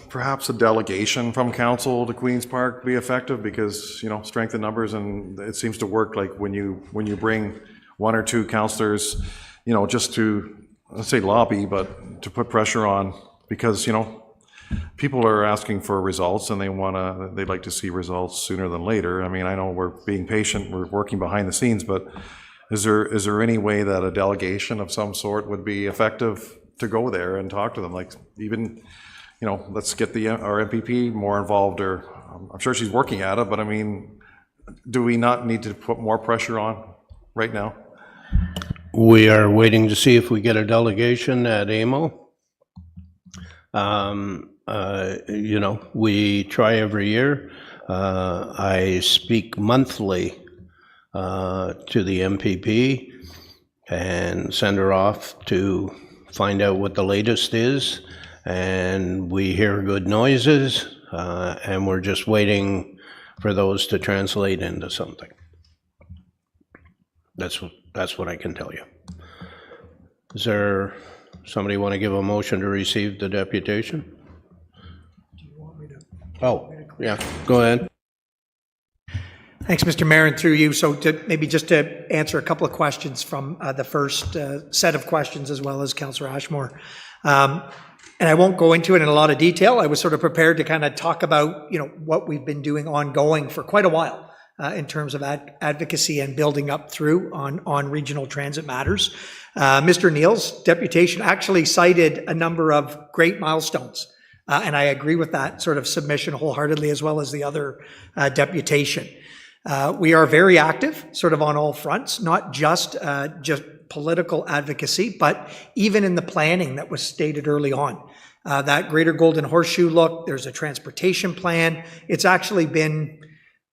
perhaps a delegation from council to Queen's Park be effective? Because strength in numbers, and it seems to work. Like when you bring one or two councillors, just to, let's say, lobby, but to put pressure on, because people are asking for results and they'd like to see results sooner than later. I mean, I know we're being patient, we're working behind the scenes, but is there any way that a delegation of some sort would be effective to go there and talk to them? Like, even, let's get our MPP more involved, or I'm sure she's working at it, but I mean, do we not need to put more pressure on right now? We are waiting to see if we get a delegation at AMO. We try every year. I speak monthly to the MPP and send her off to find out what the latest is, and we hear good noises, and we're just waiting for those to translate into something. That's what I can tell you. Is there somebody want to give a motion to receive the deputation? Do you want me to? Oh, yeah, go ahead. Thanks, Mr. Mayor, and through you. So maybe just to answer a couple of questions from the first set of questions, as well as Councillor Ashmore. And I won't go into it in a lot of detail. I was sort of prepared to kind of talk about, what we've been doing ongoing for quite a while in terms of advocacy and building up through on regional transit matters. Mr. Neal's deputation actually cited a number of great milestones. And I agree with that sort of submission wholeheartedly, as well as the other deputation. We are very active sort of on all fronts, not just political advocacy, but even in the planning that was stated early on. That Greater Golden Horseshoe look, there's a transportation plan. It's actually been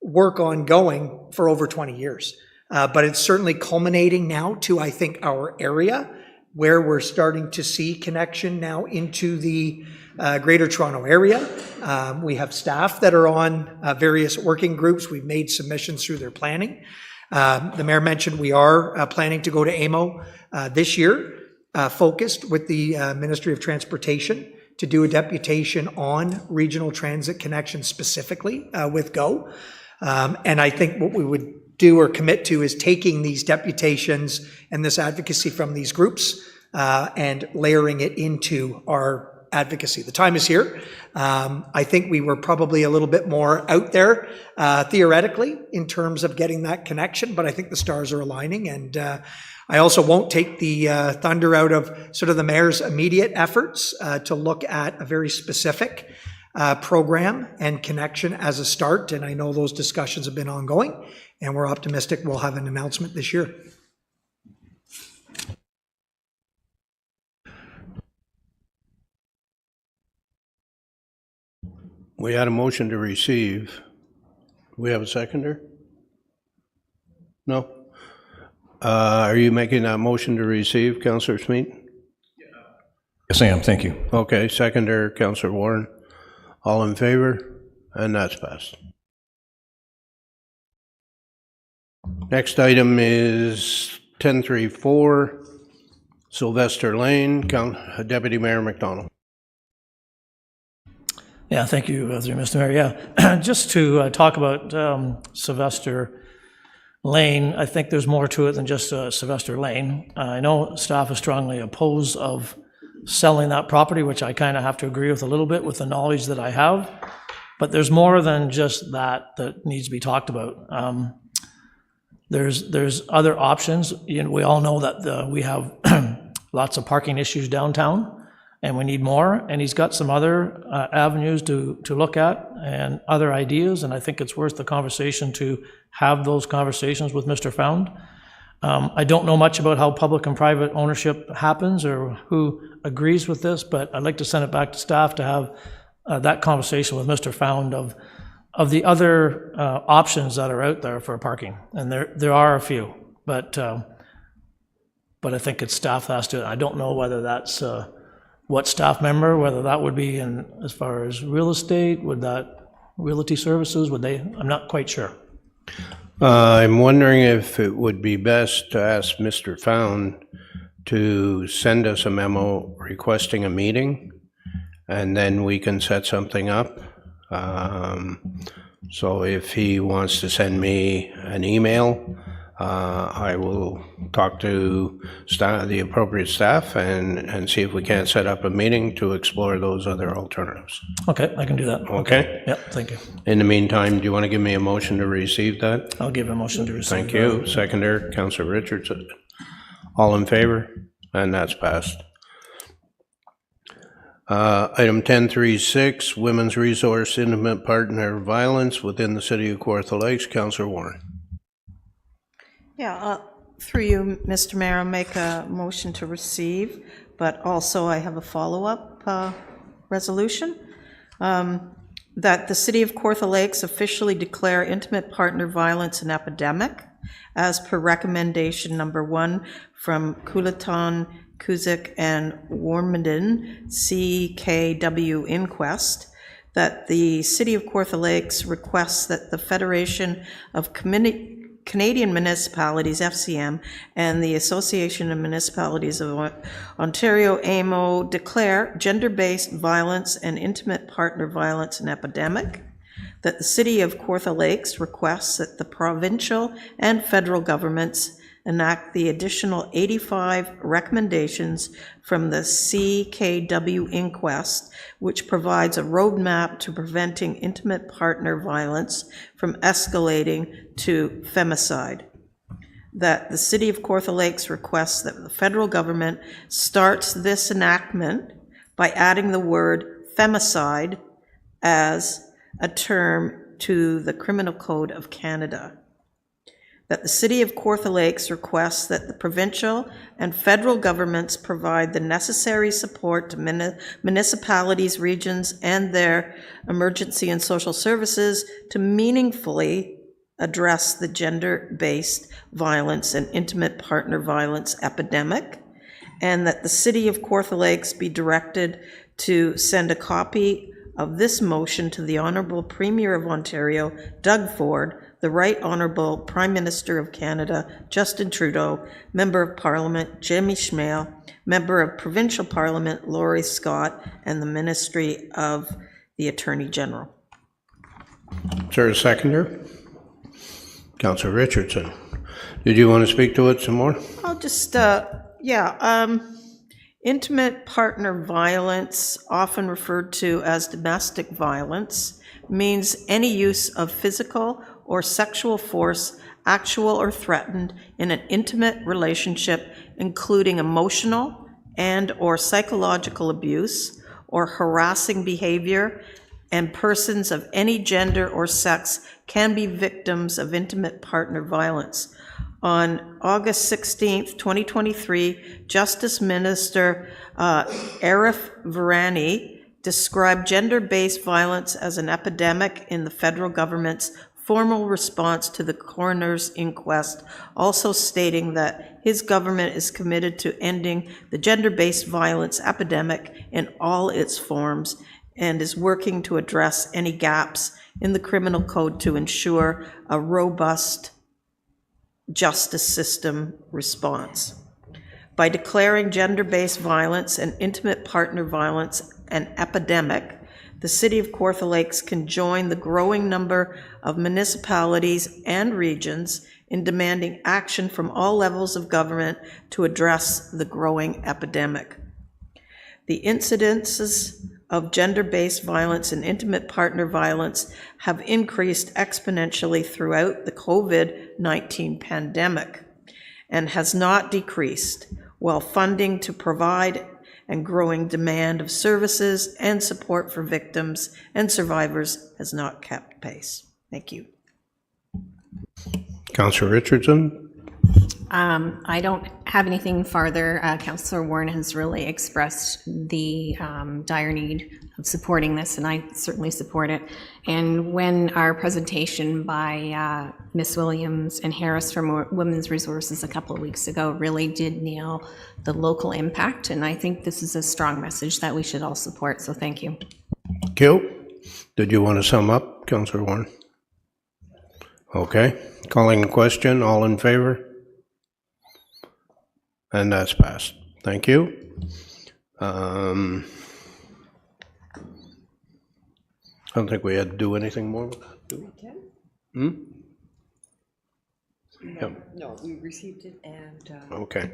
work ongoing for over 20 years. But it's certainly culminating now to, I think, our area, where we're starting to see connection now into the Greater Toronto area. We have staff that are on various working groups. We've made submissions through their planning. The Mayor mentioned we are planning to go to AMO this year, focused with the Ministry of Transportation to do a deputation on regional transit connections specifically with GO. And I think what we would do or commit to is taking these deputations and this advocacy from these groups and layering it into our advocacy. The time is here. I think we were probably a little bit more out there theoretically in terms of getting that connection, but I think the stars are aligning, and I also won't take the thunder out of sort of the Mayor's immediate efforts to look at a very specific program and connection as a start, and I know those discussions have been ongoing, and we're optimistic we'll have an announcement this year. We had a motion to receive. We have a seconder? No? Are you making that motion to receive, Councillor Smeet? Yes, I am. Thank you. Okay, seconder, Councillor Warren. All in favor? And that's passed. Next item is 1034 Sylvester Lane, Deputy Mayor McDonald. Yeah, thank you, through Mr. Mayor. Yeah, just to talk about Sylvester Lane, I think there's more to it than just Sylvester Lane. I know staff is strongly opposed of selling that property, which I kind of have to agree with a little bit with the knowledge that I have, but there's more than just that needs to be talked about. There's other options. We all know that we have lots of parking issues downtown, and we need more, and he's got some other avenues to look at and other ideas, and I think it's worth the conversation to have those conversations with Mr. Found. I don't know much about how public and private ownership happens or who agrees with this, but I'd like to send it back to staff to have that conversation with Mr. Found of the other options that are out there for parking, and there are a few, but I think it's staff that has to. I don't know whether that's what staff member, whether that would be in as far as real estate, would that realty services, would they? I'm not quite sure. I'm wondering if it would be best to ask Mr. Found to send us a memo requesting a meeting, and then we can set something up. So if he wants to send me an email, I will talk to the appropriate staff and see if we can't set up a meeting to explore those other alternatives. Okay, I can do that. Okay? Yep, thank you. In the meantime, do you want to give me a motion to receive that? I'll give a motion to receive. Thank you. Seconder, Councillor Richardson. All in favor? And that's passed. Item 1036, Women's Resource Intimate Partner Violence within the City of Kawartha Lakes. Councillor Warren. Yeah, through you, Mr. Mayor, I'll make a motion to receive, but also I have a follow-up resolution. That the City of Kawartha Lakes officially declare intimate partner violence an epidemic as per recommendation number 1 from Coulaton, Kuzik, and Warmenden CKW Inquest, that the City of Kawartha Lakes requests that the Federation of Canadian Municipalities, FCM, and the Association of Municipalities of Ontario, AMO, declare gender-based violence and intimate partner violence an epidemic, that the City of Kawartha Lakes requests that the provincial and federal governments enact the additional 85 recommendations from the CKW Inquest, which provides a roadmap to preventing intimate partner violence from escalating to femicide. That the City of Kawartha Lakes requests that the federal government starts this enactment by adding the word femicide as a term to the Criminal Code of Canada. That the City of Kawartha Lakes requests that the provincial and federal governments provide the necessary support to municipalities, regions, and their emergency and social services to meaningfully address the gender-based violence and intimate partner violence epidemic, and that the City of Kawartha Lakes be directed to send a copy of this motion to the Honourable Premier of Ontario, Doug Ford, the Right Honourable Prime Minister of Canada, Justin Trudeau, Member of Parliament, Jimmy Schmale, Member of Provincial Parliament, Laurie Scott, and the Ministry of the Attorney General. Is there a seconder? Councillor Richardson. Did you want to speak to it some more? I'll just, intimate partner violence, often referred to as domestic violence, means any use of physical or sexual force, actual or threatened, in an intimate relationship, including emotional and or psychological abuse or harassing behavior and persons of any gender or sex can be victims of intimate partner violence. On August 16th, 2023, Justice Minister Arif Virani described gender-based violence as an epidemic in the federal government's formal response to the coroner's inquest, also stating that his government is committed to ending the gender-based violence epidemic in all its forms and is working to address any gaps in the criminal code to ensure a robust justice system response. By declaring gender-based violence and intimate partner violence an epidemic, the City of Kawartha Lakes can join the growing number of municipalities and regions in demanding action from all levels of government to address the growing epidemic. The incidences of gender-based violence and intimate partner violence have increased exponentially throughout the COVID-19 pandemic and has not decreased, while funding to provide and growing demand of services and support for victims and survivors has not kept pace. Thank you. Councillor Richardson? I don't have anything farther. Councillor Warren has really expressed the dire need of supporting this, and I certainly support it. And when our presentation by Ms. Williams and Harris from Women's Resources a couple of weeks ago really did nail the local impact, and I think this is a strong message that we should all support, so thank you. Thank you. Did you want to sum up, Councillor Warren? Okay. Calling the question, all in favor? And that's passed. Thank you. I don't think we had to do anything more with that, do we? No, we received it and... Okay.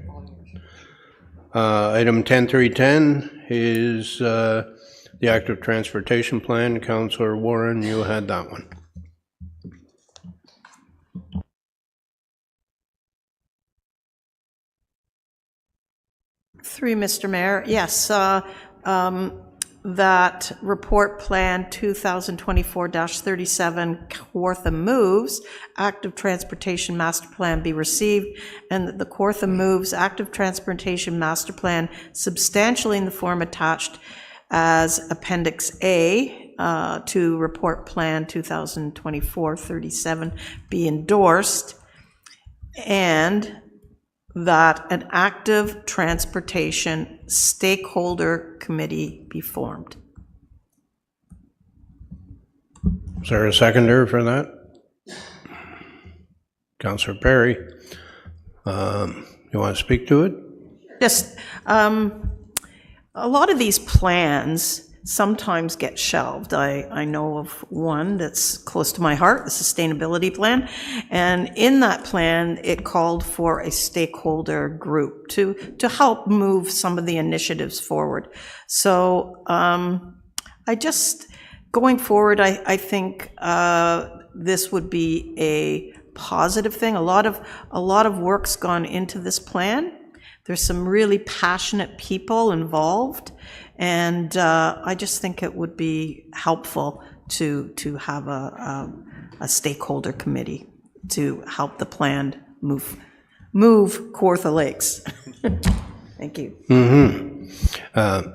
Item 10.3.10 is the active transportation plan. Councillor Warren, you had that one. Through Mr. Mayor, yes, that report plan 2024-37 Kawartha Moves active transportation master plan be received, and that the Kawartha Moves active transportation master plan substantially in the form attached as Appendix A to report plan 2024-37 be endorsed, and that an active transportation stakeholder committee be formed. Is there a seconder for that? Councillor Perry, you want to speak to it? Just, a lot of these plans sometimes get shelved. I know of one that's close to my heart, the sustainability plan, and in that plan it called for a stakeholder group to help move some of the initiatives forward. So I just, going forward, I think this would be a positive thing. A lot of work's gone into this plan. There's some really passionate people involved, and I just think it would be helpful to have a stakeholder committee to help the plan move Kawartha Lakes. Thank you.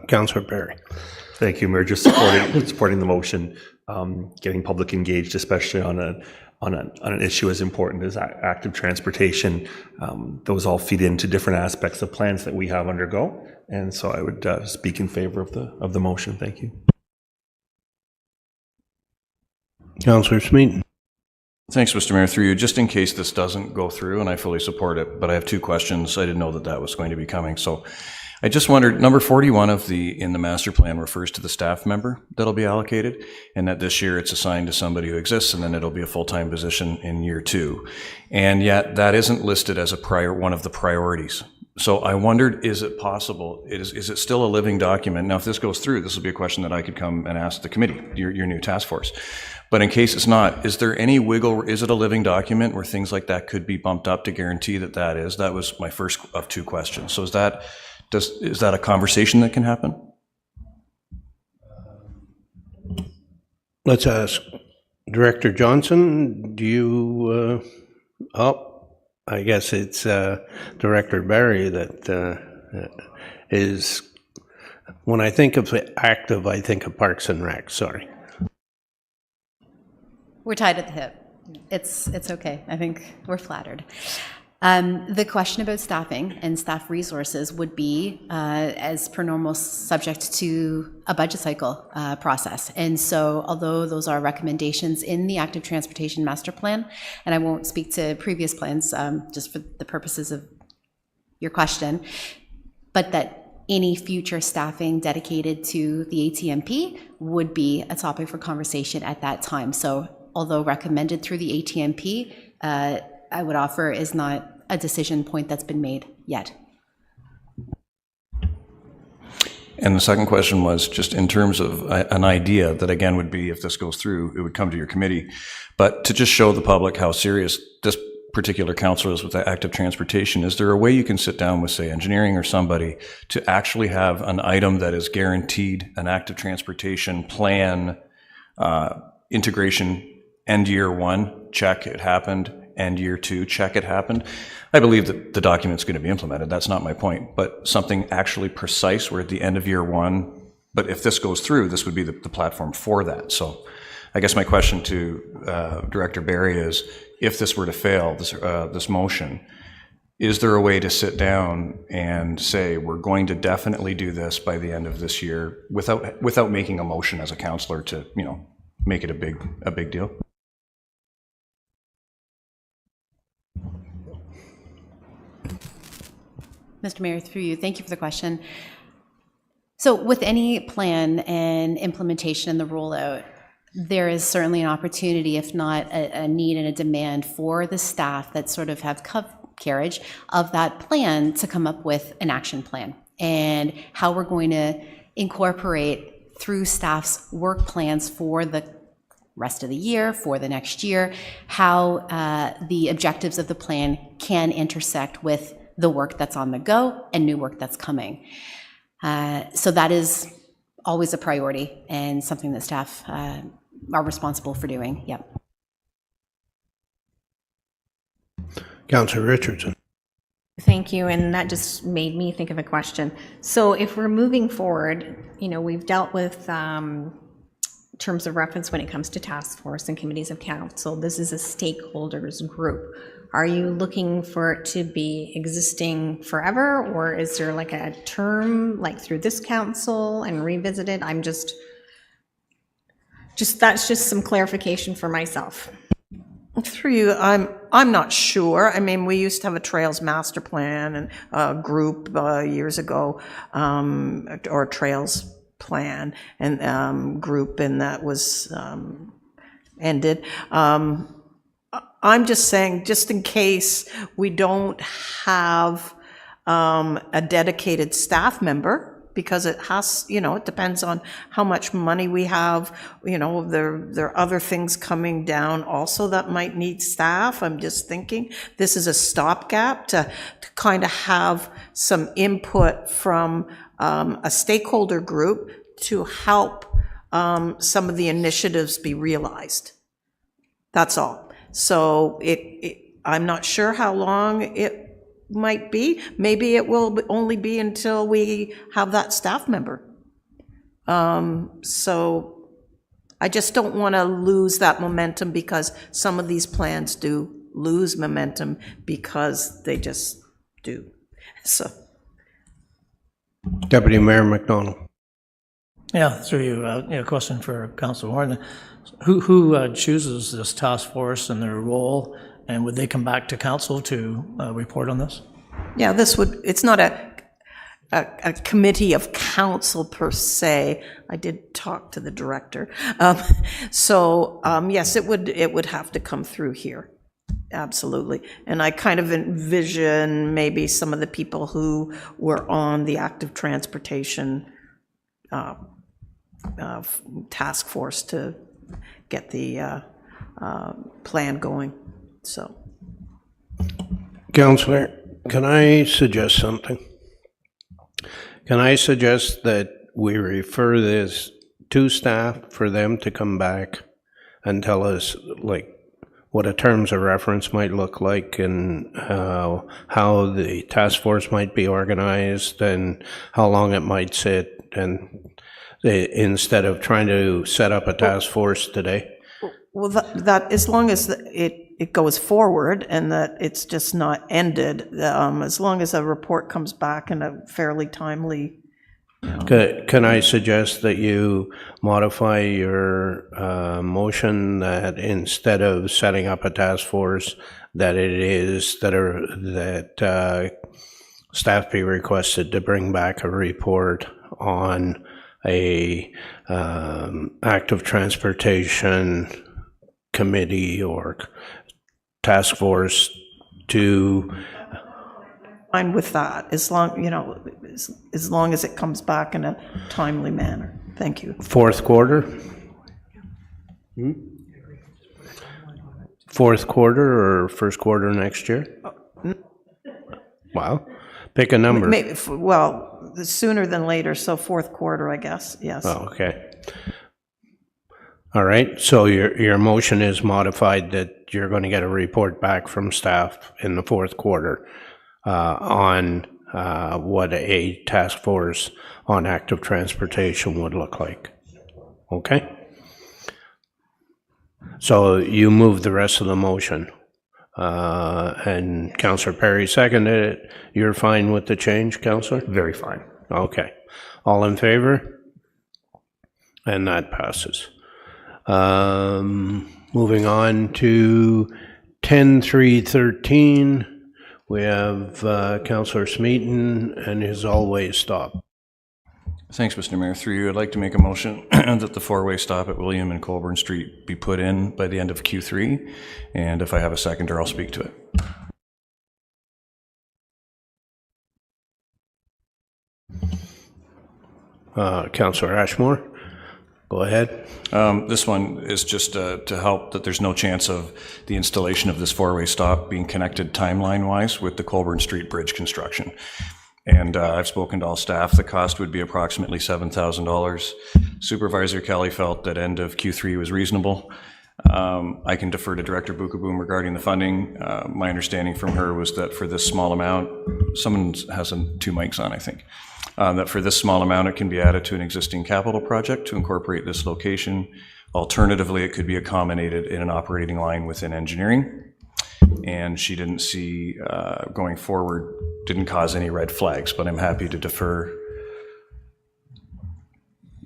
Councillor Perry. Thank you, Mayor. Just supporting the motion, getting public engaged, especially on an issue as important as active transportation. Those all feed into different aspects of plans that we have undergo, and so I would speak in favor of the motion. Thank you. Councillor Smeaton. Thanks, Mr. Mayor. Through you, just in case this doesn't go through, and I fully support it, but I have two questions. I didn't know that was going to be coming. So I just wondered, number 41 in the master plan refers to the staff member that'll be allocated, and that this year it's assigned to somebody who exists, and then it'll be a full-time position in year 2. And yet that isn't listed as one of the priorities. So I wondered, is it possible, is it still a living document? Now, if this goes through, this will be a question that I could come and ask the committee, your new task force. But in case it's not, is there any wiggle, is it a living document where things like that could be bumped up to guarantee that is? That was my first of two questions. So is that a conversation that can happen? Let's ask Director Johnson, do you, I guess it's Director Barry that is, when I think of active, I think of Parks and Rec, sorry. We're tied at the hip. It's okay. I think we're flattered. The question about staffing and staff resources would be, as per normal, subject to a budget cycle process. And so, although those are recommendations in the Active Transportation Master Plan, and I won't speak to previous plans just for the purposes of your question, but that any future staffing dedicated to the ATMP would be a topic for conversation at that time. So, although recommended through the ATMP, I would offer is not a decision point that's been made yet. And the second question was just in terms of an idea that, again, would be if this goes through, it would come to your committee. But to just show the public how serious this particular council is with the active transportation, is there a way you can sit down with, say, engineering or somebody to actually have an item that is guaranteed an active transportation plan integration end year one, check, it happened, end year two, check, it happened? I believe that the document's going to be implemented. That's not my point. But something actually precise where at the end of year one, but if this goes through, this would be the platform for that. So I guess my question to Director Barry is, if this were to fail, this motion, is there a way to sit down and say, we're going to definitely do this by the end of this year without making a motion as a councillor to, make it a big deal? Mr. Mayor, through you, thank you for the question. So with any plan and implementation and the rollout, there is certainly an opportunity, if not a need and a demand for the staff that sort of have carriage of that plan to come up with an action plan and how we're going to incorporate through staff's work plans for the rest of the year, for the next year, how the objectives of the plan can intersect with the work that's on the go and new work that's coming. So that is always a priority and something that staff are responsible for doing. Yep. Councillor Richardson. Thank you, and that just made me think of a question. So if we're moving forward, we've dealt with terms of reference when it comes to task force and committees of council. This is a stakeholders group. Are you looking for it to be existing forever, or is there like a term like through this council and revisit it? I'm just that's just some clarification for myself. Through you, I'm not sure. I mean, we used to have a trails master plan and a group years ago, or a trails plan and group, and that was ended. I'm just saying, just in case we don't have a dedicated staff member, because it has, it depends on how much money we have. There are other things coming down also that might need staff. I'm just thinking this is a stopgap to kind of have some input from a stakeholder group to help some of the initiatives be realized. That's all. So I'm not sure how long it might be. Maybe it will only be until we have that staff member. So I just don't want to lose that momentum, because some of these plans do lose momentum because they just do. So. Deputy Mayor McDonald. Yeah, through you, a question for Councilor Warren. Who chooses this task force and their role, and would they come back to council to report on this? Yeah, it's not a committee of council per se. I did talk to the director. Yes, it would have to come through here. Absolutely. And I kind of envision maybe some of the people who were on the active transportation task force to get the plan going. So, Councillor, can I suggest something? Can I suggest that we refer this to staff for them to come back and tell us, like, what a terms of reference might look like and how the task force might be organized and how long it might sit, and instead of trying to set up a task force today? Well, that as long as it goes forward and that it's just not ended, as long as a report comes back in a fairly timely. Can I suggest that you modify your motion that instead of setting up a task force, that it is that staff be requested to bring back a report on a active transportation committee or task force to. Fine with that, as long, as long as it comes back in a timely manner. Thank you. Fourth quarter? Fourth quarter or first quarter next year? Wow. Pick a number. Maybe, well, sooner than later, so fourth quarter, I guess, yes. Oh, okay. All right, so your motion is modified that you're going to get a report back from staff in the fourth quarter on what a task force on active transportation would look like. Okay? So you move the rest of the motion. And Councillor Perry seconded it. You're fine with the change, Councillor? Very fine. Okay. All in favor? And that passes. Moving on to 10.3.13. We have Councillor Smeaton and his always stop. Thanks, Mr. Mayor. Through you, I'd like to make a motion that the four-way stop at William and Colburn Street be put in by the end of Q3. And if I have a seconder, I'll speak to it. Councillor Ashmore, go ahead. This one is just to help that there's no chance of the installation of this four-way stop being connected timeline-wise with the Colburn Street Bridge construction. And I've spoken to all staff. The cost would be approximately $7,000. Supervisor Kelly felt that end of Q3 was reasonable. I can defer to Director Bukaboom regarding the funding. My understanding from her was that for this small amount, someone has two mics on, I think, that for this small amount, it can be added to an existing capital project to incorporate this location. Alternatively, it could be accommodated in an operating line within engineering. And she didn't see going forward, didn't cause any red flags, but I'm happy to defer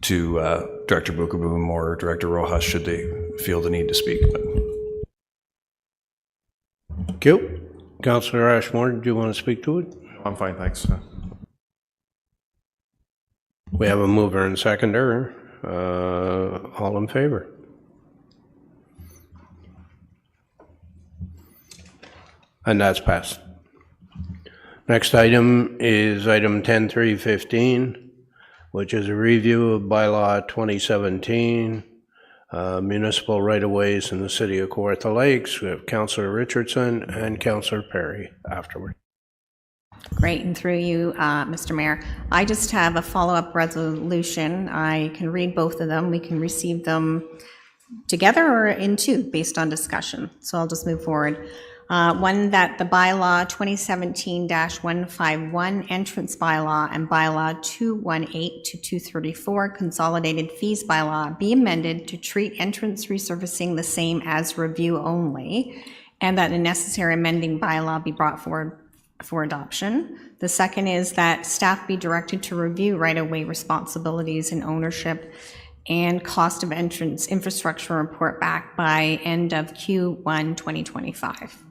to Director Bukaboom or Director Rojas should they feel the need to speak. But. Thank you. Councillor Ashmore, do you want to speak to it? I'm fine, thanks. We have a mover and seconder. All in favor? And that's passed. Next item is item 10.3.15, which is a review of bylaw 2017, municipal right-of-ways in the city of Kawartha Lakes. We have Councillor Richardson and Councillor Perry afterward. Great, and through you, Mr. Mayor, I just have a follow-up resolution. I can read both of them. We can receive them together or in two based on discussion. So I'll just move forward. One that the bylaw 2017-151 entrance bylaw and bylaw 218 to 234 consolidated fees bylaw be amended to treat entrance resurfacing the same as review only, and that a necessary amending bylaw be brought forward for adoption. The second is that staff be directed to review right-of-way responsibilities and ownership and cost of entrance infrastructure report back by end of Q1 2025.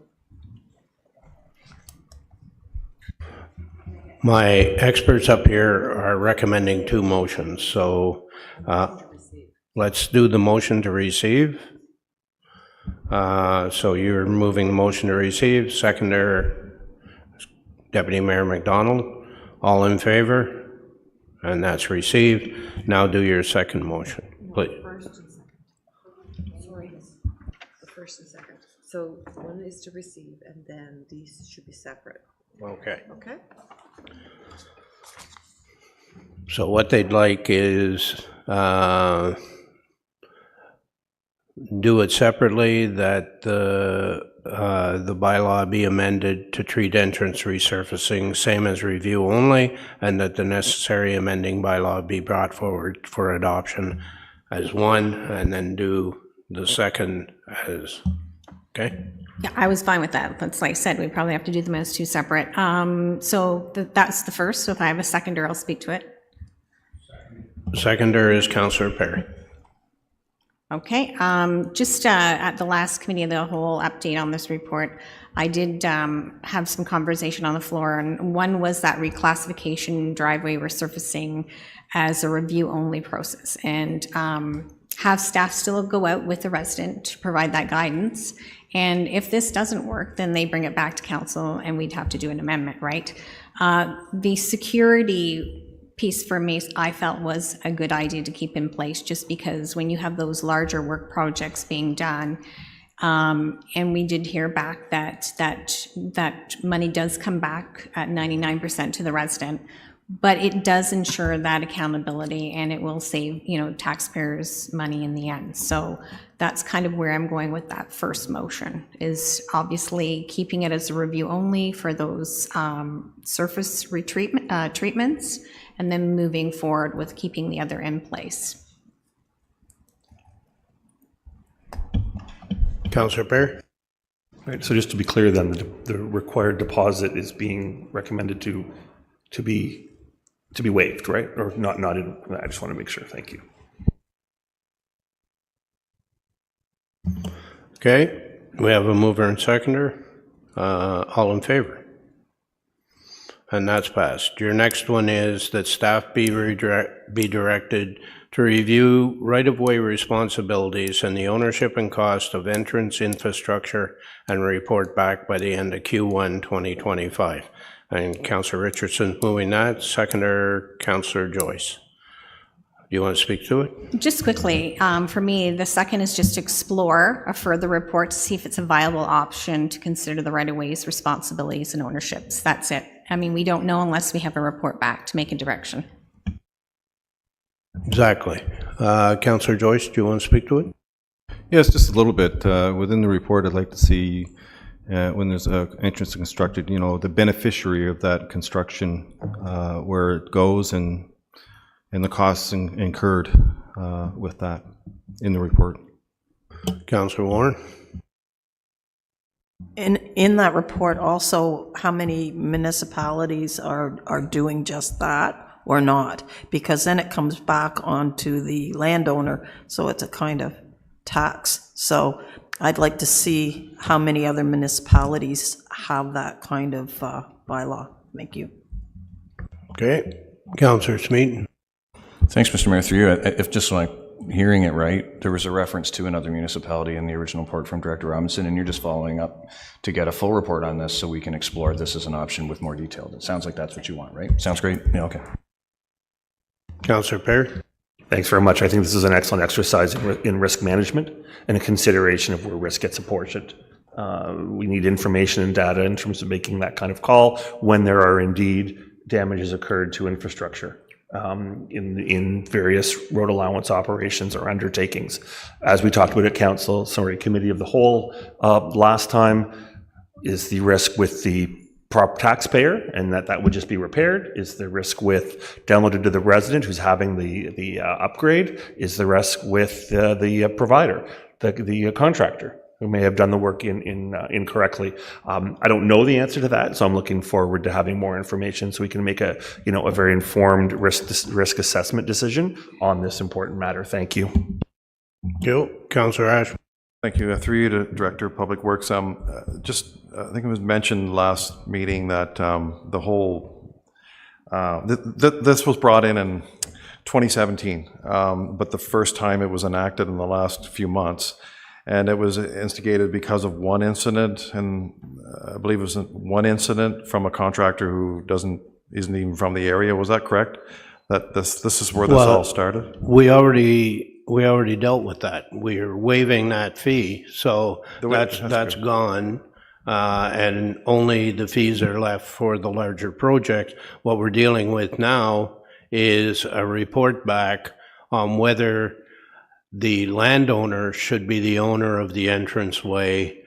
My experts up here are recommending two motions, so let's do the motion to receive. So you're moving the motion to receive. Seconder, Deputy Mayor McDonald. All in favor? And that's received. Now do your second motion, please. First and second. Sorry, the first and second. So one is to receive, and then these should be separate. Okay. Okay. So what they'd like is do it separately, that the bylaw be amended to treat entrance resurfacing same as review only, and that the necessary amending bylaw be brought forward for adoption as one, and then do the second as, okay? Yeah, I was fine with that. That's like I said, we probably have to do them as two separate. So that's the first. So if I have a seconder, I'll speak to it. Seconder is Councillor Perry. Okay, just at the last committee of the whole update on this report, I did have some conversation on the floor, and one was that reclassification driveway resurfacing as a review-only process, and have staff still go out with the resident to provide that guidance. And if this doesn't work, then they bring it back to council, and we'd have to do an amendment, right? The security piece for me, I felt was a good idea to keep in place, just because when you have those larger work projects being done, and we did hear back that money does come back at 99% to the resident, but it does ensure that accountability, and it will save, you know, taxpayers money in the end. So that's kind of where I'm going with that first motion, is obviously keeping it as a review only for those surface retreatment treatments, and then moving forward with keeping the other in place. Councillor Perry? Right, so just to be clear then, the required deposit is being recommended to be waived, right? Or not in, I just want to make sure, thank you. Okay, we have a mover and seconder. All in favor? And that's passed. Your next one is that staff be directed to review right-of-way responsibilities and the ownership and cost of entrance infrastructure and report back by the end of Q1 2025. And Councillor Richardson moving that, seconder Councillor Joyce. Do you want to speak to it? Just quickly, for me, the second is just to explore a further report to see if it's a viable option to consider the right-of-ways, responsibilities, and ownerships. That's it. I mean, we don't know unless we have a report back to make a direction. Exactly. Councillor Joyce, do you want to speak to it? Yes, just a little bit. Within the report, I'd like to see when there's an entrance constructed, you know, the beneficiary of that construction, where it goes and the costs incurred with that in the report. Councillor Warren? In that report also, how many municipalities are doing just that or not? Because then it comes back onto the landowner, so it's a kind of tax. So I'd like to see how many other municipalities have that kind of bylaw. Thank you. Okay. Councillor Smeaton. Thanks, Mr. Mayor. Through you, if just like hearing it right, there was a reference to another municipality in the original report from Director Robinson, and you're just following up to get a full report on this so we can explore this as an option with more detail. It sounds like that's what you want, right? Sounds great? Yeah, okay. Councillor Perry? Thanks very much. I think this is an excellent exercise in risk management and a consideration of where risk gets apportioned. We need information and data in terms of making that kind of call when there are indeed damages occurred to infrastructure in various road allowance operations or undertakings. As we talked about at committee of the whole last time, is the risk with the taxpayer, and that would just be repaired? Is the risk with downloaded to the resident who's having the upgrade? Is the risk with the provider, the contractor who may have done the work incorrectly? I don't know the answer to that, so I'm looking forward to having more information so we can make a very informed risk assessment decision on this important matter. Thank you. Thank you. Councillor Ash. Thank you. Through you to Director of Public Works. I think it was mentioned last meeting that the whole, this was brought in 2017, but the first time it was enacted in the last few months. And it was instigated because of one incident, and I believe it was one incident from a contractor who isn't even from the area. Was that correct? That this is where this all started? We already dealt with that. We're waiving that fee, so that's gone, and only the fees are left for the larger project. What we're dealing with now is a report back on whether the landowner should be the owner of the entranceway.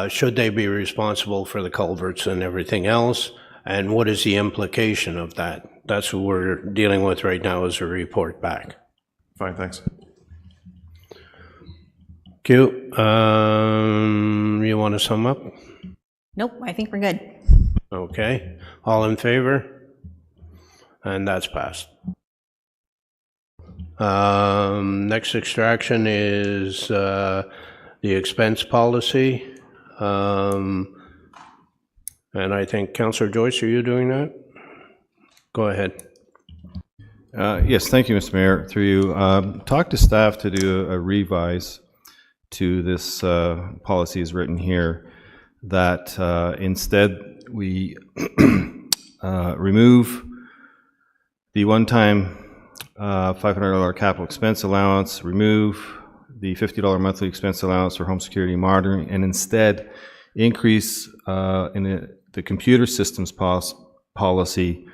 Should they be responsible for the culverts and everything else? And what is the implication of that? That's what we're dealing with right now, is a report back. Fine, thanks. Q, you want to sum up? Nope, I think we're good. Okay, all in favor? And that's passed. Next extraction is the expense policy. And I think Councillor Joyce, are you doing that? Go ahead. Yes, thank you, Mr. Mayor. Through you, talk to staff to do a revise to this policy as written here, that instead we remove the one-time $500 capital expense allowance, remove the $50 monthly expense allowance for home security monitoring, and instead increase in the computer systems policy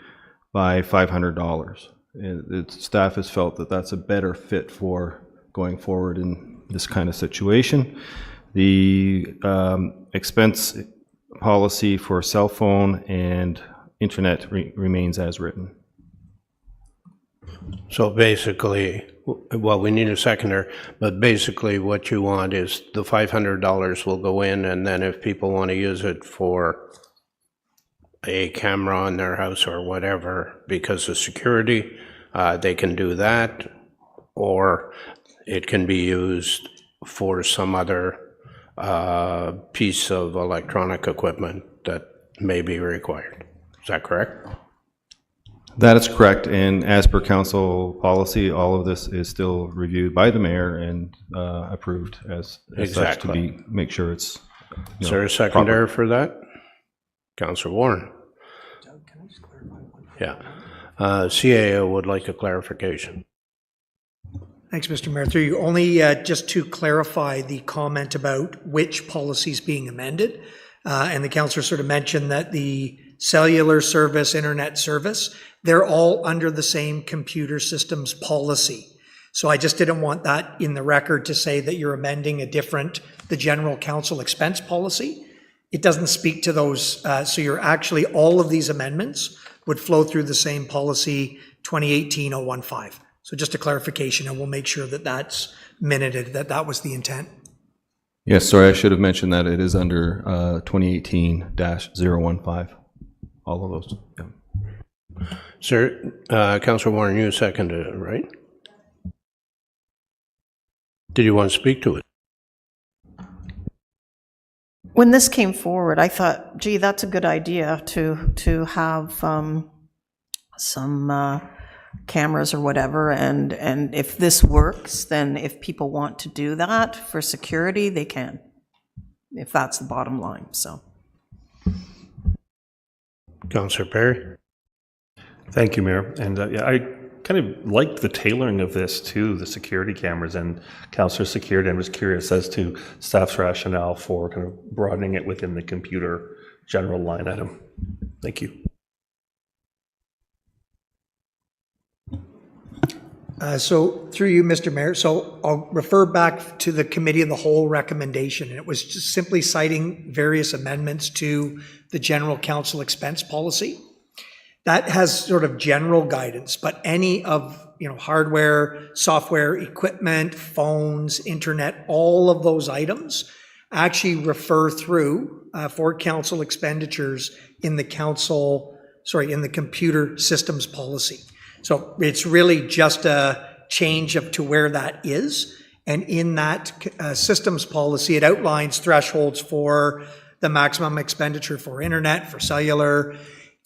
by $500. The staff has felt that that's a better fit for going forward in this kind of situation. The expense policy for cell phone and internet remains as written. So basically, well, we need a seconder, but basically what you want is the $500 will go in, and then if people want to use it for a camera on their house or whatever, because of security, they can do that, or it can be used for some other piece of electronic equipment that may be required. Is that correct? That is correct, and as per council policy, all of this is still reviewed by the mayor and approved as such to be, make sure it's, Is there a seconder for that? Councillor Warren. Yeah. CAO would like a clarification. Thanks, Mr. Mayor. Through you, only just to clarify the comment about which policies being amended, and the councillor sort of mentioned that the cellular service, internet service, they're all under the same computer systems policy. So I just didn't want that in the record to say that you're amending the general council expense policy. It doesn't speak to those, so you're actually, all of these amendments would flow through the same policy 2018-015. So just a clarification, and we'll make sure that that's minuted, that that was the intent. Yes, sorry, I should have mentioned that it is under 2018-015. All of those. Yeah. Sir, Councillor Warren, you seconded it, right? Did you want to speak to it? When this came forward, I thought, gee, that's a good idea to have some cameras or whatever, and if this works, then if people want to do that for security, they can, if that's the bottom line, so. Councillor Perry. Thank you, Mayor. And yeah, I kind of liked the tailoring of this to the security cameras and Councillor Security. I was curious as to staff's rationale for kind of broadening it within the computer general line item. Thank you. So through you, Mr. Mayor, so I'll refer back to the committee of the whole recommendation, and it was just simply citing various amendments to the general council expense policy. That has sort of general guidance, but any of, hardware, software, equipment, phones, internet, all of those items actually refer through for council expenditures in the computer systems policy. So it's really just a change to where that is. And in that systems policy, it outlines thresholds for the maximum expenditure for internet, for cellular.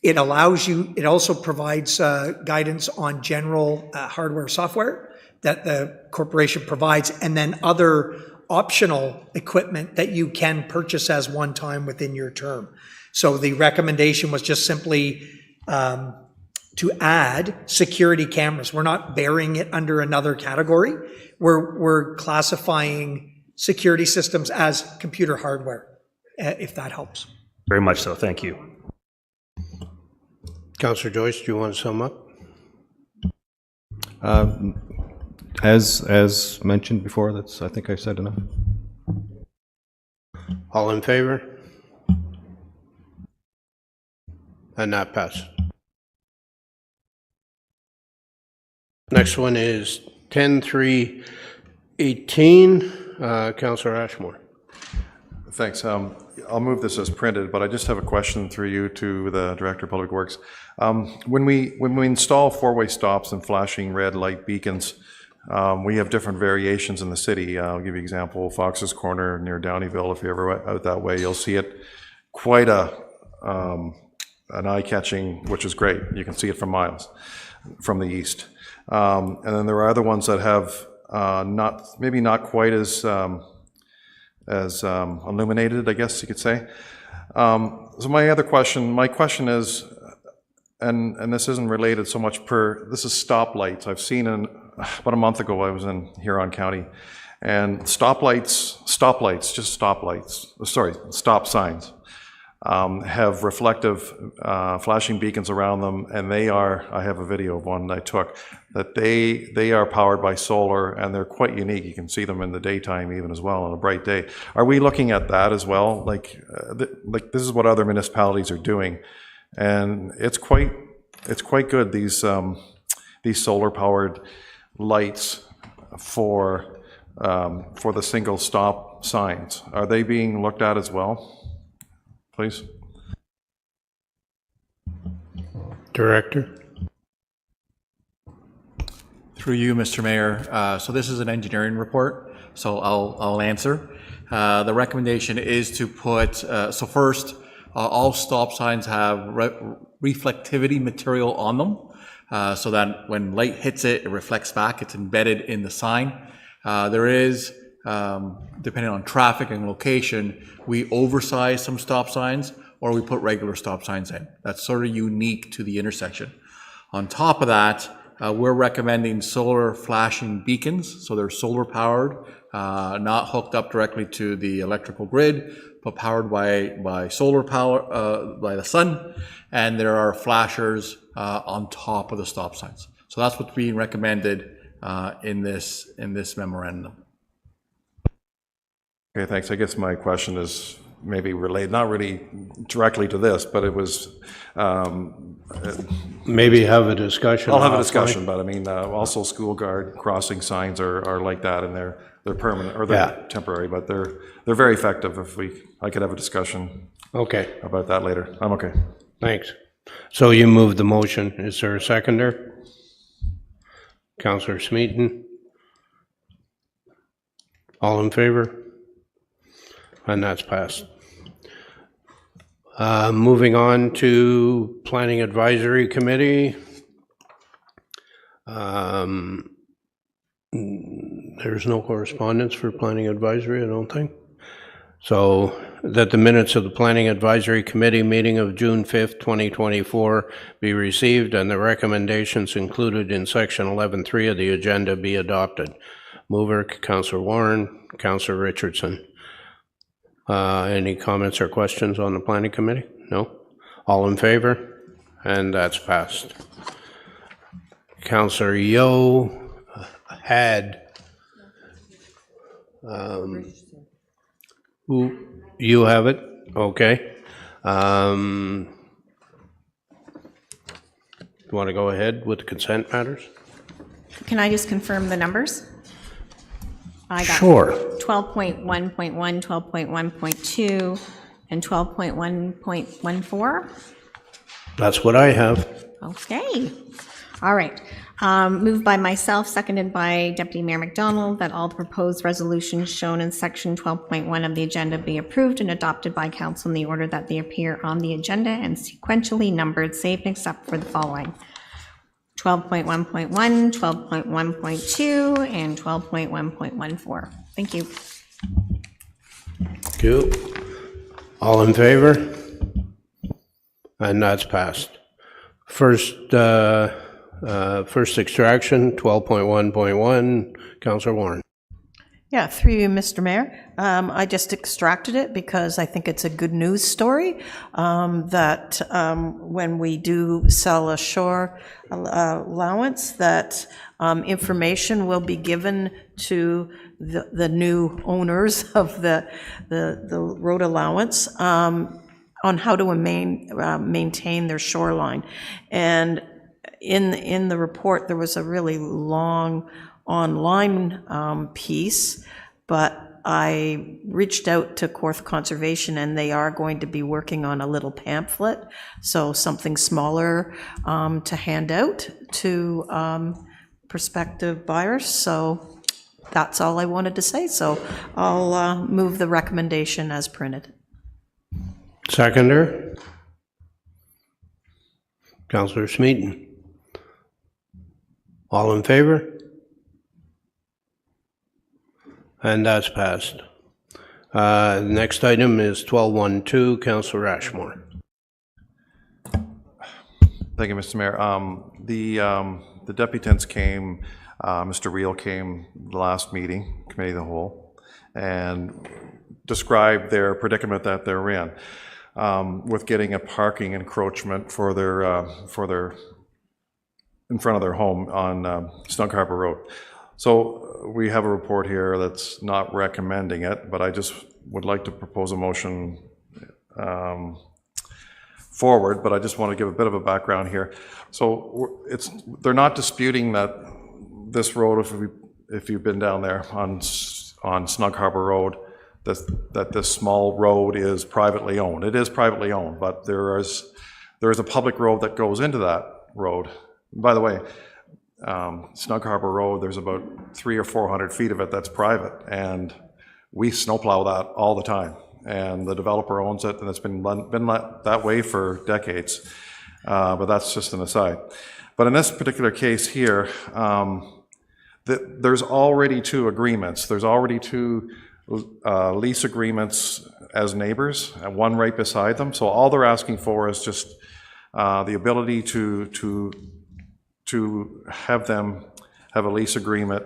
It also provides guidance on general hardware, software that the corporation provides, and then other optional equipment that you can purchase as one time within your term. So the recommendation was just simply to add security cameras. We're not burying it under another category. We're classifying security systems as computer hardware, if that helps. Very much so. Thank you. Councillor Joyce, do you want to sum up? As mentioned before, I think I said enough. All in favor? And that passed. Next one is 10-3-18. Councillor Ashmore. Thanks. I'll move this as printed, but I just have a question through you to the Director of Public Works. When we install four-way stops and flashing red light beacons, we have different variations in the city. I'll give you an example. Fox's Corner near Downeyville, if you're ever out that way, you'll see it quite an eye-catching, which is great. You can see it from miles from the east. And then there are other ones that have maybe not quite as illuminated, I guess you could say. So my question is, and this isn't related so much this is stoplights. I've seen about a month ago, I was in Huron County, and stop signs, have reflective flashing beacons around them, and I have a video of one I took, that they are powered by solar, and they're quite unique. You can see them in the daytime even as well on a bright day. Are we looking at that as well? Like this is what other municipalities are doing, and it's quite good, these solar powered lights for the single stop signs. Are they being looked at as well? Please. Director. Through you, Mr. Mayor. So this is an engineering report, so I'll answer. The recommendation is to put, so first, all stop signs have reflectivity material on them, so that when light hits it, it reflects back. It's embedded in the sign. There is, depending on traffic and location, we oversize some stop signs, or we put regular stop signs in. That's sort of unique to the intersection. On top of that, we're recommending solar flashing beacons. So they're solar powered, not hooked up directly to the electrical grid, but powered by solar power, by the sun. And there are flashers on top of the stop signs. So that's what's being recommended in this memorandum. Okay, thanks. I guess my question is maybe related, not really directly to this, but it was... maybe have a discussion. I'll have a discussion, but I mean, also school guard crossing signs are like that, and they're permanent, or they're temporary, but they're very effective. I could have a discussion about that later. I'm okay. Thanks. So you moved the motion. Is there a seconder? Councillor Smeaton. All in favor? And that's passed. Moving on to Planning Advisory Committee. There's no correspondence for Planning Advisory, I don't think. So that the minutes of the Planning Advisory Committee meeting of June 5th, 2024 be received and the recommendations included in section 11.3 of the agenda be adopted. Mover, Councillor Warren, Councillor Richardson. Any comments or questions on the Planning Committee? No? All in favor? And that's passed. Councillor Yeo had... you have it? Okay. You want to go ahead with the consent matters? Can I just confirm the numbers? I got Sure. 12.1.1, 12.1.2, and 12.1.14. That's what I have. Okay. All right. Moved by myself, seconded by Deputy Mayor McDonald, that all the proposed resolutions shown in section 12.1 of the agenda be approved and adopted by council in the order that they appear on the agenda and sequentially numbered, save and except for the following: 12.1.1, 12.1.2, and 12.1.14. Thank you. Thank you. All in favor? And that's passed. First extraction, 12.1.1, Councillor Warren. Yeah, through you, Mr. Mayor. I just extracted it because I think it's a good news story that when we do sell a shore allowance, that information will be given to the new owners of the road allowance on how to maintain their shoreline. And in the report, there was a really long online piece, but I reached out to Kawartha Conservation and they are going to be working on a little pamphlet, so something smaller to hand out to prospective buyers. So that's all I wanted to say. So I'll move the recommendation as printed. Seconder? Councillor Smeaton? All in favor? And that's passed. Next item is 1212, Councillor Ashmore. Thank you, Mr. Mayor. The deputants came, Mr. Reel came the last meeting, Committee of the Whole, and described their predicament that they're in with getting a parking encroachment for their in front of their home on Snug Harbor Road. So we have a report here that's not recommending it, but I just would like to propose a motion forward, but I just want to give a bit of a background here. So they're not disputing that this road, if you've been down there on Snug Harbor Road, that this small road is privately owned. It is privately owned, but there is a public road that goes into that road. By the way, Snug Harbor Road, there's about 300 or 400 feet of it that's private, and we snowplow that all the time. And the developer owns it, and it's been that way for decades. But that's just an aside. But in this particular case here, there's already two agreements. There's already two lease agreements as neighbors, and one right beside them. So all they're asking for is just the ability to have them have a lease agreement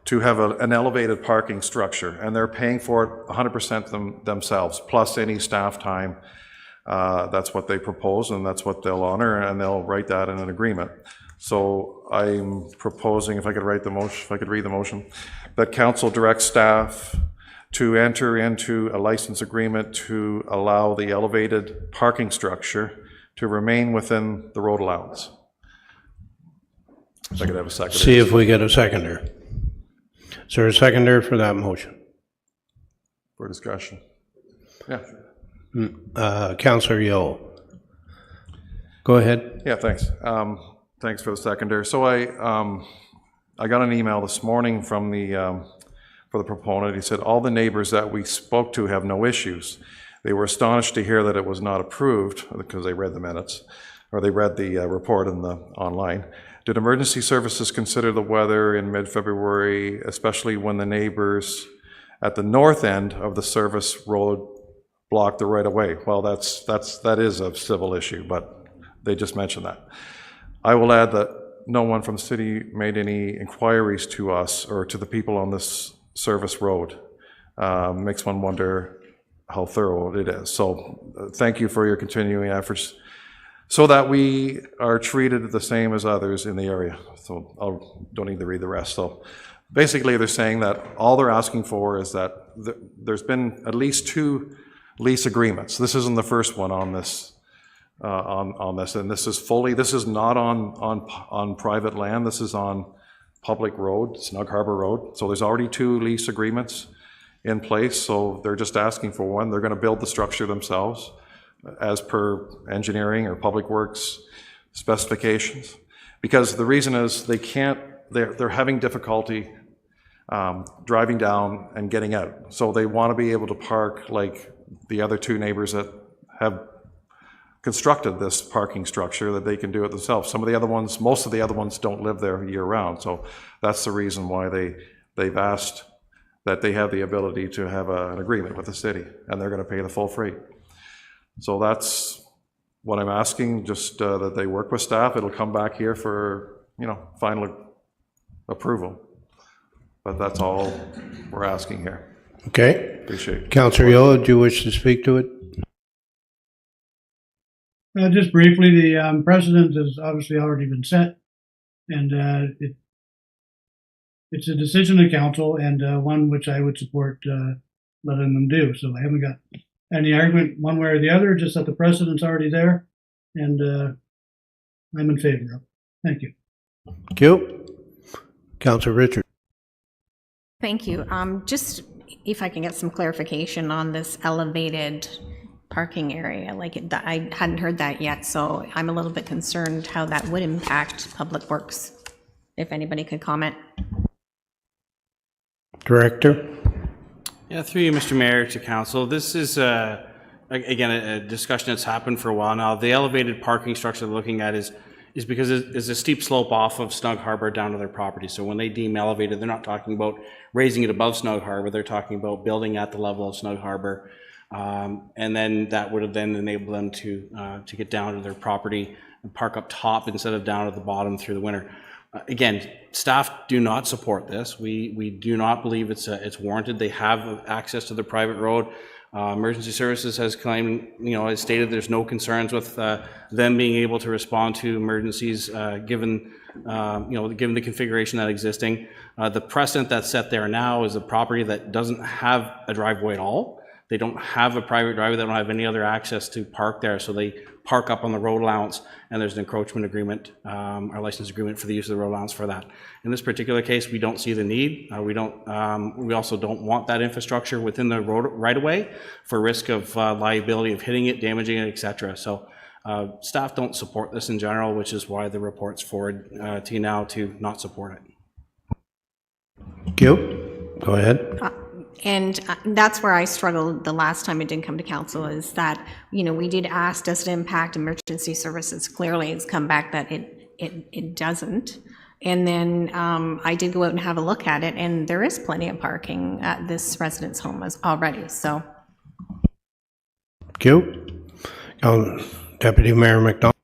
to have an elevated parking structure, and they're paying for it 100% themselves, plus any staff time. That's what they propose, and that's what they'll honor, and they'll write that in an agreement. So I'm proposing, if I could read the motion, that council directs staff to enter into a license agreement to allow the elevated parking structure to remain within the road allowance. If I could have a second. See if we get a seconder. Is there a seconder for that motion? For discussion. Yeah. Councillor Yeo. Go ahead. Yeah, thanks. Thanks for the seconder. So I got an email this morning from for the proponent. He said, all the neighbors that we spoke to have no issues. They were astonished to hear that it was not approved because they read the minutes, or they read the report in the online. Did emergency services consider the weather in mid-February, especially when the neighbors at the north end of the service road blocked the right of way? Well, that is a civil issue, but they just mentioned that. I will add that no one from the city made any inquiries to us or to the people on this service road. Makes one wonder how thorough it is. So thank you for your continuing efforts so that we are treated the same as others in the area. So I don't need to read the rest. So basically they're saying that all they're asking for is that there's been at least two lease agreements. This isn't the first one on this, and this is not on private land. This is on public road, Snug Harbor Road. So there's already two lease agreements in place. So they're just asking for one. They're going to build the structure themselves as per engineering or public works specifications, because the reason is they're having difficulty driving down and getting out. So they want to be able to park like the other two neighbors that have constructed this parking structure, that they can do it themselves. Most of the other ones don't live there year round. So that's the reason why they've asked that they have the ability to have an agreement with the city, and they're going to pay the full freight. So that's what I'm asking, just that they work with staff. It'll come back here for, final approval. But that's all we're asking here. Okay. Appreciate it. Councillor Yola, do you wish to speak to it? Just briefly, the precedent has obviously already been set, and it's a decision of council, and one which I would support letting them do. So I haven't got any argument one way or the other, just that the precedent's already there, and I'm in favor of it. Thank you. Thank you. Councillor Richard. Thank you. Just if I can get some clarification on this elevated parking area, I hadn't heard that yet, so I'm a little bit concerned how that would impact Public Works, if anybody could comment. Director. Yeah, through you, Mr. Mayor, to council. This is, again, a discussion that's happened for a while now. The elevated parking structure they're looking at is because it's a steep slope off of Snug Harbor down to their property. So when they deem elevated, they're not talking about raising it above Snug Harbor. They're talking about building at the level of Snug Harbor. And then that would have then enabled them to get down to their property and park up top instead of down at the bottom through the winter. Again, staff do not support this. We do not believe it's warranted. They have access to the private road. Emergency Services has claimed, has stated there's no concerns with them being able to respond to emergencies given the configuration that's existing. The precedent that's set there now is a property that doesn't have a driveway at all. They don't have a private driveway. They don't have any other access to park there, so they park up on the road allowance, and there's an encroachment agreement, our license agreement for the use of the road allowance for that. In this particular case, we don't see the need. We also don't want that infrastructure within the road right-of-way for risk of liability of hitting it, damaging it, etc. So staff don't support this in general, which is why the report's forward to you now to not support it. Thank you. Go ahead. And that's where I struggled the last time it didn't come to council, is that, we did ask, does it impact emergency services? Clearly, it's come back that it doesn't. And then I did go out and have a look at it, and there is plenty of parking at this residence home already, so. Thank you. Deputy Mayor McDonald.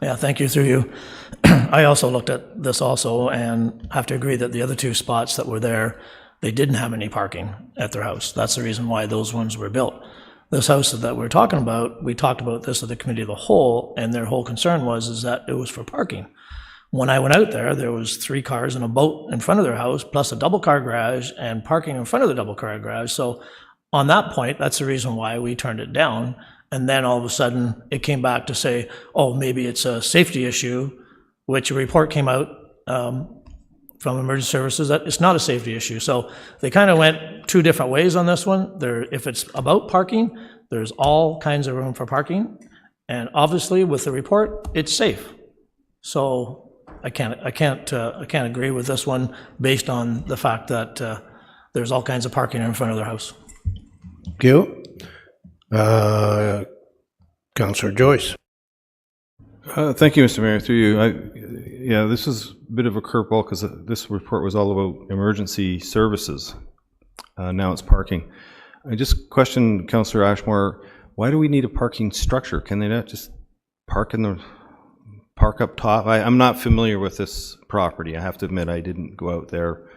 Yeah, thank you, through you. I also looked at this also, and have to agree that the other two spots that were there, they didn't have any parking at their house. That's the reason why those ones were built. This house that we're talking about, we talked about this at the committee of the whole, and their whole concern was that it was for parking. When I went out there was 3 cars and a boat in front of their house, plus a double car garage and parking in front of the double car garage. So on that point, that's the reason why we turned it down. And then all of a sudden it came back to say, oh, maybe it's a safety issue, which a report came out from emergency services that it's not a safety issue. So they kind of went 2 different ways on this one. If it's about parking, there's all kinds of room for parking. And obviously with the report, it's safe. So I can't agree with this one based on the fact that there's all kinds of parking in front of their house. Thank you. Councillor Joyce. Thank you, Mr. Mayor. Through you, this is a bit of a curveball because this report was all about emergency services. Now it's parking. I just questioned Councillor Ashmore. Why do we need a parking structure? Can they not just park up top? I'm not familiar with this property. I have to admit I didn't go out there.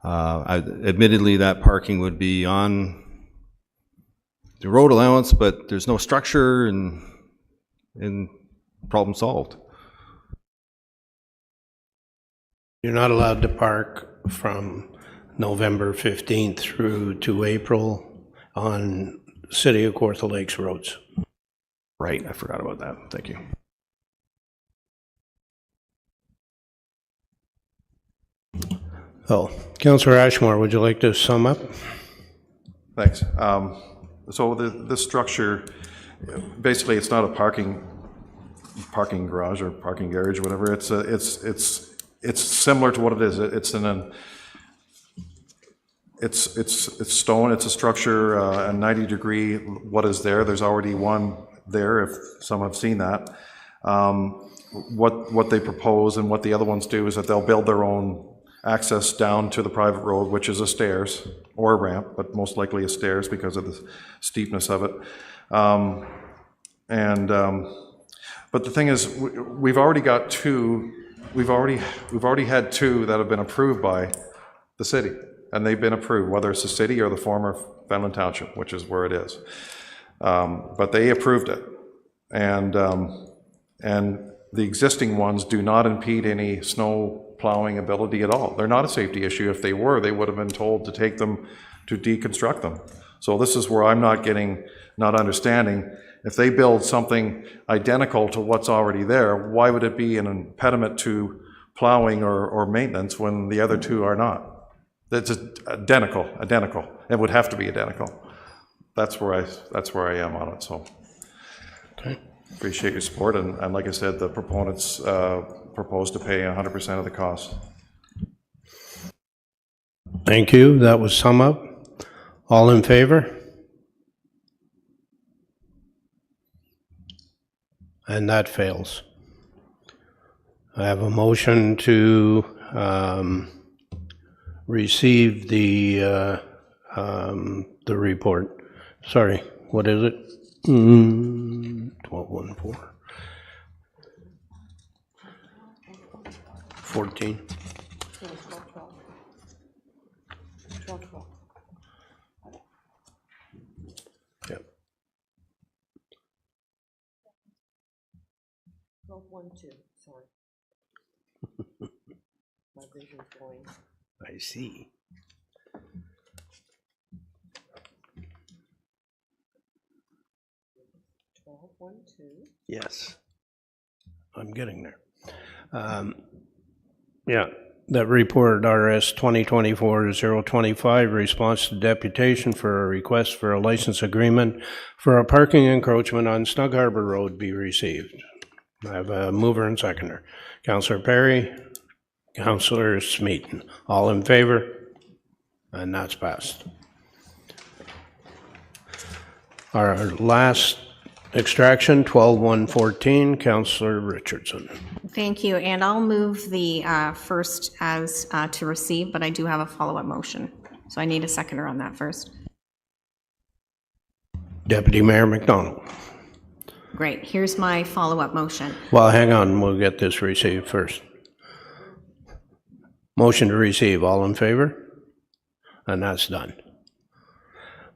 Admittedly, that parking would be on the road allowance, but there's no structure and problem solved. You're not allowed to park from November 15th through to April on City of Kawartha Lakes roads. Right, I forgot about that. Thank you. Oh, Councillor Ashmore, would you like to sum up? Thanks. So this structure, basically, it's not a parking garage or parking garage, or whatever. It's similar to what it is. It's stone. It's a structure, a 90-degree. What is there? There's already one there. If some have seen that, what they propose and what the other ones do is that they'll build their own access down to the private road, which is a stairs or a ramp, but most likely a stairs because of the steepness of it. But the thing is, we've already got 2. We've already had 2 that have been approved by the city, and they've been approved, whether it's the city or the former Fenland Township, which is where it is. But they approved it, and the existing ones do not impede any snow plowing ability at all. They're not a safety issue. If they were, they would have been told to take them to deconstruct them. So this is where I'm not understanding. If they build something identical to what's already there, why would it be an impediment to plowing or maintenance when the other two are not? It's identical. It would have to be identical. That's where I am on it. So, okay. Appreciate your support, and like I said, the proponents propose to pay 100% of the cost. Thank you. That was sum up. All in favor? And that fails. I have a motion to receive the report. Sorry, what is it? 1214. 14. 12. Yep. 1212, sorry. My vision's going. I see. Yes, I'm getting there. Yeah, that report, RS 2024-025, response to deputation for a request for a license agreement for a parking encroachment on Snug Harbor Road be received. I have a mover and seconder. Councillor Perry, Councillor Smeaton. All in favor? And that's passed. Our last extraction, 12-114, Councillor Richardson. Thank you, and I'll move the first as to receive, but I do have a follow-up motion. So I need a seconder on that first. Deputy Mayor McDonald. Great, here's my follow-up motion. Well, hang on, we'll get this received first. Motion to receive, all in favor? And that's done.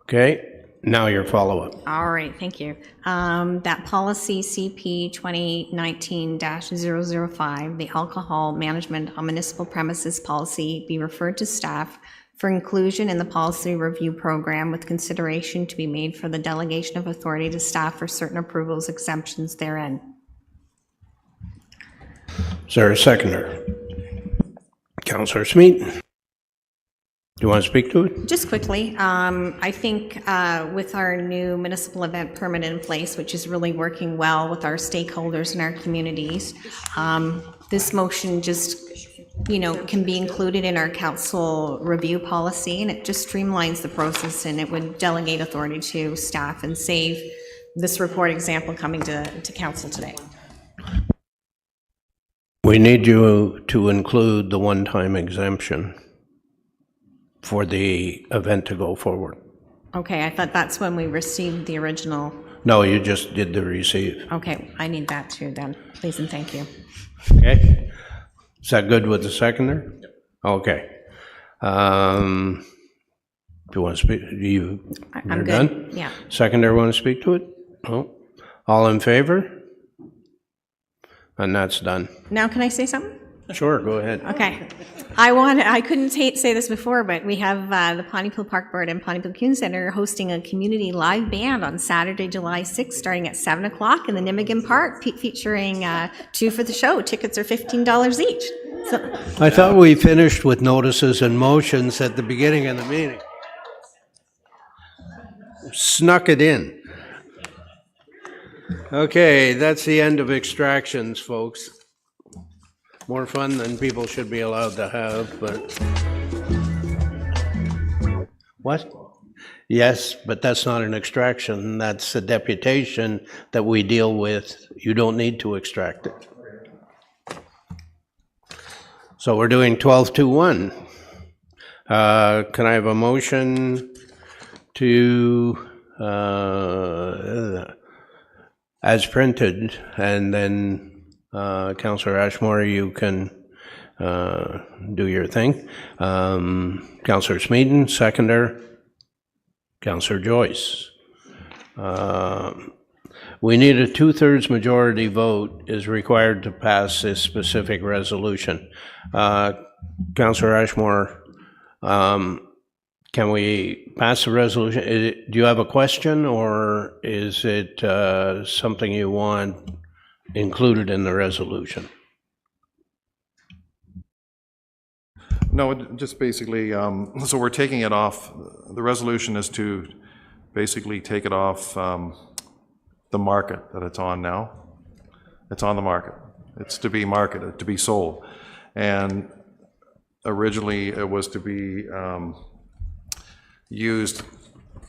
Okay. Now your follow-up. All right, thank you. That policy CP 2019-005, the alcohol management on municipal premises policy, be referred to staff for inclusion in the policy review program with consideration to be made for the delegation of authority to staff for certain approvals, exemptions therein. Is there a seconder? Councillor Smeaton. Do you want to speak to it? Just quickly, I think with our new municipal event permit in place, which is really working well with our stakeholders in our communities, this motion just, can be included in our council review policy, and it just streamlines the process, and it would delegate authority to staff and save this report example coming to council today. We need you to include the one-time exemption for the event to go forward. Okay, I thought that's when we received the original. No, you just did the receive. Okay, I need that too then, please and thank you. Okay. Is that good with the seconder? Yep. Okay. Do you want to speak? You're I'm done? good, yeah. Seconder want to speak to it? No. All in favor? And that's done. Now can I say something? Sure, go ahead. Okay. I couldn't say this before, but we have the Pontypool Park Board and Pontypool Community Center hosting a community live band on Saturday, July 6th, starting at 7 o'clock in the Nimigan Park, featuring two for the show. Tickets are $15 each. So, I thought we finished with notices and motions at the beginning of the meeting. Snuck it in. Okay, that's the end of extractions, folks. More fun than people should be allowed to have, but... What? Yes, but that's not an extraction. That's a deputation that we deal with. You don't need to extract it. So we're doing 12-2-1. Can I have a motion to, as printed, and then Councillor Ashmore, you can do your thing. Councillor Smeaton, seconder. Councillor Joyce. We need a 2/3 majority vote is required to pass this specific resolution. Councillor Ashmore, can we pass the resolution? Do you have a question, or is it something you want included in the resolution? No, just basically, so we're taking it off. The resolution is to basically take it off the market that it's on now. It's on the market. It's to be marketed, to be sold. And originally it was to be used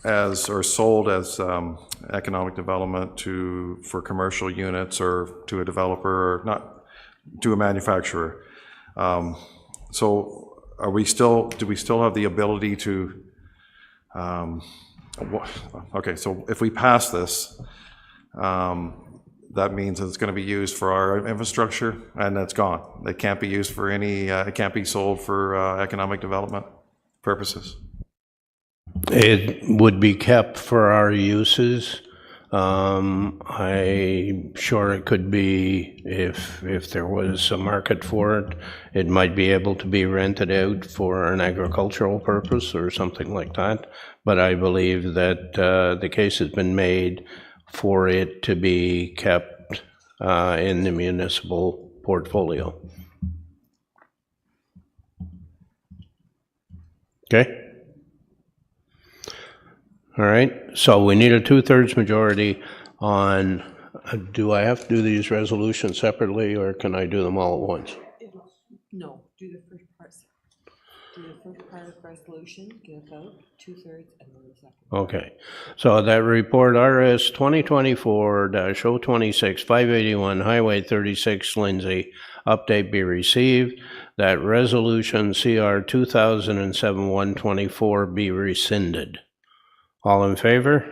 as, or sold as economic development for commercial units, or to a developer, or not to a manufacturer. So do we still have the ability to, okay, so if we pass this, that means it's going to be used for our infrastructure, and it's gone. It can't be used for any, it can't be sold for economic development purposes. It would be kept for our uses. I'm sure it could be, if there was a market for it, it might be able to be rented out for an agricultural purpose or something like that. But I believe that the case has been made for it to be kept in the municipal portfolio. Okay? All right, so we need a 2/3 majority on, do I have to do these resolutions separately, or can I do them all at once? No, do the first part. Do the first part of the resolution, give a vote, 2/3, and then the second. Okay, so that report RS 2024-026, 581 Highway 36, Lindsay, update be received. That resolution CR 2007-124 be rescinded. All in favor?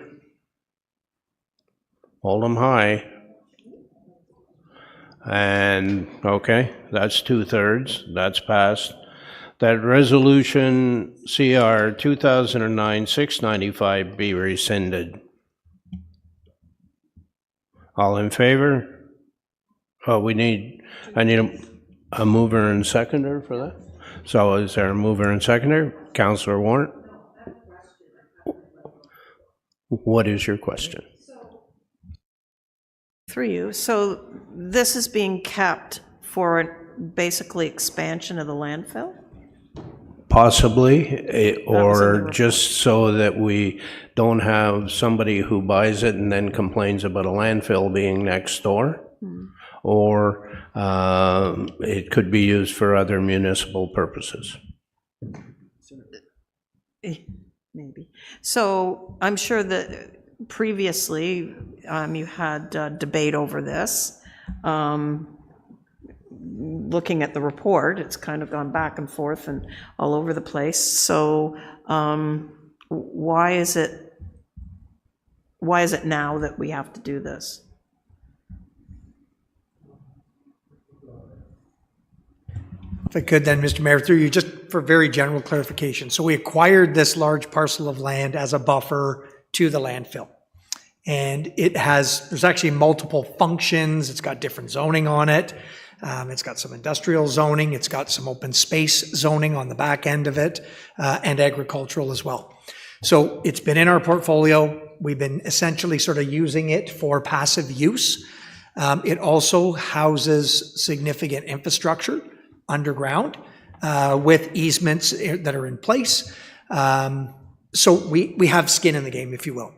Hold them high. And, okay, that's 2/3, that's passed. That resolution CR 2009-695 be rescinded. All in favor? Oh, I need a mover and seconder for that? So is there a mover and seconder? Councillor Warren? What is your question? Through you. So this is being kept for basically expansion of the landfill? Possibly, or just so that we don't have somebody who buys it and then complains about a landfill being next door. Or it could be used for other municipal purposes. Maybe. So I'm sure that previously you had debate over this. Looking at the report, it's kind of gone back and forth and all over the place. So why is it now that we have to do this? If I could then, Mr. Mayor, through you, just for very general clarification. So we acquired this large parcel of land as a buffer to the landfill. And there's actually multiple functions. It's got different zoning on it. It's got some industrial zoning. It's got some open space zoning on the back end of it, and agricultural as well. So it's been in our portfolio. We've been essentially sort of using it for passive use. It also houses significant infrastructure underground with easements that are in place. So we have skin in the game, if you will.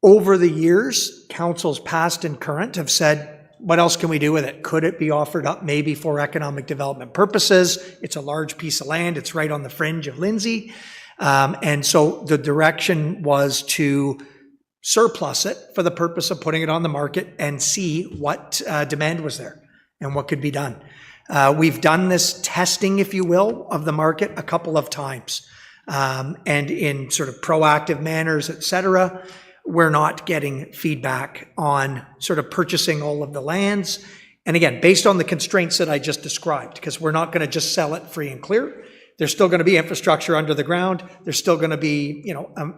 Over the years, councils past and current have said, what else can we do with it? Could it be offered up maybe for economic development purposes? It's a large piece of land. It's right on the fringe of Lindsay. And so the direction was to surplus it for the purpose of putting it on the market and see what demand was there and what could be done. We've done this testing, if you will, of the market a couple of times. And in sort of proactive manners, et cetera, we're not getting feedback on sort of purchasing all of the lands And again, based on the constraints that I just described, because we're not going to just sell it free and clear. There's still going to be infrastructure under the ground. There's still going to be,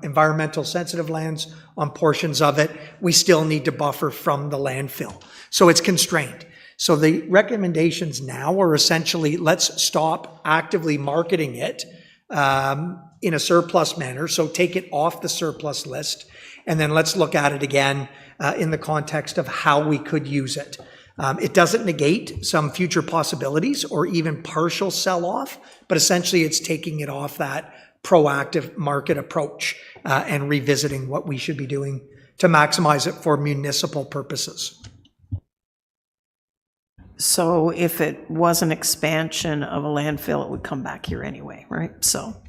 environmental sensitive lands on portions of it. We still need to buffer from the landfill. So it's constrained. So the recommendations now are essentially, let's stop actively marketing it in a surplus manner. So take it off the surplus list. And then let's look at it again in the context of how we could use it. It doesn't negate some future possibilities or even partial sell-off, but essentially it's taking it off that proactive market approach and revisiting what we should be doing to maximize it for municipal purposes. So if it was an expansion of a landfill, it would come back here anyway, right? So.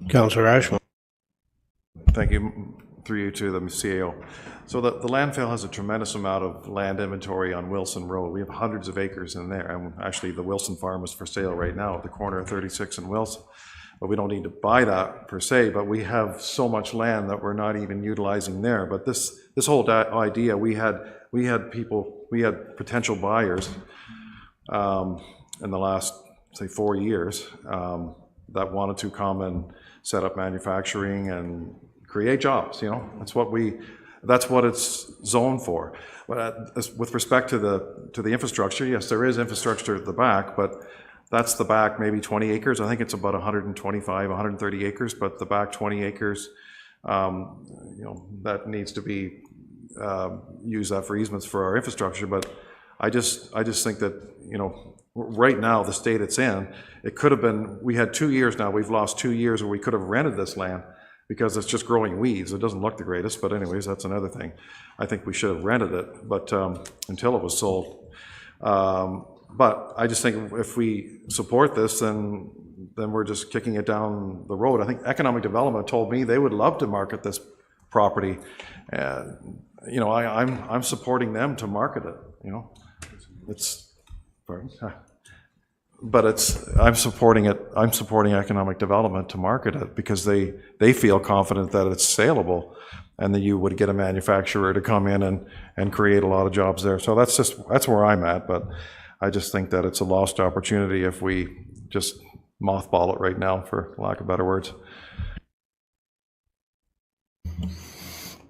Councillor Ashmore. Thank you, through you to the CAO. So the landfill has a tremendous amount of land inventory on Wilson Road. We have hundreds of acres in there, and actually the Wilson farm is for sale right now at the corner of 36 and Wilson. But we don't need to buy that per se, but we have so much land that we're not even utilizing there. But this whole idea, we had potential buyers in the last, say, 4 years that wanted to come and set up manufacturing and create jobs. That's what it's zoned for. But with respect to the infrastructure, yes, there is infrastructure at the back, but that's the back maybe 20 acres. I think it's about 125, 130 acres, but the back 20 acres, that needs to be use that for easements for our infrastructure. But I just think that, right now, the state it's in, it could have been, we had 2 years now, we've lost 2 years where we could have rented this land because it's just growing weeds. It doesn't look the greatest, but anyways, that's another thing. I think we should have rented it, but until it was sold. But I just think if we support this, then we're just kicking it down the road. I think Economic Development told me they would love to market this property. I'm supporting them to market it. I'm supporting it. I'm supporting Economic Development to market it because they feel confident that it's saleable, and that you would get a manufacturer to come in and create a lot of jobs there. So that's where I'm at. But I just think that it's a lost opportunity if we just mothball it right now, for lack of better words.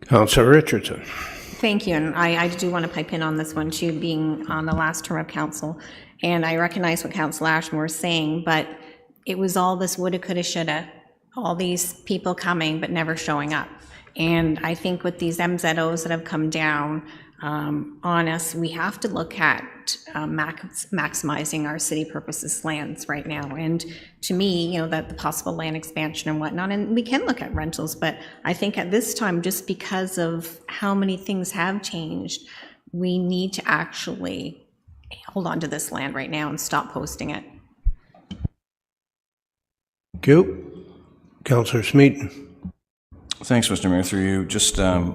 Councillor Richardson. Thank you, and I do want to pipe in on this one too, being on the last term of council, and I recognize what Councillor Ashmore is saying, but it was all this woulda, coulda, shoulda, all these people coming but never showing up. And I think with these MZOs that have come down on us, we have to look at maximizing our city purposes lands right now. And to me, that the possible land expansion and whatnot, and we can look at rentals, but I think at this time, just because of how many things have changed, we need to actually hold on to this land right now and stop posting it. Thank you. Councillor Smeaton. Thanks, Mr. Mayor. Through you, just a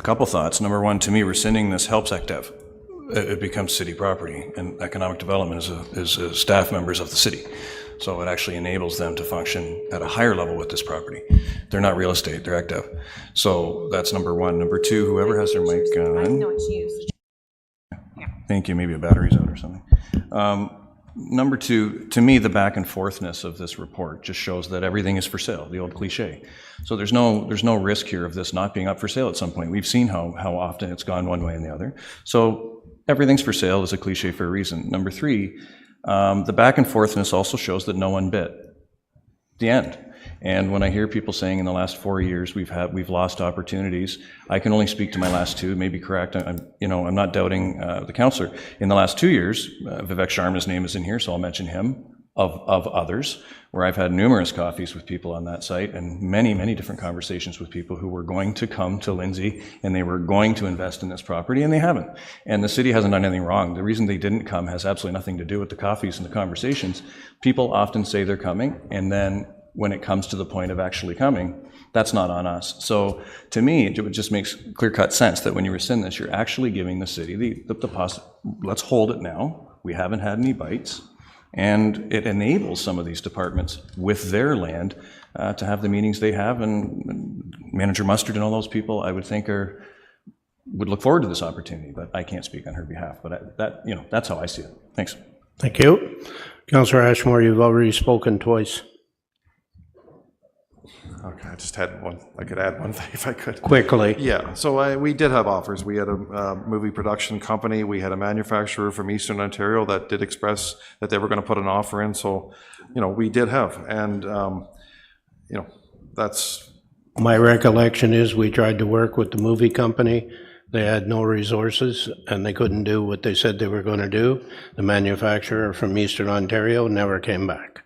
couple thoughts. Number one, to me, rescinding this helps ECDEV. It becomes city property, and Economic Development is staff members of the city. So it actually enables them to function at a higher level with this property. They're not real estate, they're ECDEV. So that's number one. Number two, whoever has their mic on. No, it's used. Thank you, maybe a battery's out or something. Number two, to me, the back and forthness of this report just shows that everything is for sale, the old cliche. So there's no risk here of this not being up for sale at some point. We've seen how often it's gone one way and the other. So everything's for sale is a cliche for a reason. Number three, the back and forthness also shows that no one bid. The end. And when I hear people saying in the last 4 years we've lost opportunities, I can only speak to my last two. Maybe correct. I'm not doubting the councillor. In the last 2 years, Vivek Sharma's name is in here, so I'll mention him. Of others, where I've had numerous coffees with people on that site and many, many different conversations with people who were going to come to Lindsay and they were going to invest in this property, and they haven't. And the city hasn't done anything wrong. The reason they didn't come has absolutely nothing to do with the coffees and the conversations. People often say they're coming, and then when it comes to the point of actually coming, that's not on us. So to me, it just makes clear-cut sense that when you rescind this, you're actually giving the city the let's hold it now. We haven't had any bites. And it enables some of these departments with their land to have the meetings they have, and Manager Mustard and all those people, I would think, would look forward to this opportunity, but I can't speak on her behalf. But that's how I see it. Thanks. Thank you. Councillor Ashmore, you've already spoken twice. Okay, I just had one. I could add one thing if I could. Quickly. Yeah, so we did have offers. We had a movie production company. We had a manufacturer from Eastern Ontario that did express that they were going to put an offer in. So, we did have. And, that's... My recollection is we tried to work with the movie company. They had no resources and they couldn't do what they said they were going to do. The manufacturer from Eastern Ontario never came back.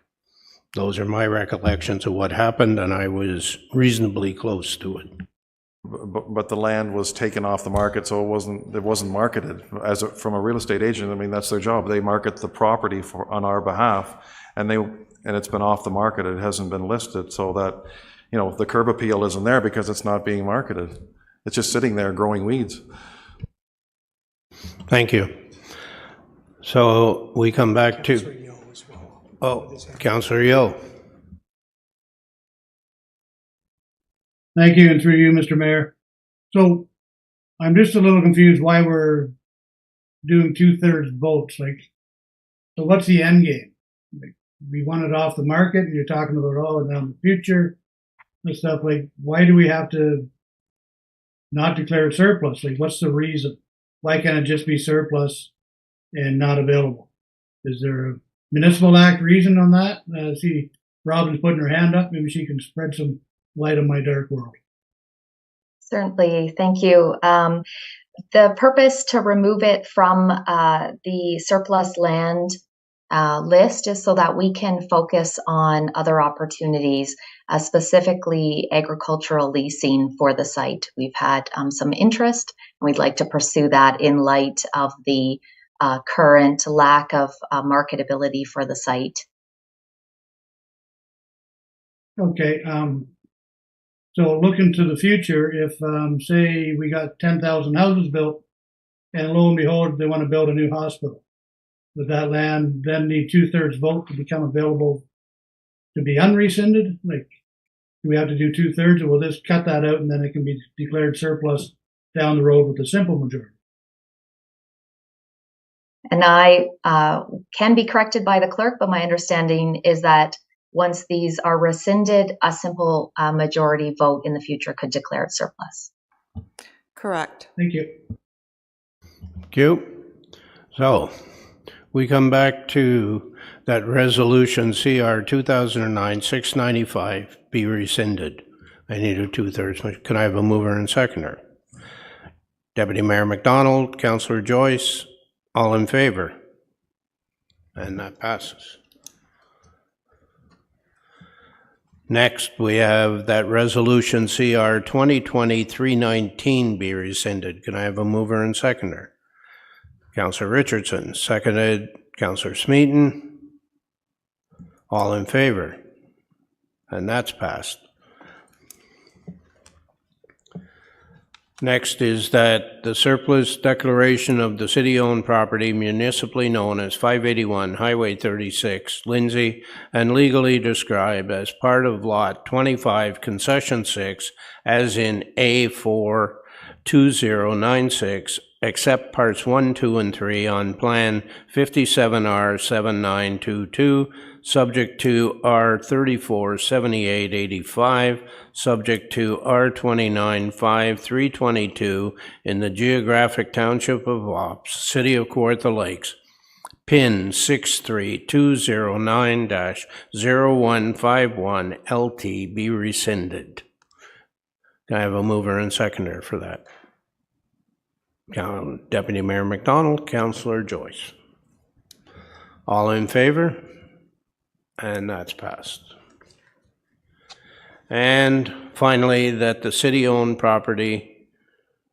Those are my recollections of what happened, and I was reasonably close to it. But the land was taken off the market, so it wasn't marketed. From a real estate agent, I mean, that's their job. They market the property on our behalf, and it's been off the market. It hasn't been listed, so that the curb appeal isn't there because it's not being marketed. It's just sitting there growing weeds. Thank you. So we come back to... Oh, Councillor Yeo. Thank you, and through you, Mr. Mayor. So I'm just a little confused why we're doing 2/3 votes. So what's the end game? We want it off the market, and you're talking about all down the future and stuff. Why do we have to not declare it surplus? What's the reason? Why can't it just be surplus and not available? Is there a Municipal Act reason on that? See, Robin's putting her hand up. Maybe she can spread some light on my dark world. Certainly, thank you. The purpose to remove it from the surplus land list is so that we can focus on other opportunities, specifically agricultural leasing for the site. We've had some interest, and we'd like to pursue that in light of the current lack of marketability for the site. Okay. So looking to the future, if say we got 10,000 houses built, and lo and behold, they want to build a new hospital, would that land then need 2/3 vote to become available to be unrescinded? Do we have to do 2/3, or will this cut that out and then it can be declared surplus down the road with a simple majority? And I can be corrected by the clerk, but my understanding is that once these are rescinded, a simple majority vote in the future could declare it surplus. Correct. Thank you. Thank you. So we come back to that resolution CR 2009-695 be rescinded. I need a 2/3. Can I have a mover and seconder? Deputy Mayor McDonald, Councillor Joyce, all in favor? And that passes. Next, we have that resolution CR 2020-319 be rescinded. Can I have a mover and seconder? Councillor Richardson, seconded. Councillor Smeaton, all in favor? And that's passed. Next is that the surplus declaration of the city-owned property municipally known as 581 Highway 36, Lindsay, and legally described as part of Lot 25, Concession 6, as in A4 2096, except parts 1, 2, and 3 on Plan 57R7922, subject to R347885, subject to R295322 in the geographic township of Ops, City of Kawartha Lakes, PIN 63209-0151 LT be rescinded. Can I have a mover and seconder for that? Deputy Mayor McDonald, Councillor Joyce. All in favor? And that's passed. And finally, that the city-owned property,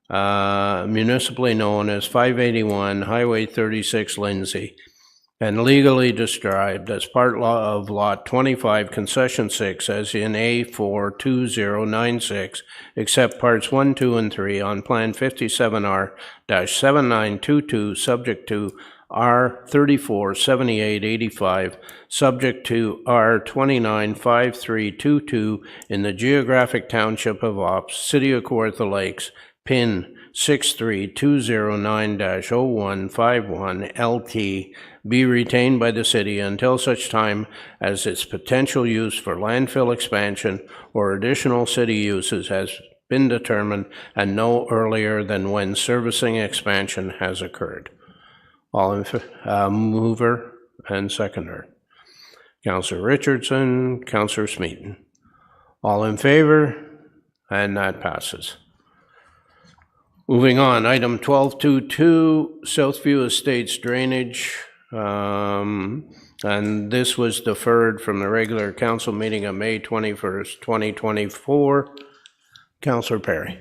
municipally known as 581 Highway 36, Lindsay, and legally described as part of Lot 25, Concession 6, as in A4 2096, except parts 1, 2, and 3 on Plan 57R-7922, subject to R347885, subject to R295322 in the geographic township of Ops, City of Kawartha Lakes, PIN 63209-0151 LT, be retained by the city until such time as its potential use for landfill expansion or additional city uses has been determined, and no earlier than when servicing expansion has occurred. All in mover and seconder. Councillor Richardson, Councillor Smeaton. All in favor, and that passes. Moving on, item 1222, Southview Estates drainage. And this was deferred from the regular council meeting of May 21st, 2024. Councillor Perry.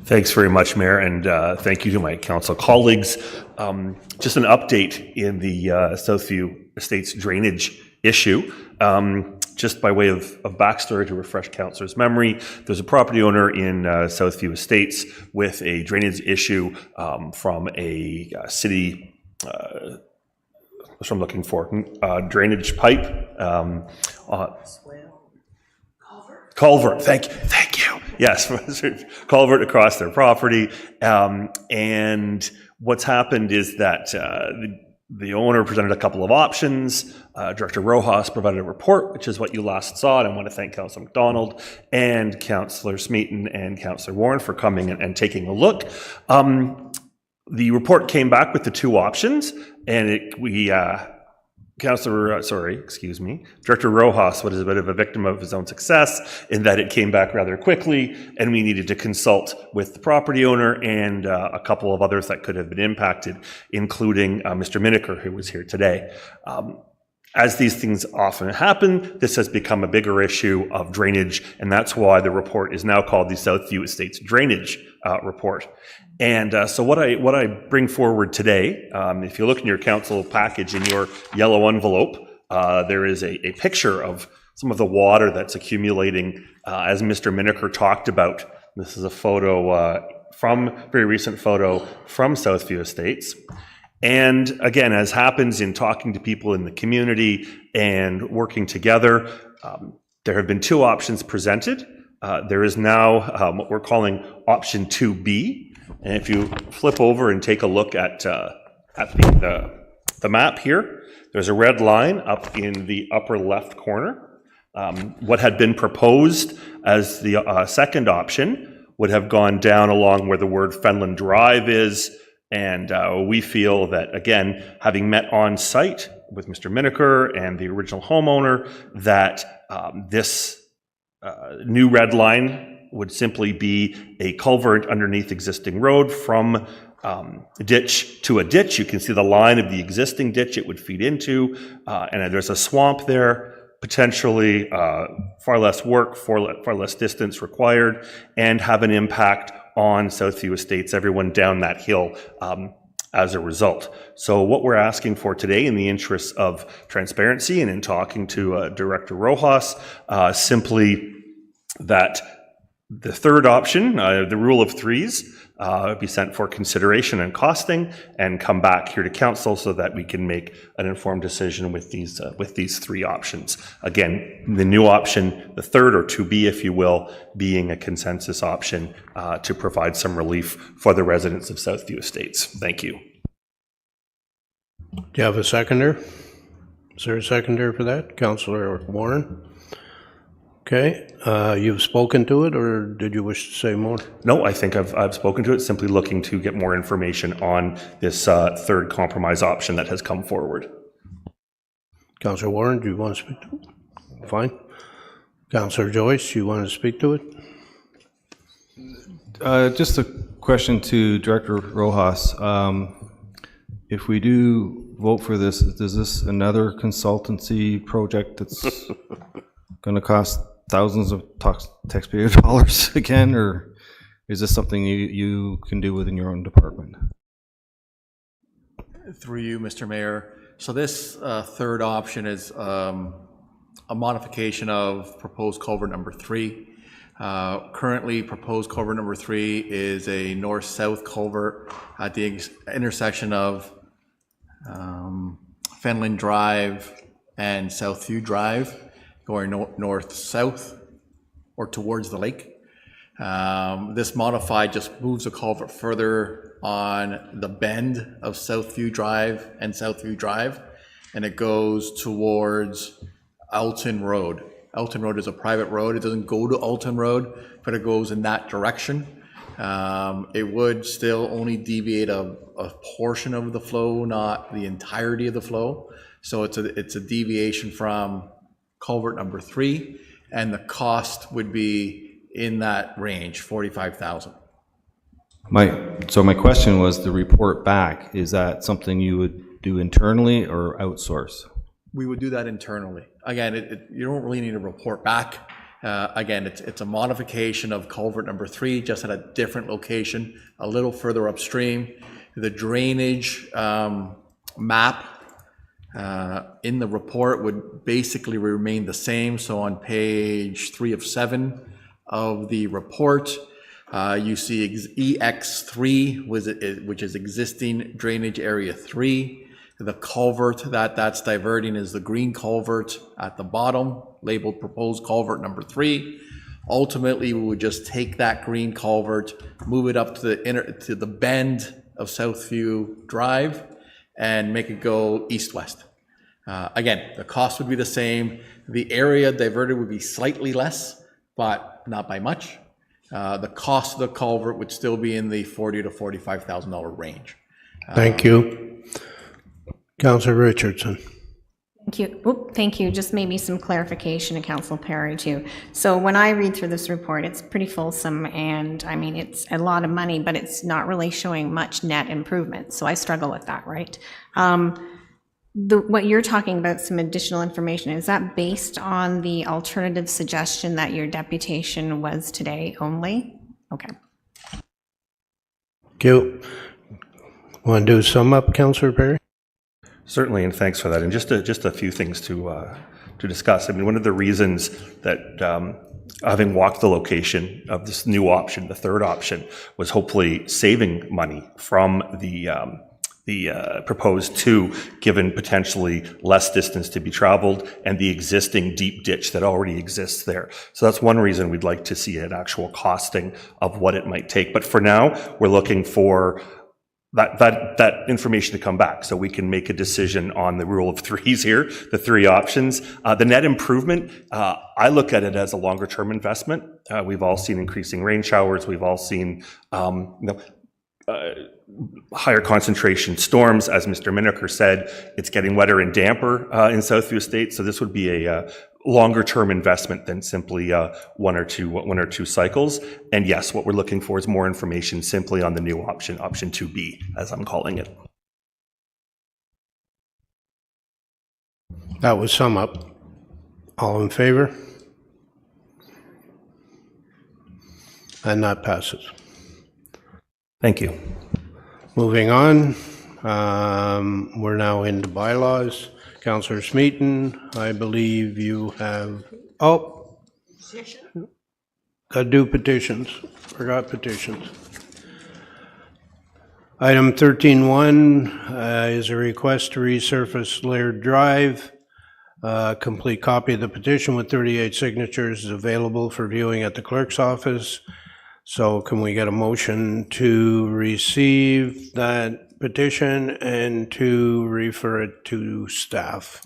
Thanks very much, Mayor, and thank you to my council colleagues. Just an update in the Southview Estates drainage issue. Just by way of backstory to refresh councillors' memory, there's a property owner in Southview Estates with a drainage issue from a city, that's what I'm looking for, drainage pipe. Culvert, thank you. Yes, culvert across their property. And what's happened is that the owner presented a couple of options. Director Rojas provided a report, which is what you last saw, and I want to thank Councillor McDonald and Councillor Smeaton and Councillor Warren for coming and taking a look. The report came back with the two options, and Director Rojas was a bit of a victim of his own success in that it came back rather quickly, and we needed to consult with the property owner and a couple of others that could have been impacted, including Mr. Miniker, who was here today. As these things often happen, this has become a bigger issue of drainage, and that's why the report is now called the Southview Estates Drainage Report. And so what I bring forward today, if you look in your council package in your yellow envelope, there is a picture of some of the water that's accumulating, as Mr. Miniker talked about. This is a photo very recent photo from Southview Estates. And again, as happens in talking to people in the community and working together, there have been two options presented. There is now what we're calling option 2B. And if you flip over and take a look at the map here, there's a red line up in the upper left corner. What had been proposed as the second option would have gone down along where the word Fenland Drive is. And we feel that, again, having met on site with Mr. Miniker and the original homeowner, that this new red line would simply be a culvert underneath existing road from ditch to a ditch. You can see the line of the existing ditch it would feed into, and there's a swamp there, potentially far less work, far less distance required, and have an impact on Southview Estates, everyone down that hill as a result. So what we're asking for today, in the interests of transparency and in talking to Director Rojas, simply that the third option, the rule of threes, be sent for consideration and costing, and come back here to council so that we can make an informed decision with these three options. Again, the new option, the third, or 2B, if you will, being a consensus option to provide some relief for the residents of Southview Estates. Thank you. Do you have a seconder? Is there a seconder for that? Councillor Warren? Okay, you've spoken to it, or did you wish to say more? No, I think I've spoken to it, simply looking to get more information on this third compromise option that has come forward. Councillor Warren, do you want to speak to it? Fine. Councillor Joyce, you want to speak to it? Just a question to Director Rojas. If we do vote for this, is this another consultancy project that's going to cost thousands of taxpayer dollars again, or is this something you can do within your own department? Through you, Mr. Mayor. So this third option is a modification of proposed culvert number 3. Currently, proposed culvert number 3 is a north-south culvert at the intersection of Fenland Drive and Southview Drive, going north-south or towards the lake. This modified just moves the culvert further on the bend of Southview Drive and Southview Drive, and it goes towards Alton Road. Alton Road is a private road. It doesn't go to Alton Road, but it goes in that direction. It would still only deviate a portion of the flow, not the entirety of the flow. So it's a deviation from culvert number 3, and the cost would be in that range, $45,000. So my question was, the report back, is that something you would do internally or outsource? We would do that internally. Again, you don't really need a report back. Again, it's a modification of culvert number 3, just at a different location, a little further upstream. The drainage map in the report would basically remain the same. So on page 3 of 7 of the report, you see EX3, which is existing drainage area 3. The culvert that's diverting is the green culvert at the bottom, labeled proposed culvert number 3. Ultimately, we would just take that green culvert, move it up to the bend of Southview Drive, and make it go east-west. Again, the cost would be the same. The area diverted would be slightly less, but not by much. The cost of the culvert would still be in the $40,000 to $45,000 range. Thank you. Councillor Richardson. Thank you. Thank you. Just maybe some clarification to Councillor Perry too. So when I read through this report, it's pretty fulsome, and I mean, it's a lot of money, but it's not really showing much net improvement. So I struggle with that, right? What you're talking about, some additional information, is that based on the alternative suggestion that your deputation was today only? Okay. Thank you. Want to do sum up, Councillor Perry? Certainly, and thanks for that. And just a few things to discuss. I mean, one of the reasons that having walked the location of this new option, the third option, was hopefully saving money from the proposed 2, given potentially less distance to be traveled and the existing deep ditch that already exists there. So that's one reason we'd like to see an actual costing of what it might take. But for now, we're looking for that information to come back so we can make a decision on the rule of threes here, the 3 options. The net improvement, I look at it as a longer term investment. We've all seen increasing rain showers. We've all seen higher concentration storms. As Mr. Miniker said, it's getting wetter and damper in Southview Estate. So this would be a longer term investment than simply one or two cycles. And yes, what we're looking for is more information simply on the new option, option 2B, as I'm calling it. That was sum up. All in favor? And that passes. Thank you. Moving on, we're now into bylaws. Councillor Smeaton, I believe you have, got to do petitions. Forgot petitions. Item 13.1 is a request to resurface Laird Drive. A complete copy of the petition with 38 signatures is available for viewing at the clerk's office. So can we get a motion to receive that petition and to refer it to staff?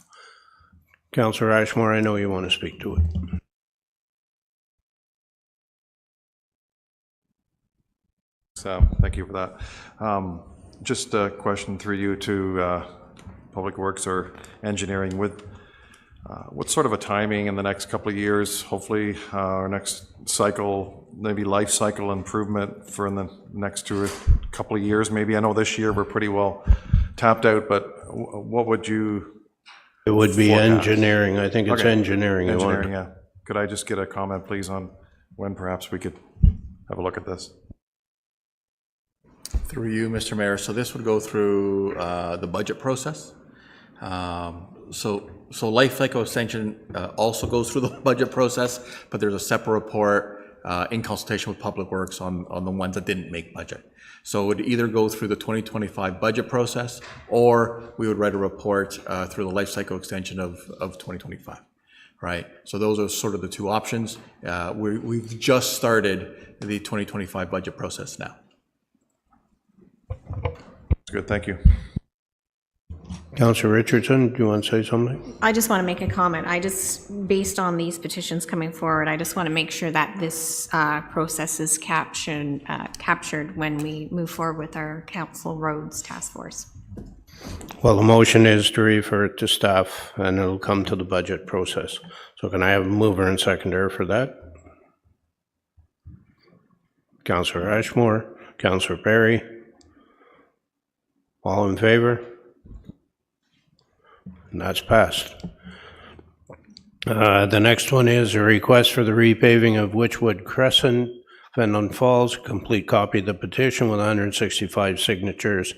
Councillor Ashmore, I know you want to speak to it. So, thank you for that. Just a question through you to Public Works or Engineering. With what sort of a timing in the next couple of years, hopefully our next cycle, maybe life cycle improvement for in the next couple of years maybe? I know this year we're pretty well tapped out, but what would you It would be forecast? engineering. I think it's Okay. engineering. Engineering, yeah. Could I just get a comment, please, on when perhaps we could have a look at this? Through you, Mr. Mayor. So this would go through the budget process. So life cycle extension also goes through the budget process, but there's a separate report in consultation with Public Works on the ones that didn't make budget. So it would either go through the 2025 budget process, or we would write a report through the life cycle extension of 2025, right? So those are sort of the two options. We've just started the 2025 budget process now. That's good, thank you. Councillor Richardson, do you want to say something? I just want to make a comment. Based on these petitions coming forward, I just want to make sure that this process is captured when we move forward with our council roads task force. Well, the motion is to refer it to staff, and it'll come to the budget process. So can I have a mover and seconder for that? Councillor Ashmore, Councillor Perry. All in favor? And that's passed. The next one is a request for the repaving of Witchwood Crescent, Fenelon Falls. A complete copy of the petition with 165 signatures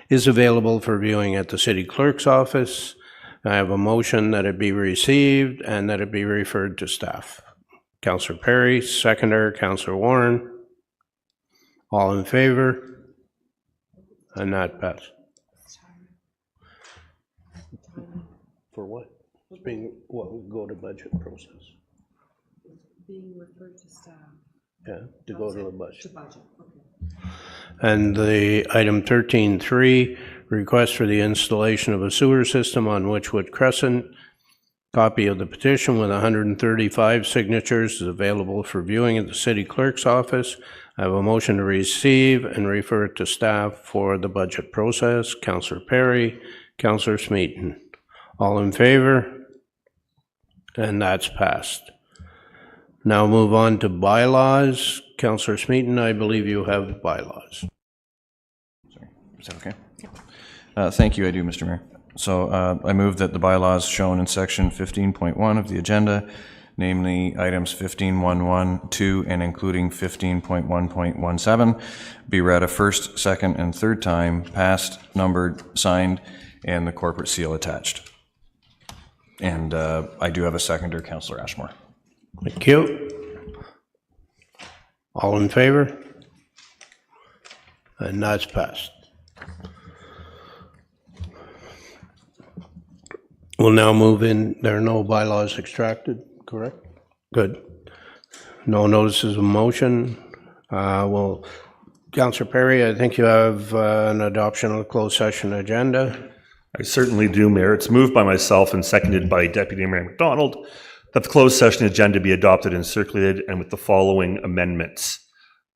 is available for viewing at the city clerk's office. I have a motion that it be received and that it be referred to staff. Councillor Perry, seconder, Councillor Warren. All in favor? And that passed. For what? It's being, what would go to budget process? Being referred to staff. Yeah, to go to the budget. To budget, okay. And the item 13.3, request for the installation of a sewer system on Witchwood Crescent. Copy of the petition with 135 signatures is available for viewing at the city clerk's office. I have a motion to receive and refer it to staff for the budget process. Councillor Perry, Councillor Smeaton. All in favor? And that's passed. Now move on to bylaws. Councillor Smeaton, I believe you have bylaws. Sorry, is that okay? Thank you, I do, Mr. Mayor. So I move that the bylaws shown in section 15.1 of the agenda, namely items 15.1.1, 2, and including 15.1.17, be read a first, second, and third time, passed, numbered, signed, and the corporate seal attached. And I do have a seconder, Councillor Ashmore. Thank you. All in favor? And that's passed. We'll now move in. There are no bylaws extracted, correct? Good. No notices of motion. Well, Councillor Perry, I think you have an adoption of the closed session agenda. I certainly do, Mayor. It's moved by myself and seconded by Deputy Mayor McDonald that the closed session agenda be adopted and circulated, and with the following amendments.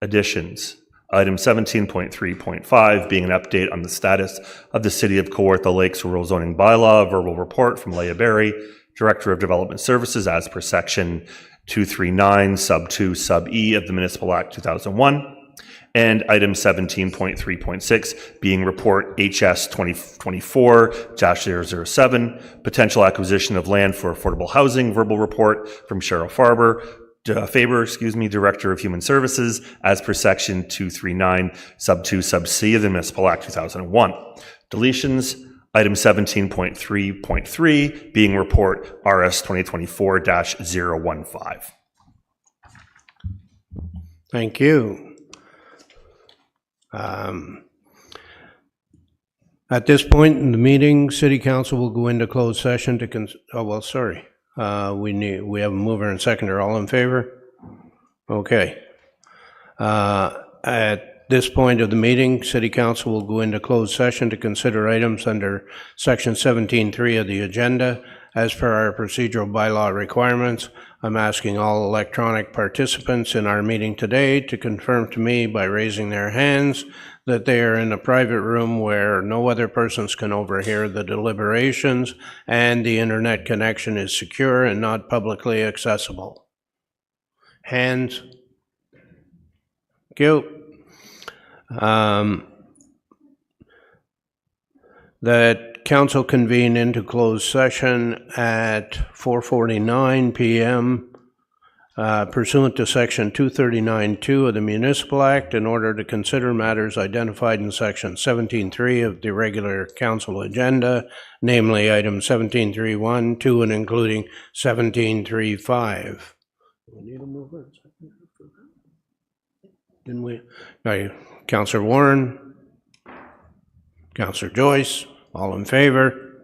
Additions. Item 17.3.5 being an update on the status of the City of Kawartha Lakes Rural Zoning Bylaw, verbal report from Leah Berry, Director of Development Services, as per section 239 sub 2 sub E of the Municipal Act 2001. And item 17.3.6 being report HS 2024-007, potential acquisition of land for affordable housing, verbal report from Cheryl Faber, Director of Human Services, as per section 239 sub 2 sub C of the Municipal Act 2001. Deletions, item 17.3.3 being report RS 2024-015. Thank you. At this point in the meeting, City Council will go into closed session to we have a mover and seconder. All in favor? Okay. At this point of the meeting, City Council will go into closed session to consider items under Section 17.3 of the agenda. As per our procedural bylaw requirements, I'm asking all electronic participants in our meeting today to confirm to me by raising their hands that they are in a private room where no other persons can overhear the deliberations and the internet connection is secure and not publicly accessible. Hands? Thank you. That council convene into closed session at 4:49 p.m. Pursuant to Section 239(2) of the Municipal Act in order to consider matters identified in Section 17.3 of the regular council agenda, namely items 17.3.1, 2, and including 17.3.5. Do we need a mover and seconder for that? Didn't we? Counselor Warren, Counselor Joyce, all in favor?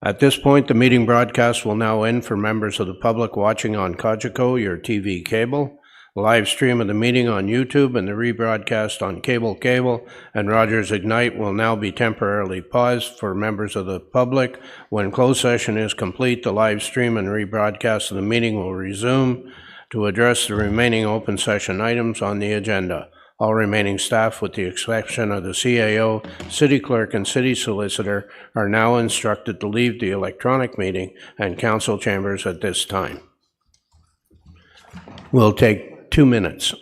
At this point, the meeting broadcast will now end for members of the public watching on Cogeco, your TV cable, the live stream of the meeting on YouTube, and the rebroadcast on cable, and Rogers Ignite will now be temporarily paused for members of the public. When closed session is complete, the live stream and rebroadcast of the meeting will resume to address the remaining open session items on the agenda. All remaining staff, with the exception of the CAO, City Clerk, and City Solicitor, are now instructed to leave the electronic meeting and council chambers at this time. We'll take 2 minutes.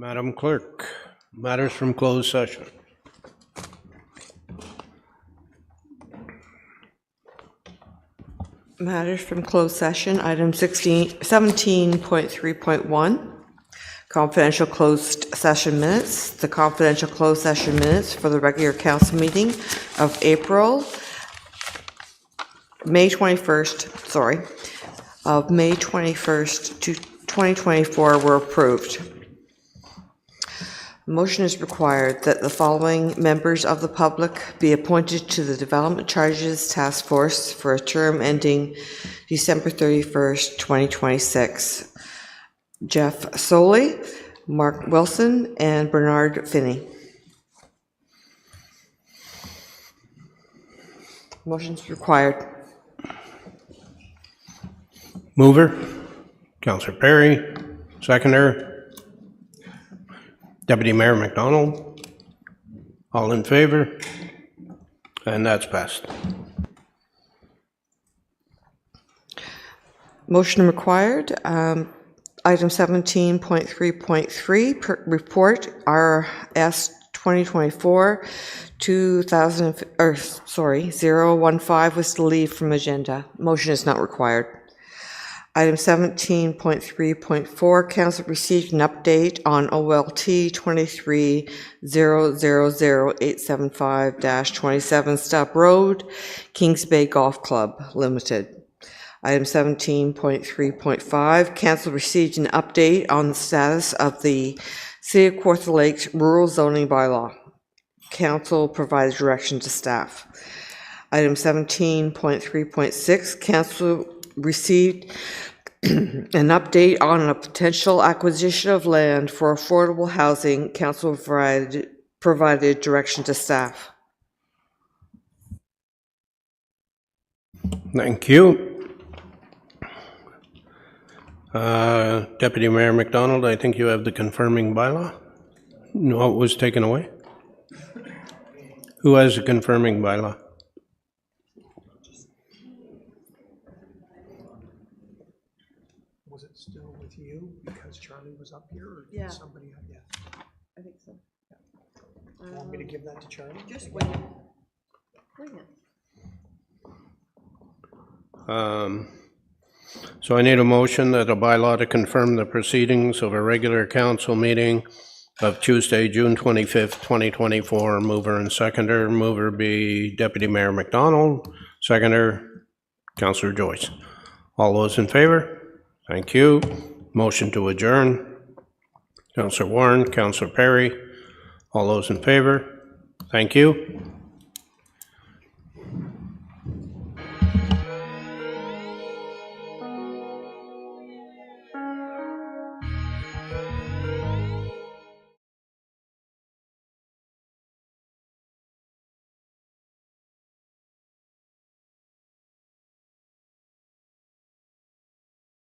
Madam Clerk, matters from closed session. Matters from closed session, item 17.3.1, confidential closed session minutes. The confidential closed session minutes for the regular council meeting of May 21st, 2024 were approved. Motion is required that the following members of the public be appointed to the Development Charges Task Force for a term ending December 31st, 2026. Jeff Soley, Mark Wilson, and Bernard Finney. Motion's required. Mover, Councillor Perry. Seconder, Deputy Mayor McDonald. All in favor? And that's passed. Motion required. Item 17.3.3, report RS 2024 015 was deleted from agenda. Motion is not required. Item 17.3.4, Council received an update on OLT 23-000875-27 Stub Road, Kings Bay Golf Club Limited. Item 17.3.5, Council received an update on the status of the City of Kawartha Lakes Rural Zoning Bylaw. Council provided direction to staff. Item 17.3.6, Council received an update on a potential acquisition of land for affordable housing. Council provided direction to staff. Thank you. Deputy Mayor McDonald, I think you have the confirming bylaw. No, it was taken away. Who has the confirming bylaw? Was it still with you because Charlie was up here, or Yeah. did somebody? Yeah. I think so. You want me to give that to Charlie? Just wait. Wait a So I need a motion that a bylaw to confirm the proceedings of a regular council meeting of Tuesday, June 25th, 2024. Mover and seconder. Mover be Deputy Mayor McDonald. Seconder, Councillor Joyce. All those in favor? Thank you. Motion to adjourn. Councillor Warren, Councillor Perry. All those in favor? Thank you.